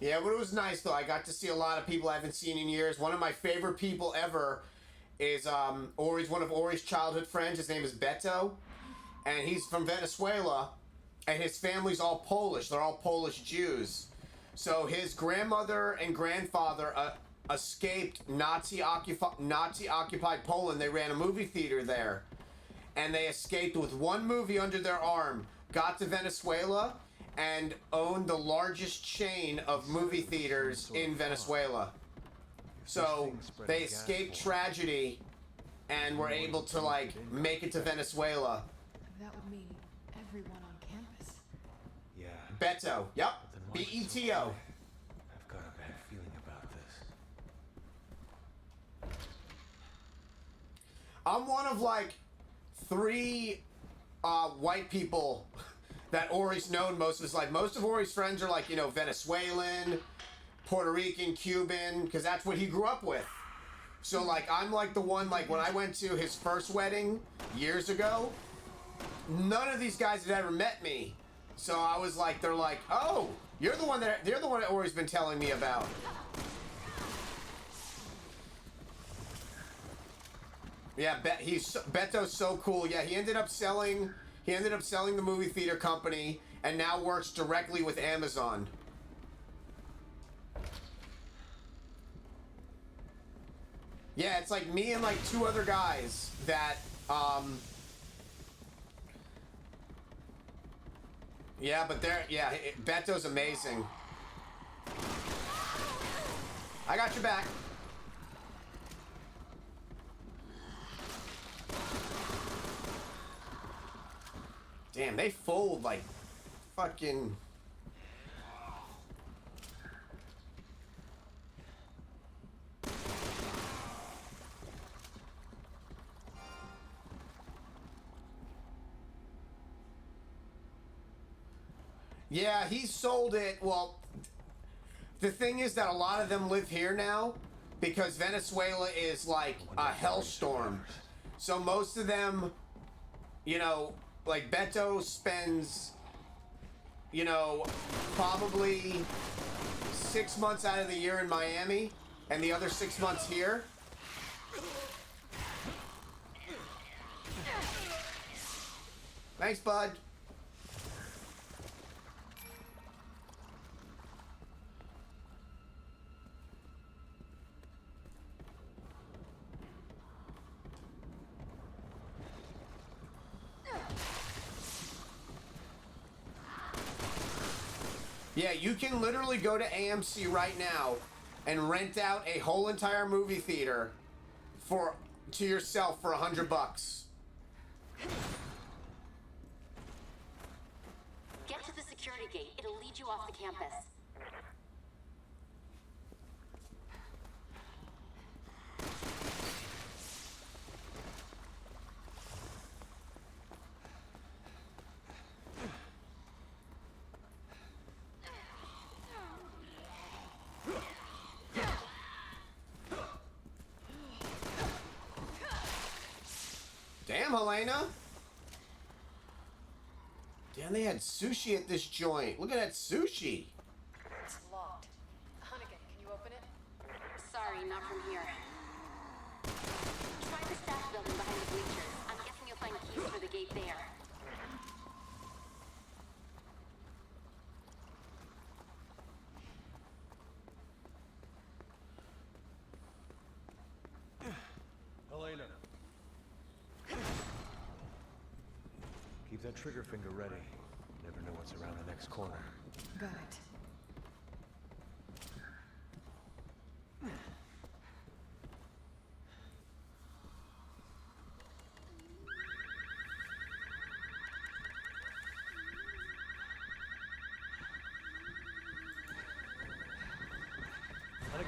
[SPEAKER 6] Yeah, but it was nice though. I got to see a lot of people I haven't seen in years. One of my favorite people ever is Ori's one of Ori's childhood friends. His name is Beto, and he's from Venezuela, and his family's all Polish. They're all Polish Jews. So his grandmother and grandfather escaped Nazi-occupied Poland. They ran a movie theater there, and they escaped with one movie under their arm. Got to Venezuela and owned the largest chain of movie theaters in Venezuela. So they escaped tragedy and were able to like make it to Venezuela.
[SPEAKER 3] That would mean everyone on campus.
[SPEAKER 1] Yeah.
[SPEAKER 6] Beto, yep, B-E-T-O.
[SPEAKER 1] I've got a bad feeling about this.
[SPEAKER 6] I'm one of like 3 white people that Ori's known most of his life. Most of Ori's friends are like, you know, Venezuelan, Puerto Rican, Cuban, because that's what he grew up with. So like, I'm like the one, like when I went to his first wedding years ago, none of these guys had ever met me. So I was like, they're like, oh, you're the one that Ori's been telling me about. Yeah, Beto's so cool. Yeah, he ended up selling the movie theater company and now works directly with Amazon. Yeah, it's like me and like 2 other guys that yeah, but Beto's amazing. I got your back. Damn, they fold like fucking... Yeah, he sold it. Well, the thing is that a lot of them live here now because Venezuela is like a hellstorm. So most of them, you know, like Beto spends, you know, probably 6 months out of the year in Miami and the other 6 months here. Thanks, bud. Yeah, you can literally go to AMC right now and rent out a whole entire movie theater to yourself for $100.
[SPEAKER 14] Get to the security gate. It'll lead you off the campus.
[SPEAKER 6] Damn, Helena. Damn, they had sushi at this joint. Look at that sushi.
[SPEAKER 3] It's locked. Hunnigan, can you open it?
[SPEAKER 14] Sorry, not from here. Try the staff building behind the bleachers. I'm guessing you'll find keys for the gate there.
[SPEAKER 1] Helena. Keep that trigger finger ready. You never know what's around the next corner.
[SPEAKER 3] Got it.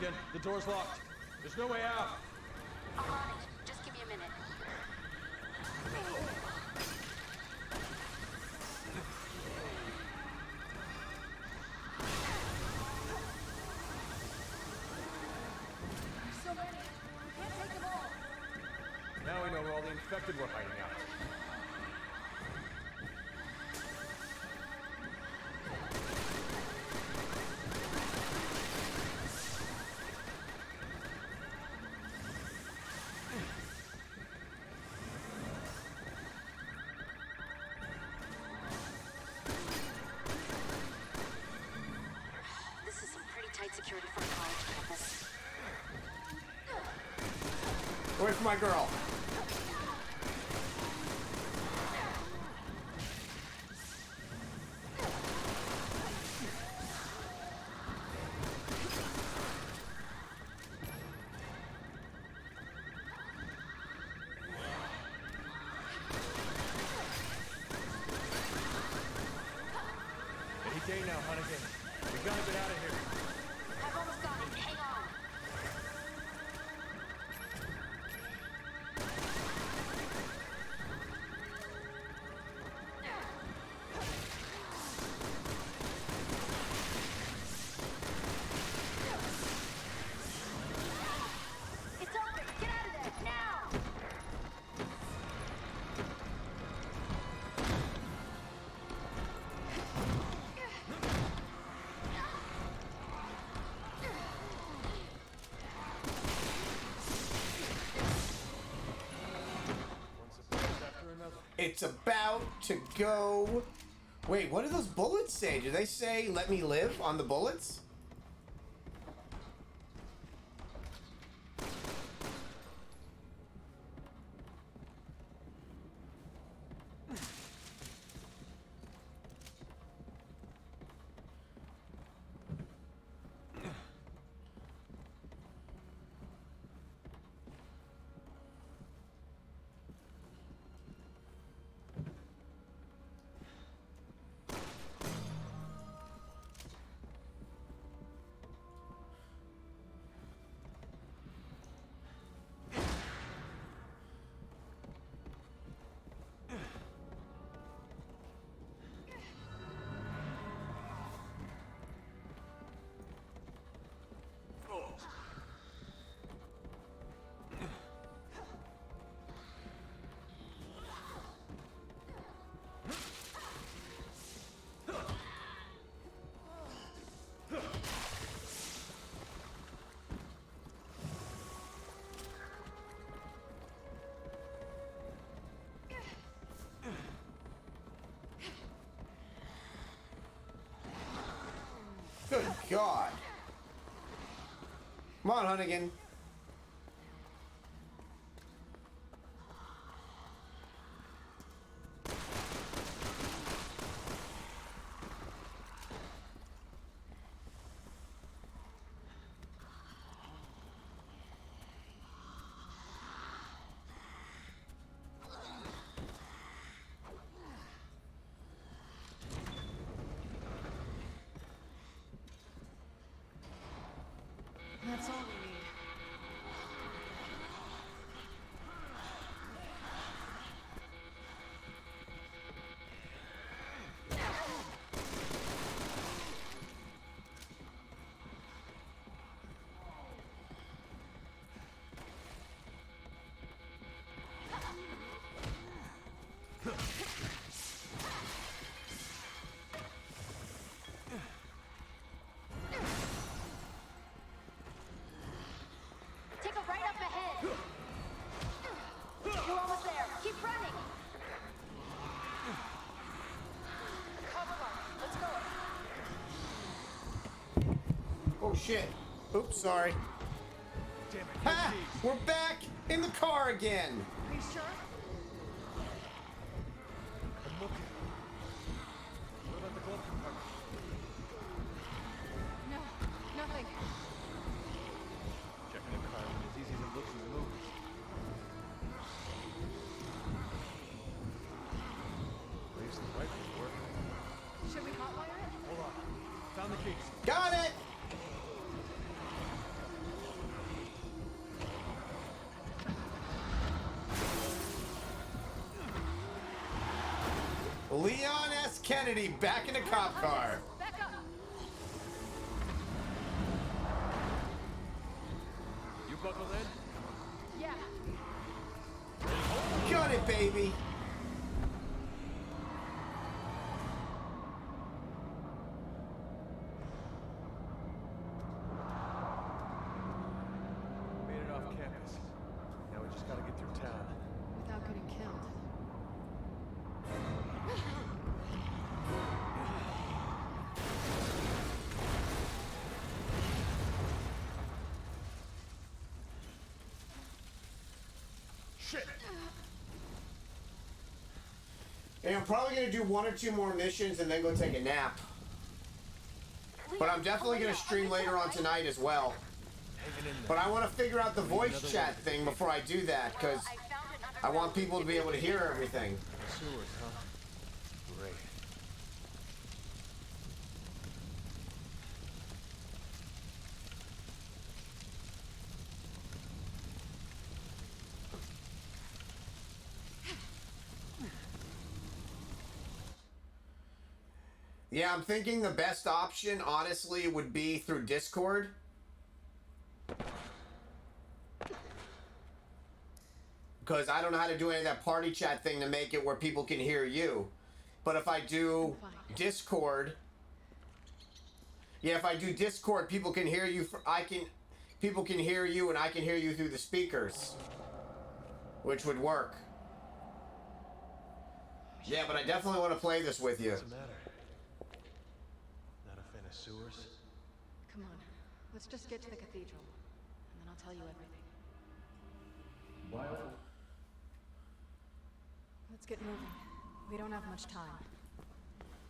[SPEAKER 1] Hunnigan, the door's locked. There's no way out.
[SPEAKER 14] I'm on it. Just give me a minute.
[SPEAKER 3] There's so many. We can't take them all.
[SPEAKER 1] Now we know where all the infected were hiding out.
[SPEAKER 14] This is some pretty tight security for a college campus.
[SPEAKER 6] Away from my girl.
[SPEAKER 1] Any day now, Hunnigan. We gotta get out of here.
[SPEAKER 14] I've almost got it. Hang on. It's open. Get out of there now.
[SPEAKER 6] It's about to go. Wait, what do those bullets say? Do they say "Let me live" on the bullets? Good God. Come on, Hunnigan.
[SPEAKER 3] That's all we need.
[SPEAKER 14] Take a right up ahead. You're almost there. Keep running.
[SPEAKER 3] Cover line. Let's go.
[SPEAKER 6] Oh shit. Oops, sorry.
[SPEAKER 1] Damn it.
[SPEAKER 6] Ha! We're back in the car again.
[SPEAKER 3] Are you sure?
[SPEAKER 1] I'm looking. What about the glove compartment?
[SPEAKER 3] No, nothing.
[SPEAKER 1] Checking the car isn't as easy as it looks in the movies. At least the rifle's working.
[SPEAKER 3] Should we hotwire it?
[SPEAKER 1] Hold on. Found the keys.
[SPEAKER 6] Got it! Leon S. Kennedy back in a cop car.
[SPEAKER 2] Back up!
[SPEAKER 1] You buckled in?
[SPEAKER 2] Yeah.
[SPEAKER 6] Got it, baby.
[SPEAKER 1] Made it off campus. Now we just gotta get through town.
[SPEAKER 2] Without getting killed.
[SPEAKER 1] Shit!
[SPEAKER 6] Hey, I'm probably gonna do 1 or 2 more missions and then go take a nap. But I'm definitely gonna stream later on tonight as well. But I want to figure out the voice chat thing before I do that, because I want people to be able to hear everything.
[SPEAKER 1] Sewers, huh? Great.
[SPEAKER 6] Yeah, I'm thinking the best option, honestly, would be through Discord. Because I don't know how to do any of that party chat thing to make it where people can hear you. But if I do Discord... Yeah, if I do Discord, people can hear you. People can hear you and I can hear you through the speakers. Which would work. Yeah, but I definitely want to play this with you.
[SPEAKER 1] What's the matter? Not a fan of sewers?
[SPEAKER 3] Come on, let's just get to the cathedral, and then I'll tell you everything. Let's get moving. We don't have much time.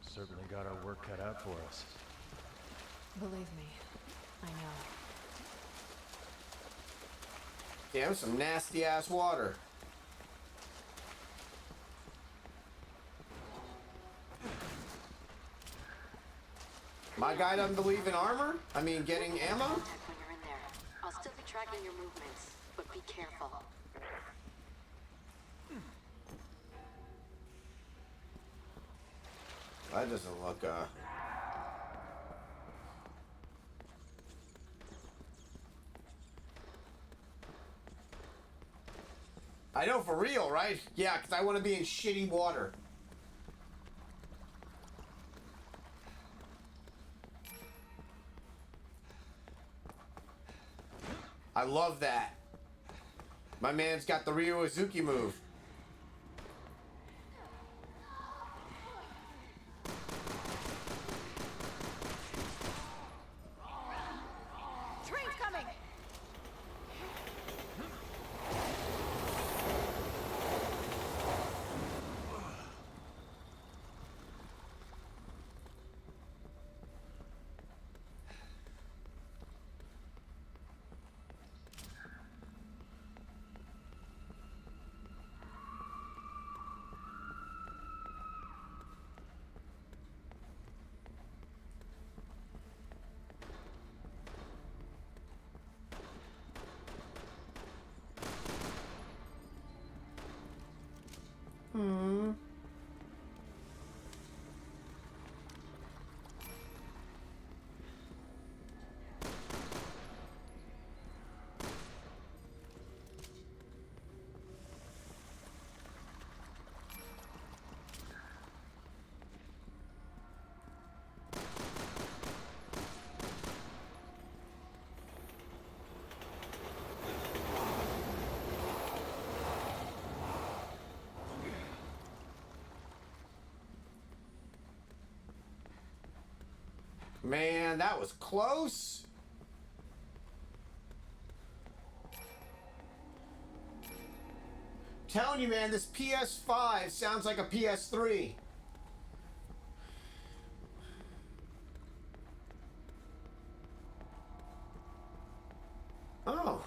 [SPEAKER 1] Certainly got our work cut out for us.
[SPEAKER 3] Believe me, I know.
[SPEAKER 6] Damn, some nasty ass water. My guy doesn't believe in armor? I mean, getting ammo?
[SPEAKER 14] When you're in there, I'll still be tracking your movements, but be careful.
[SPEAKER 6] That doesn't look, I know, for real, right? Yeah, because I want to be in shitty water. I love that. My man's got the Ryu Azuki move.
[SPEAKER 3] Train's coming! Man, that was close. Telling you, man, this PS5 sounds like a PS3. Oh.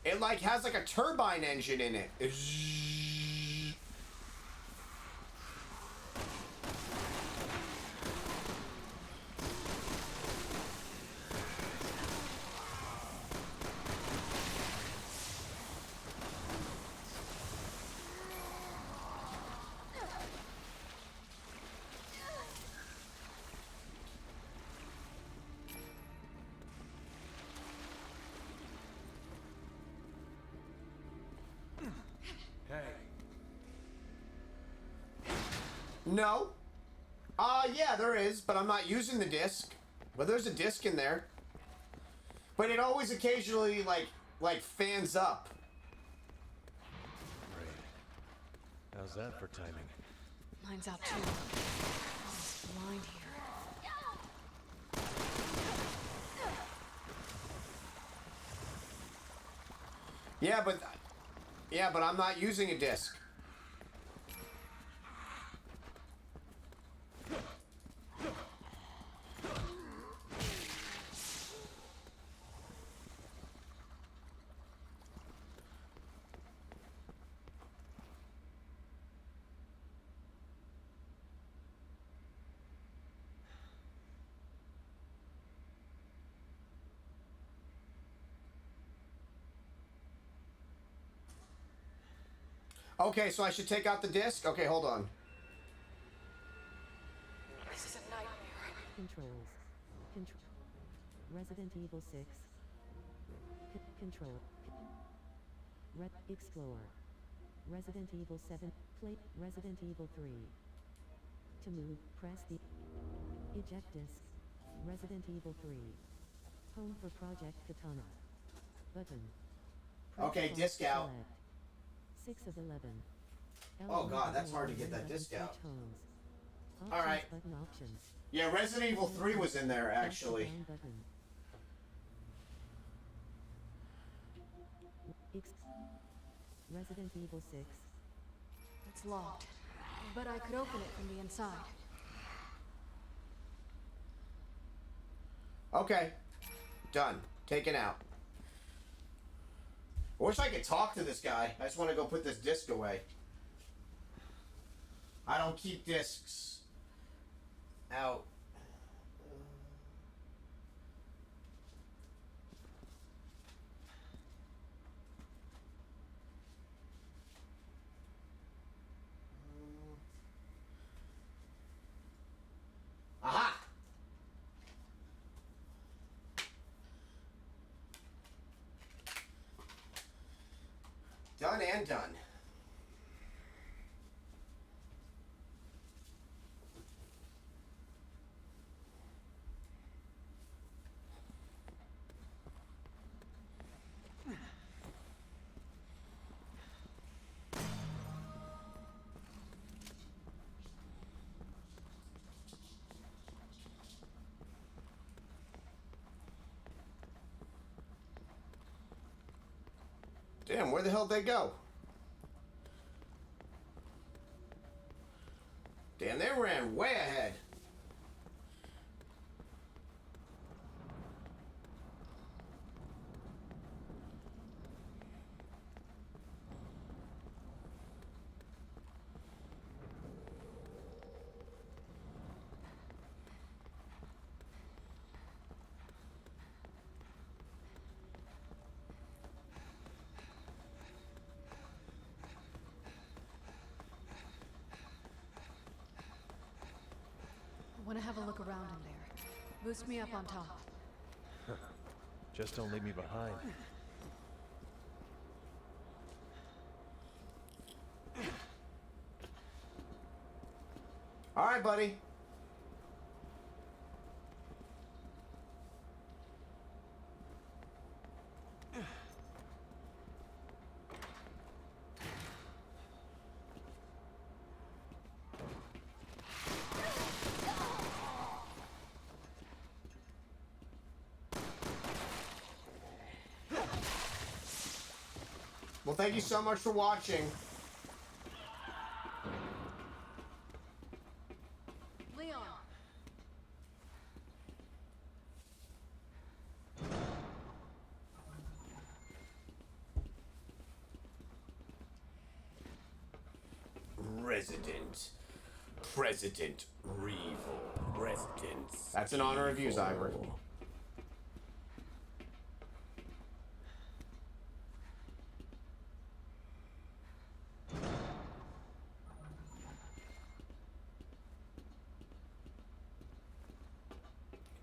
[SPEAKER 3] It like has like a turbine engine in it.
[SPEAKER 6] No. Yeah, there is, but I'm not using the disc. But there's a disc in there. But it always occasionally, like fans up.
[SPEAKER 1] Great. How's that for timing?
[SPEAKER 3] Mine's out too. Oh, it's blind here.
[SPEAKER 6] Yeah, but I'm not using a disc. Okay, so I should take out the disc? Okay, hold on.
[SPEAKER 2] This is a nightmare.
[SPEAKER 11] Controls. Resident Evil 6. Control. Explore. Resident Evil 7. Play. Resident Evil 3. To move, press the eject disc. Resident Evil 3. Home for Project Katana. Button. Press
[SPEAKER 6] Okay,
[SPEAKER 11] cross
[SPEAKER 6] disc out.
[SPEAKER 11] select. 6 of 11.
[SPEAKER 6] Oh god, that's hard to get that disc out.
[SPEAKER 11] Options,
[SPEAKER 6] Alright.
[SPEAKER 11] button options.
[SPEAKER 6] Yeah, Resident Evil 3 was in there, actually.
[SPEAKER 11] Down button. Resident Evil 6.
[SPEAKER 3] It's locked, but I could open it from the inside.
[SPEAKER 6] Okay. Done. Taken out. I wish I could talk to this guy. I just want to go put this disc away. I don't keep discs out. Aha! Done and done. Damn, where the hell did they go? Damn, they ran way ahead.
[SPEAKER 3] I want to have a look around in there. Boost me up on top.
[SPEAKER 1] Just don't leave me behind.
[SPEAKER 6] All right, buddy. Well, thank you so much for watching.
[SPEAKER 3] Leon!
[SPEAKER 13] President Revel. Residence.
[SPEAKER 6] That's an honor of you, Zyber.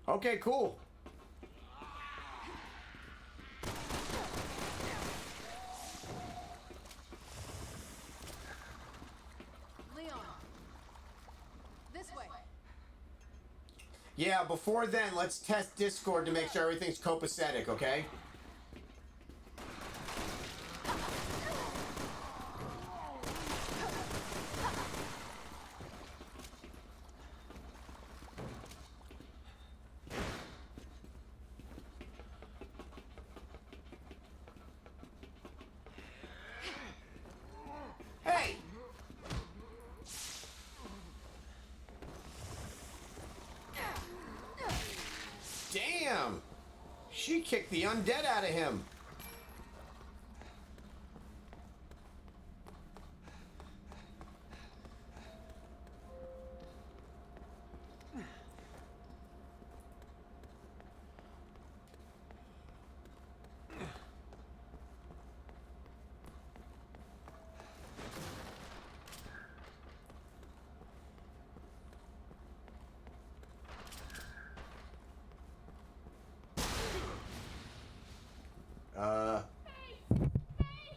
[SPEAKER 6] Okay, cool.
[SPEAKER 3] Leon!
[SPEAKER 6] Yeah, before then, let's test Discord to make sure everything's copacetic, okay? Hey! Damn! She kicked the undead out of him.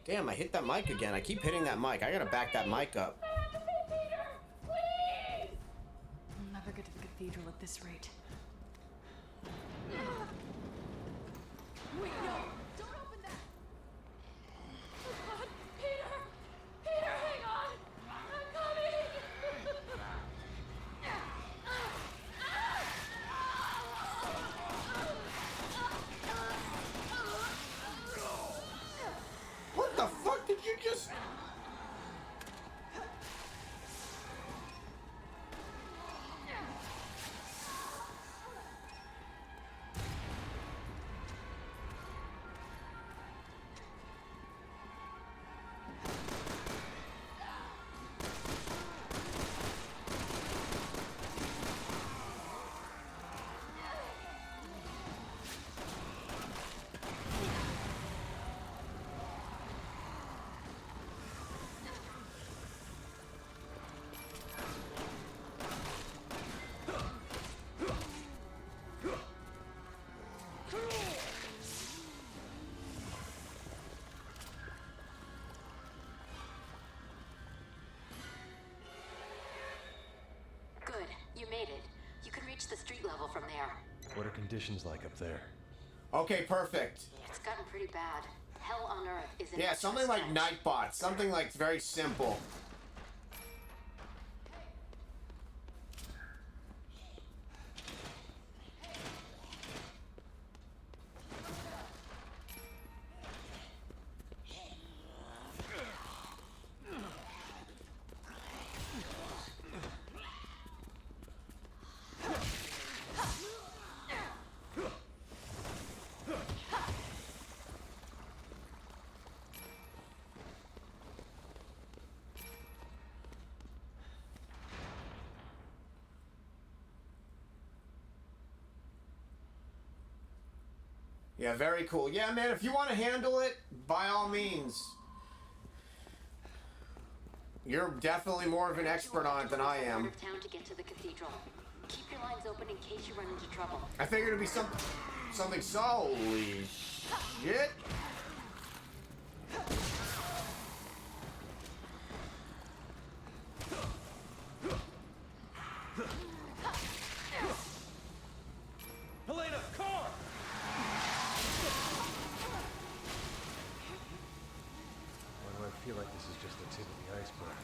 [SPEAKER 6] Damn, I hit that mic again. I keep hitting that mic. I gotta back that mic up.
[SPEAKER 3] We'll never get to the cathedral at this rate. Wait, no! Don't open that! Oh God, Peter! Peter, hang on! I'm coming!
[SPEAKER 6] What the fuck did you just...
[SPEAKER 14] Good. You made it. You can reach the street level from there.
[SPEAKER 1] What are conditions like up there?
[SPEAKER 6] Okay, perfect.
[SPEAKER 14] It's gotten pretty bad. Hell on Earth is an
[SPEAKER 6] Yeah,
[SPEAKER 14] extra
[SPEAKER 6] something like
[SPEAKER 14] stretch.
[SPEAKER 6] Nightbot. Something like very simple. Yeah, very cool. Yeah, man, if you want to handle it, by all means. You're definitely more of an expert on it than I am.
[SPEAKER 14] Out of town to get to the cathedral. Keep your lines open in case you run into trouble.
[SPEAKER 6] I figured it'd be something so... Holy shit.
[SPEAKER 15] Helena, car!
[SPEAKER 1] Why do I feel like this is just the tip of the iceberg?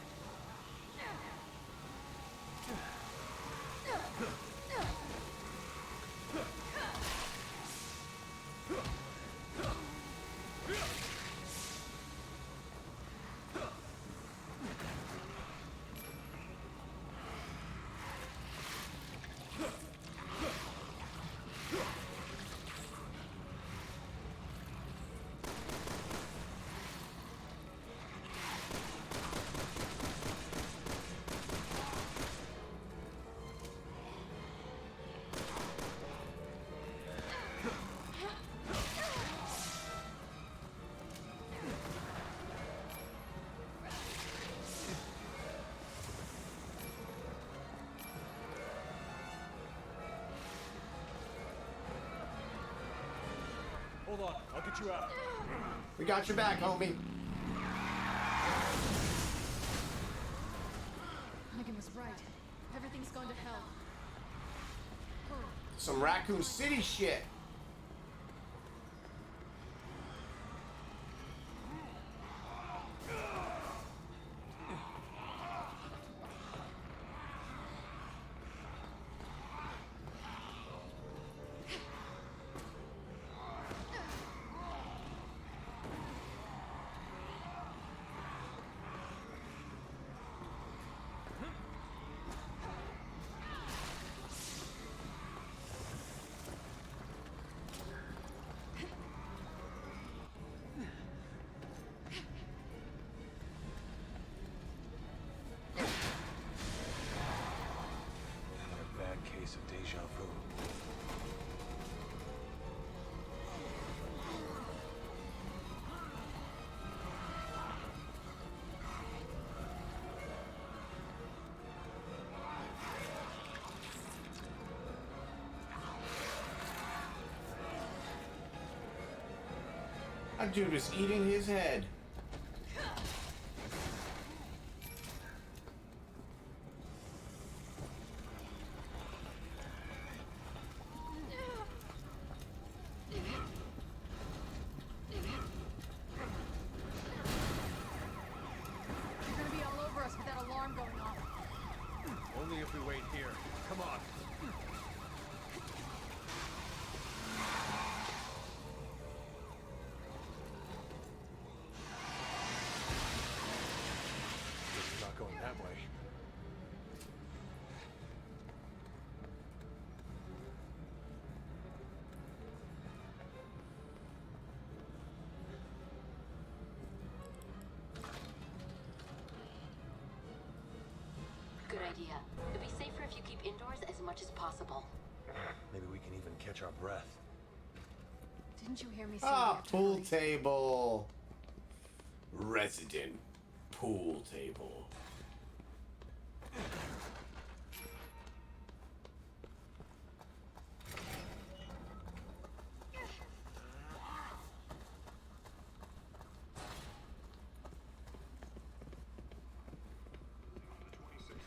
[SPEAKER 15] Hold on, I'll get you out.
[SPEAKER 6] We got your back, homie.
[SPEAKER 3] Megan was right. Everything's gone to hell. Hurry.
[SPEAKER 6] Some Raccoon City shit.
[SPEAKER 15] Case of deja vu.
[SPEAKER 6] That dude was eating his head.
[SPEAKER 3] You're gonna be all over us with that alarm going off.
[SPEAKER 1] Only if we wait here. Come on. This is not going that way.
[SPEAKER 14] Good idea. It'd be safer if you keep indoors as much as possible.
[SPEAKER 15] Maybe we can even catch our breath.
[SPEAKER 3] Didn't you hear me say
[SPEAKER 6] Ah,
[SPEAKER 3] that,
[SPEAKER 6] pool
[SPEAKER 3] Charlie?
[SPEAKER 6] table. Resident pool table.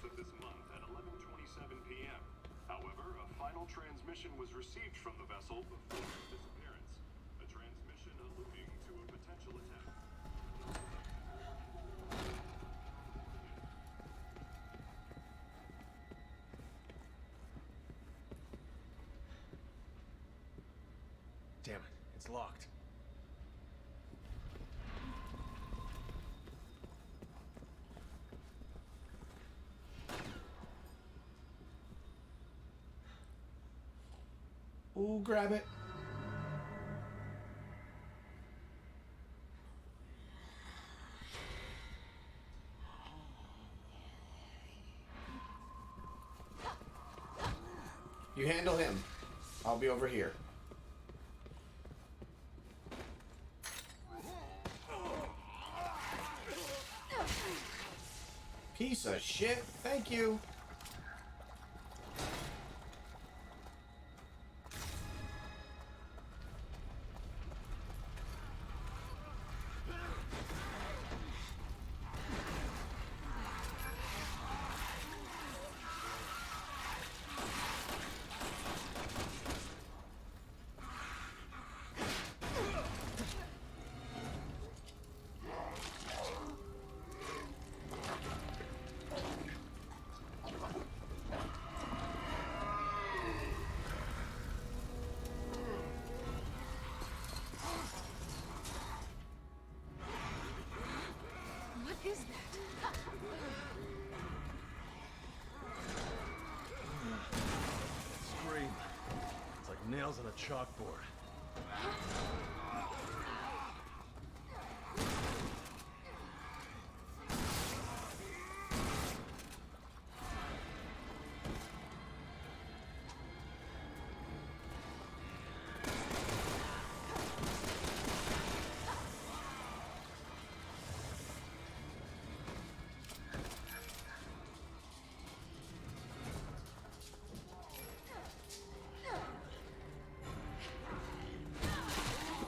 [SPEAKER 8] Of this month at 11:27 p.m. However, a final transmission was received from the vessel before its disappearance. A transmission alluding to a potential attack.
[SPEAKER 15] Damn it, it's locked.
[SPEAKER 6] Ooh, grab it. You handle him. I'll be over here. Piece of shit. Thank you.
[SPEAKER 3] What is that?
[SPEAKER 1] Scream. It's like nails on a chalkboard.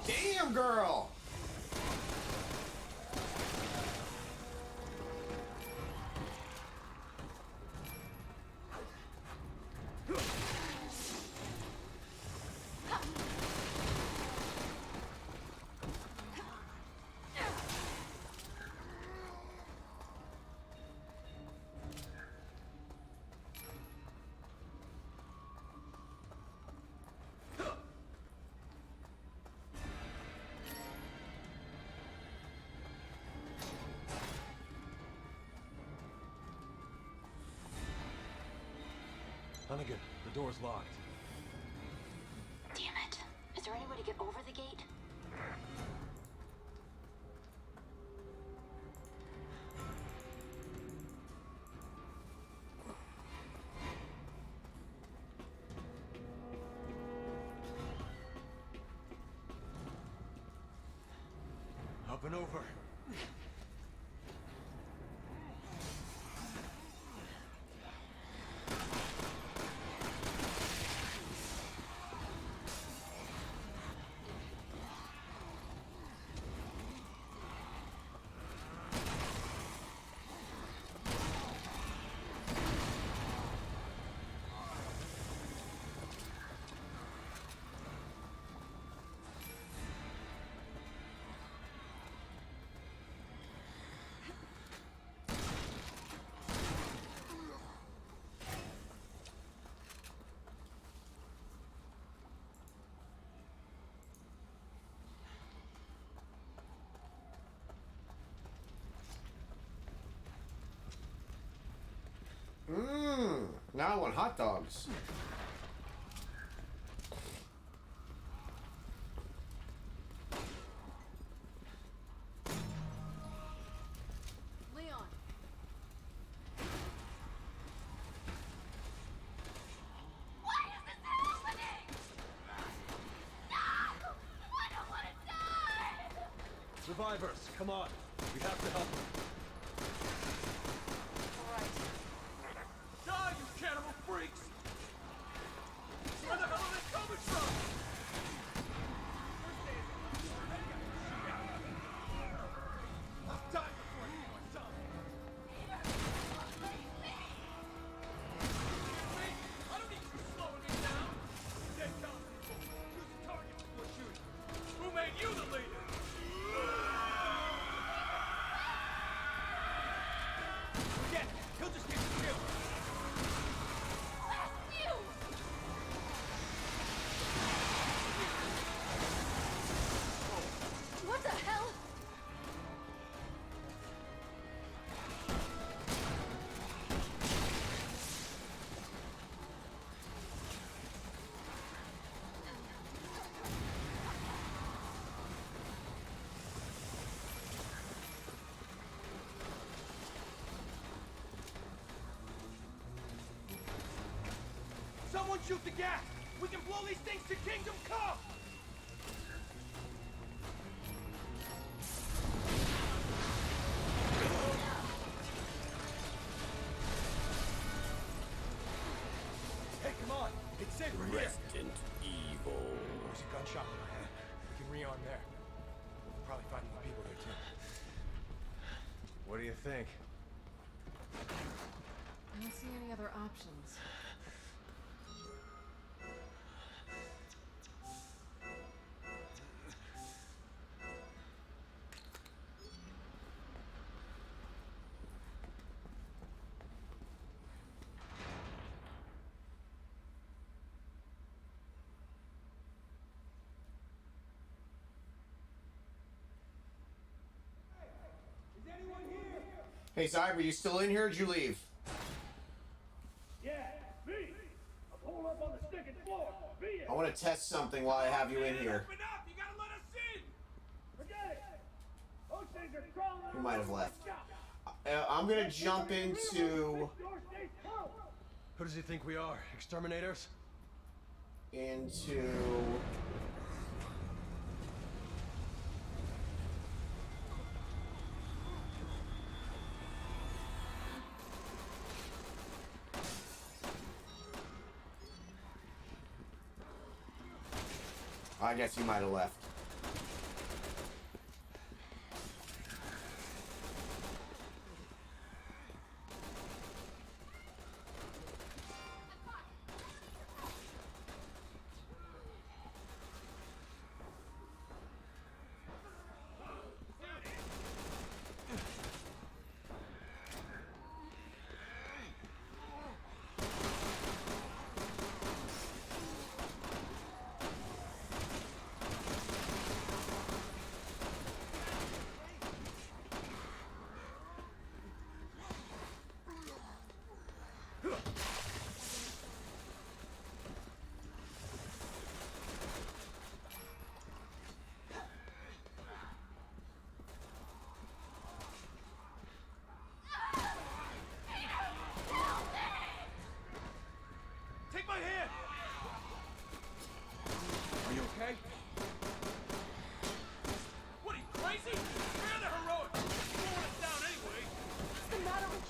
[SPEAKER 1] Damn, girl! Hunnigan, the door's locked.
[SPEAKER 14] Damn it. Is there any way to get over the gate?
[SPEAKER 1] Up and over.
[SPEAKER 6] Now I want hot dogs.
[SPEAKER 3] Leon.
[SPEAKER 16] Why is this happening? No! I don't want to die!
[SPEAKER 1] Survivors, come on. We have to help them.
[SPEAKER 15] Die, you cannibal freaks! Where the hell are they coming from? I've died before you are done. I don't need you slowing me down. Dead count. Choose a target before shooting. Who made you the leader? Forget it. He'll just get killed.
[SPEAKER 3] What the hell?
[SPEAKER 15] Someone shoot the gas! We can blow these things to Kingdom Come! Hey, come on! It's safe for here!
[SPEAKER 13] Resident Evil.
[SPEAKER 15] There's a gunshot in my head. We can rearm there. We'll probably find more people there, too.
[SPEAKER 1] What do you think?
[SPEAKER 3] I don't see any other options.
[SPEAKER 6] Hey, Zyber, you still in here? Or did you leave?
[SPEAKER 9] Yeah, me. I'm holed up on the stinking floor. Be it.
[SPEAKER 6] I want to test something while I have you in here.
[SPEAKER 9] Open up! You gotta let us in! Forget it! Those things are crawling
[SPEAKER 6] He might have left. I'm gonna jump into
[SPEAKER 1] Who does he think we are? Exterminators?
[SPEAKER 6] into I guess he might have left.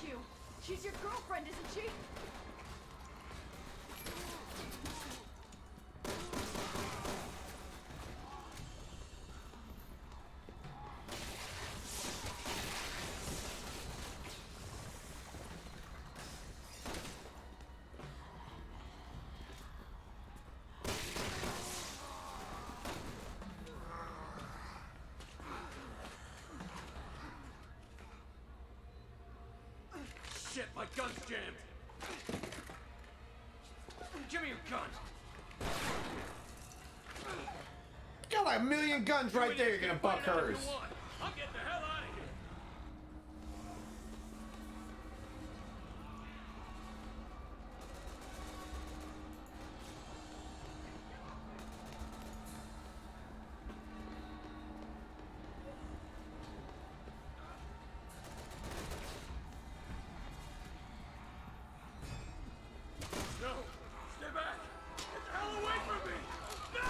[SPEAKER 2] you? She's your girlfriend, isn't she?
[SPEAKER 15] Shit, my gun's jammed! Give me your gun!
[SPEAKER 6] Got like a million guns right there. You're gonna buck hers.
[SPEAKER 15] I'm getting the hell out of here! No! Stay back! Get the hell away from me! No!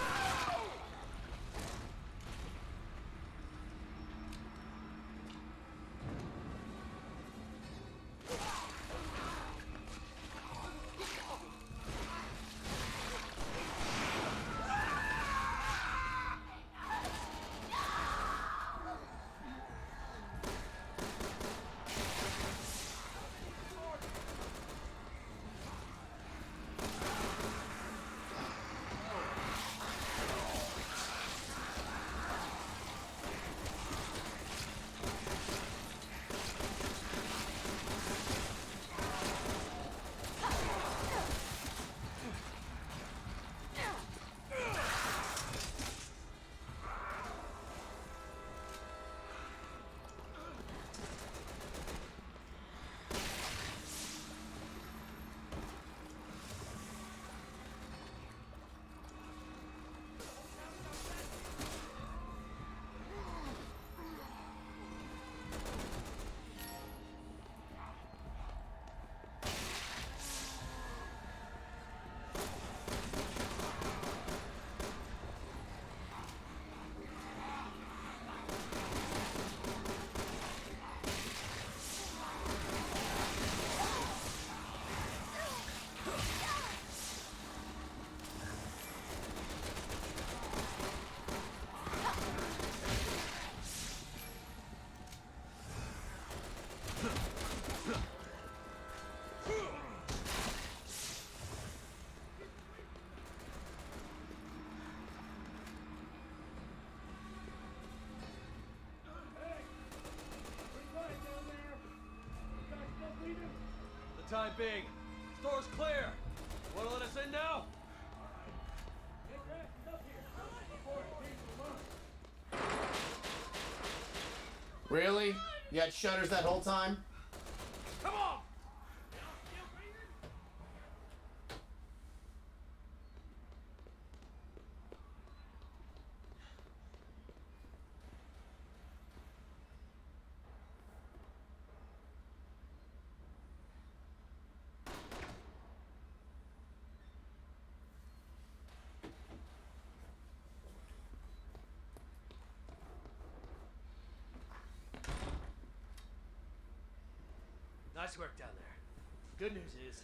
[SPEAKER 1] The time being, store's clear. Wanna let us in now?
[SPEAKER 6] Really? You had shutters that whole time?
[SPEAKER 15] Come on!
[SPEAKER 1] Nice work down there. Good news is,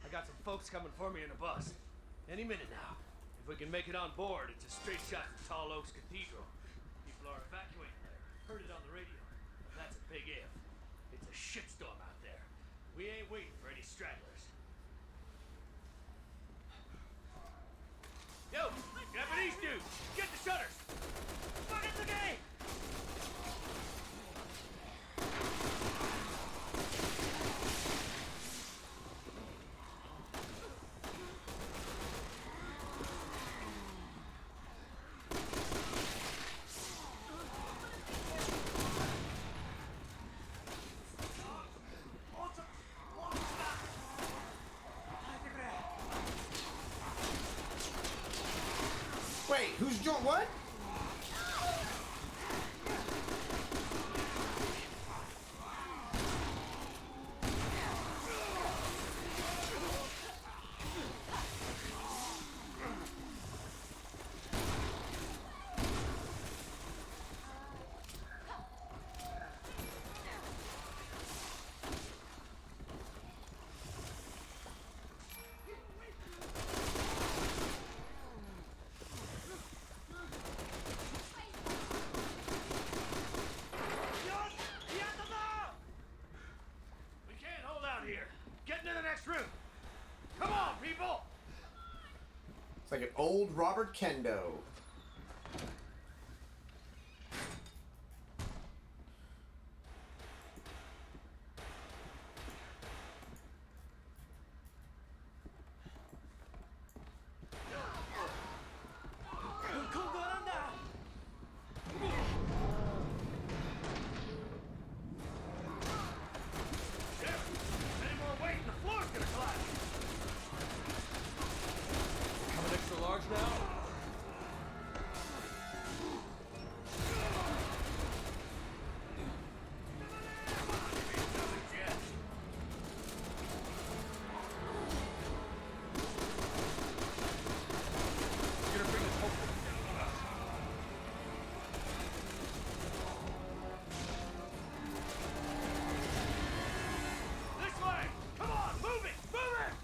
[SPEAKER 1] I got some folks coming for me in a bus. Any minute now. If we can make it on board, it's a straight shot to Tall Oaks Cathedral. People are evacuating there. Heard it on the radio. But that's a big if. It's a shitstorm out there. We ain't waiting for any stragglers. Yo, Japanese dude, get the shutters! Fucking the game!
[SPEAKER 6] Wait, who's joined what?
[SPEAKER 1] here. Get into the next room. Come on, people.
[SPEAKER 6] It's like an old Robert Kendo.
[SPEAKER 1] Any more weight and the floor's gonna collapse.
[SPEAKER 15] Coming extra large now? You're gonna bring this whole thing down on us.
[SPEAKER 1] This way! Come on, move it! Move it!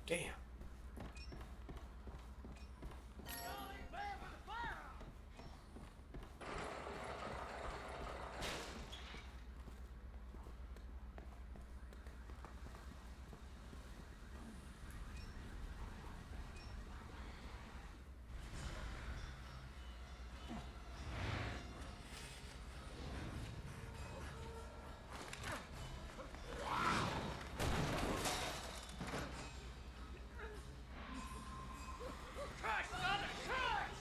[SPEAKER 6] Damn.
[SPEAKER 1] Trash, son of trash!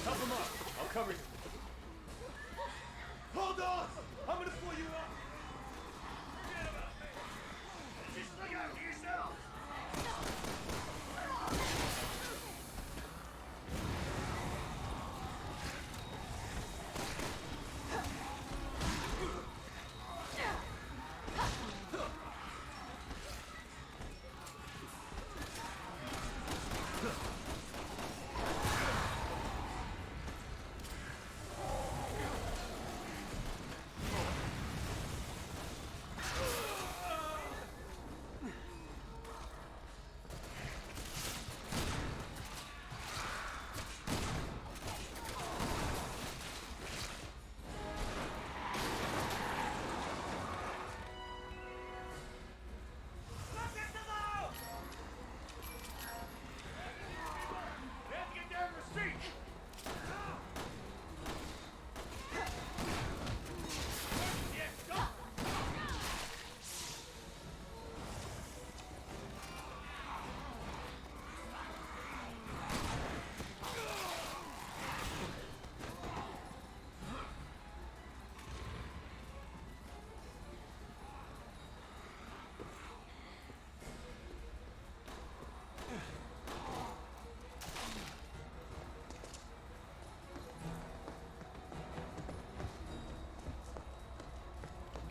[SPEAKER 15] Help him up. I'll cover you.
[SPEAKER 1] Hold on! I'm gonna pull you up! Forget about me! Just look out for yourself! We have to get down the street! Yes, go!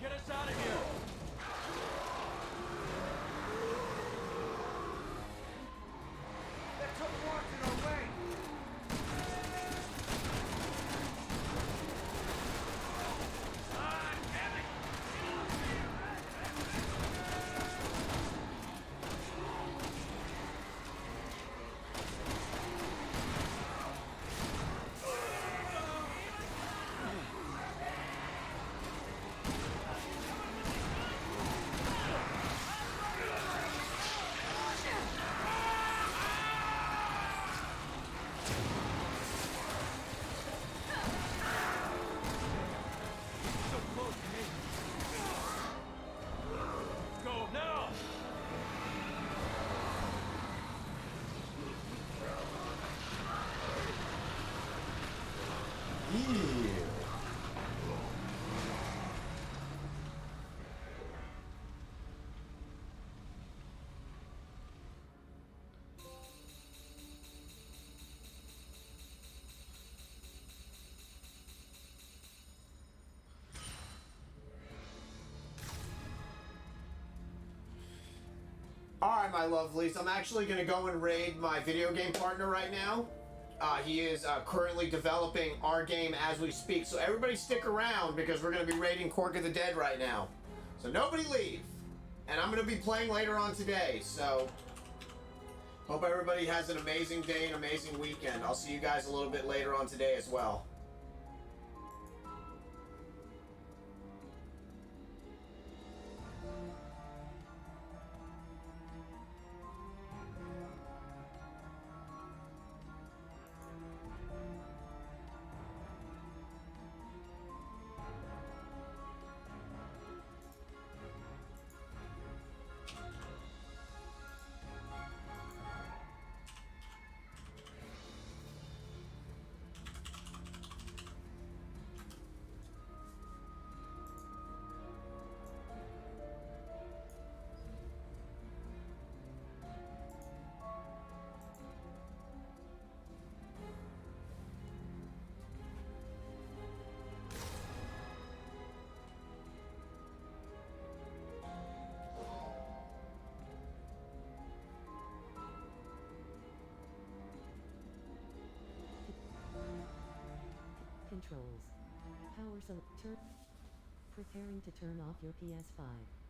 [SPEAKER 1] Get us out of here! They took Watson away! Ah, damn it! So close to me! Let's go now!
[SPEAKER 6] Yeah. Alright, my lovelies, I'm actually going to go and raid my video game partner right now. He is currently developing our game as we speak, so everybody stick around because we're going to be raiding Cork of the Dead right now. So nobody leave. And I'm I'm going to be playing later on today, so hope everybody has an amazing day and amazing weekend. I'll see you guys a little bit later on today as well.
[SPEAKER 11] Controls. Power select. Preparing to turn off your PS5.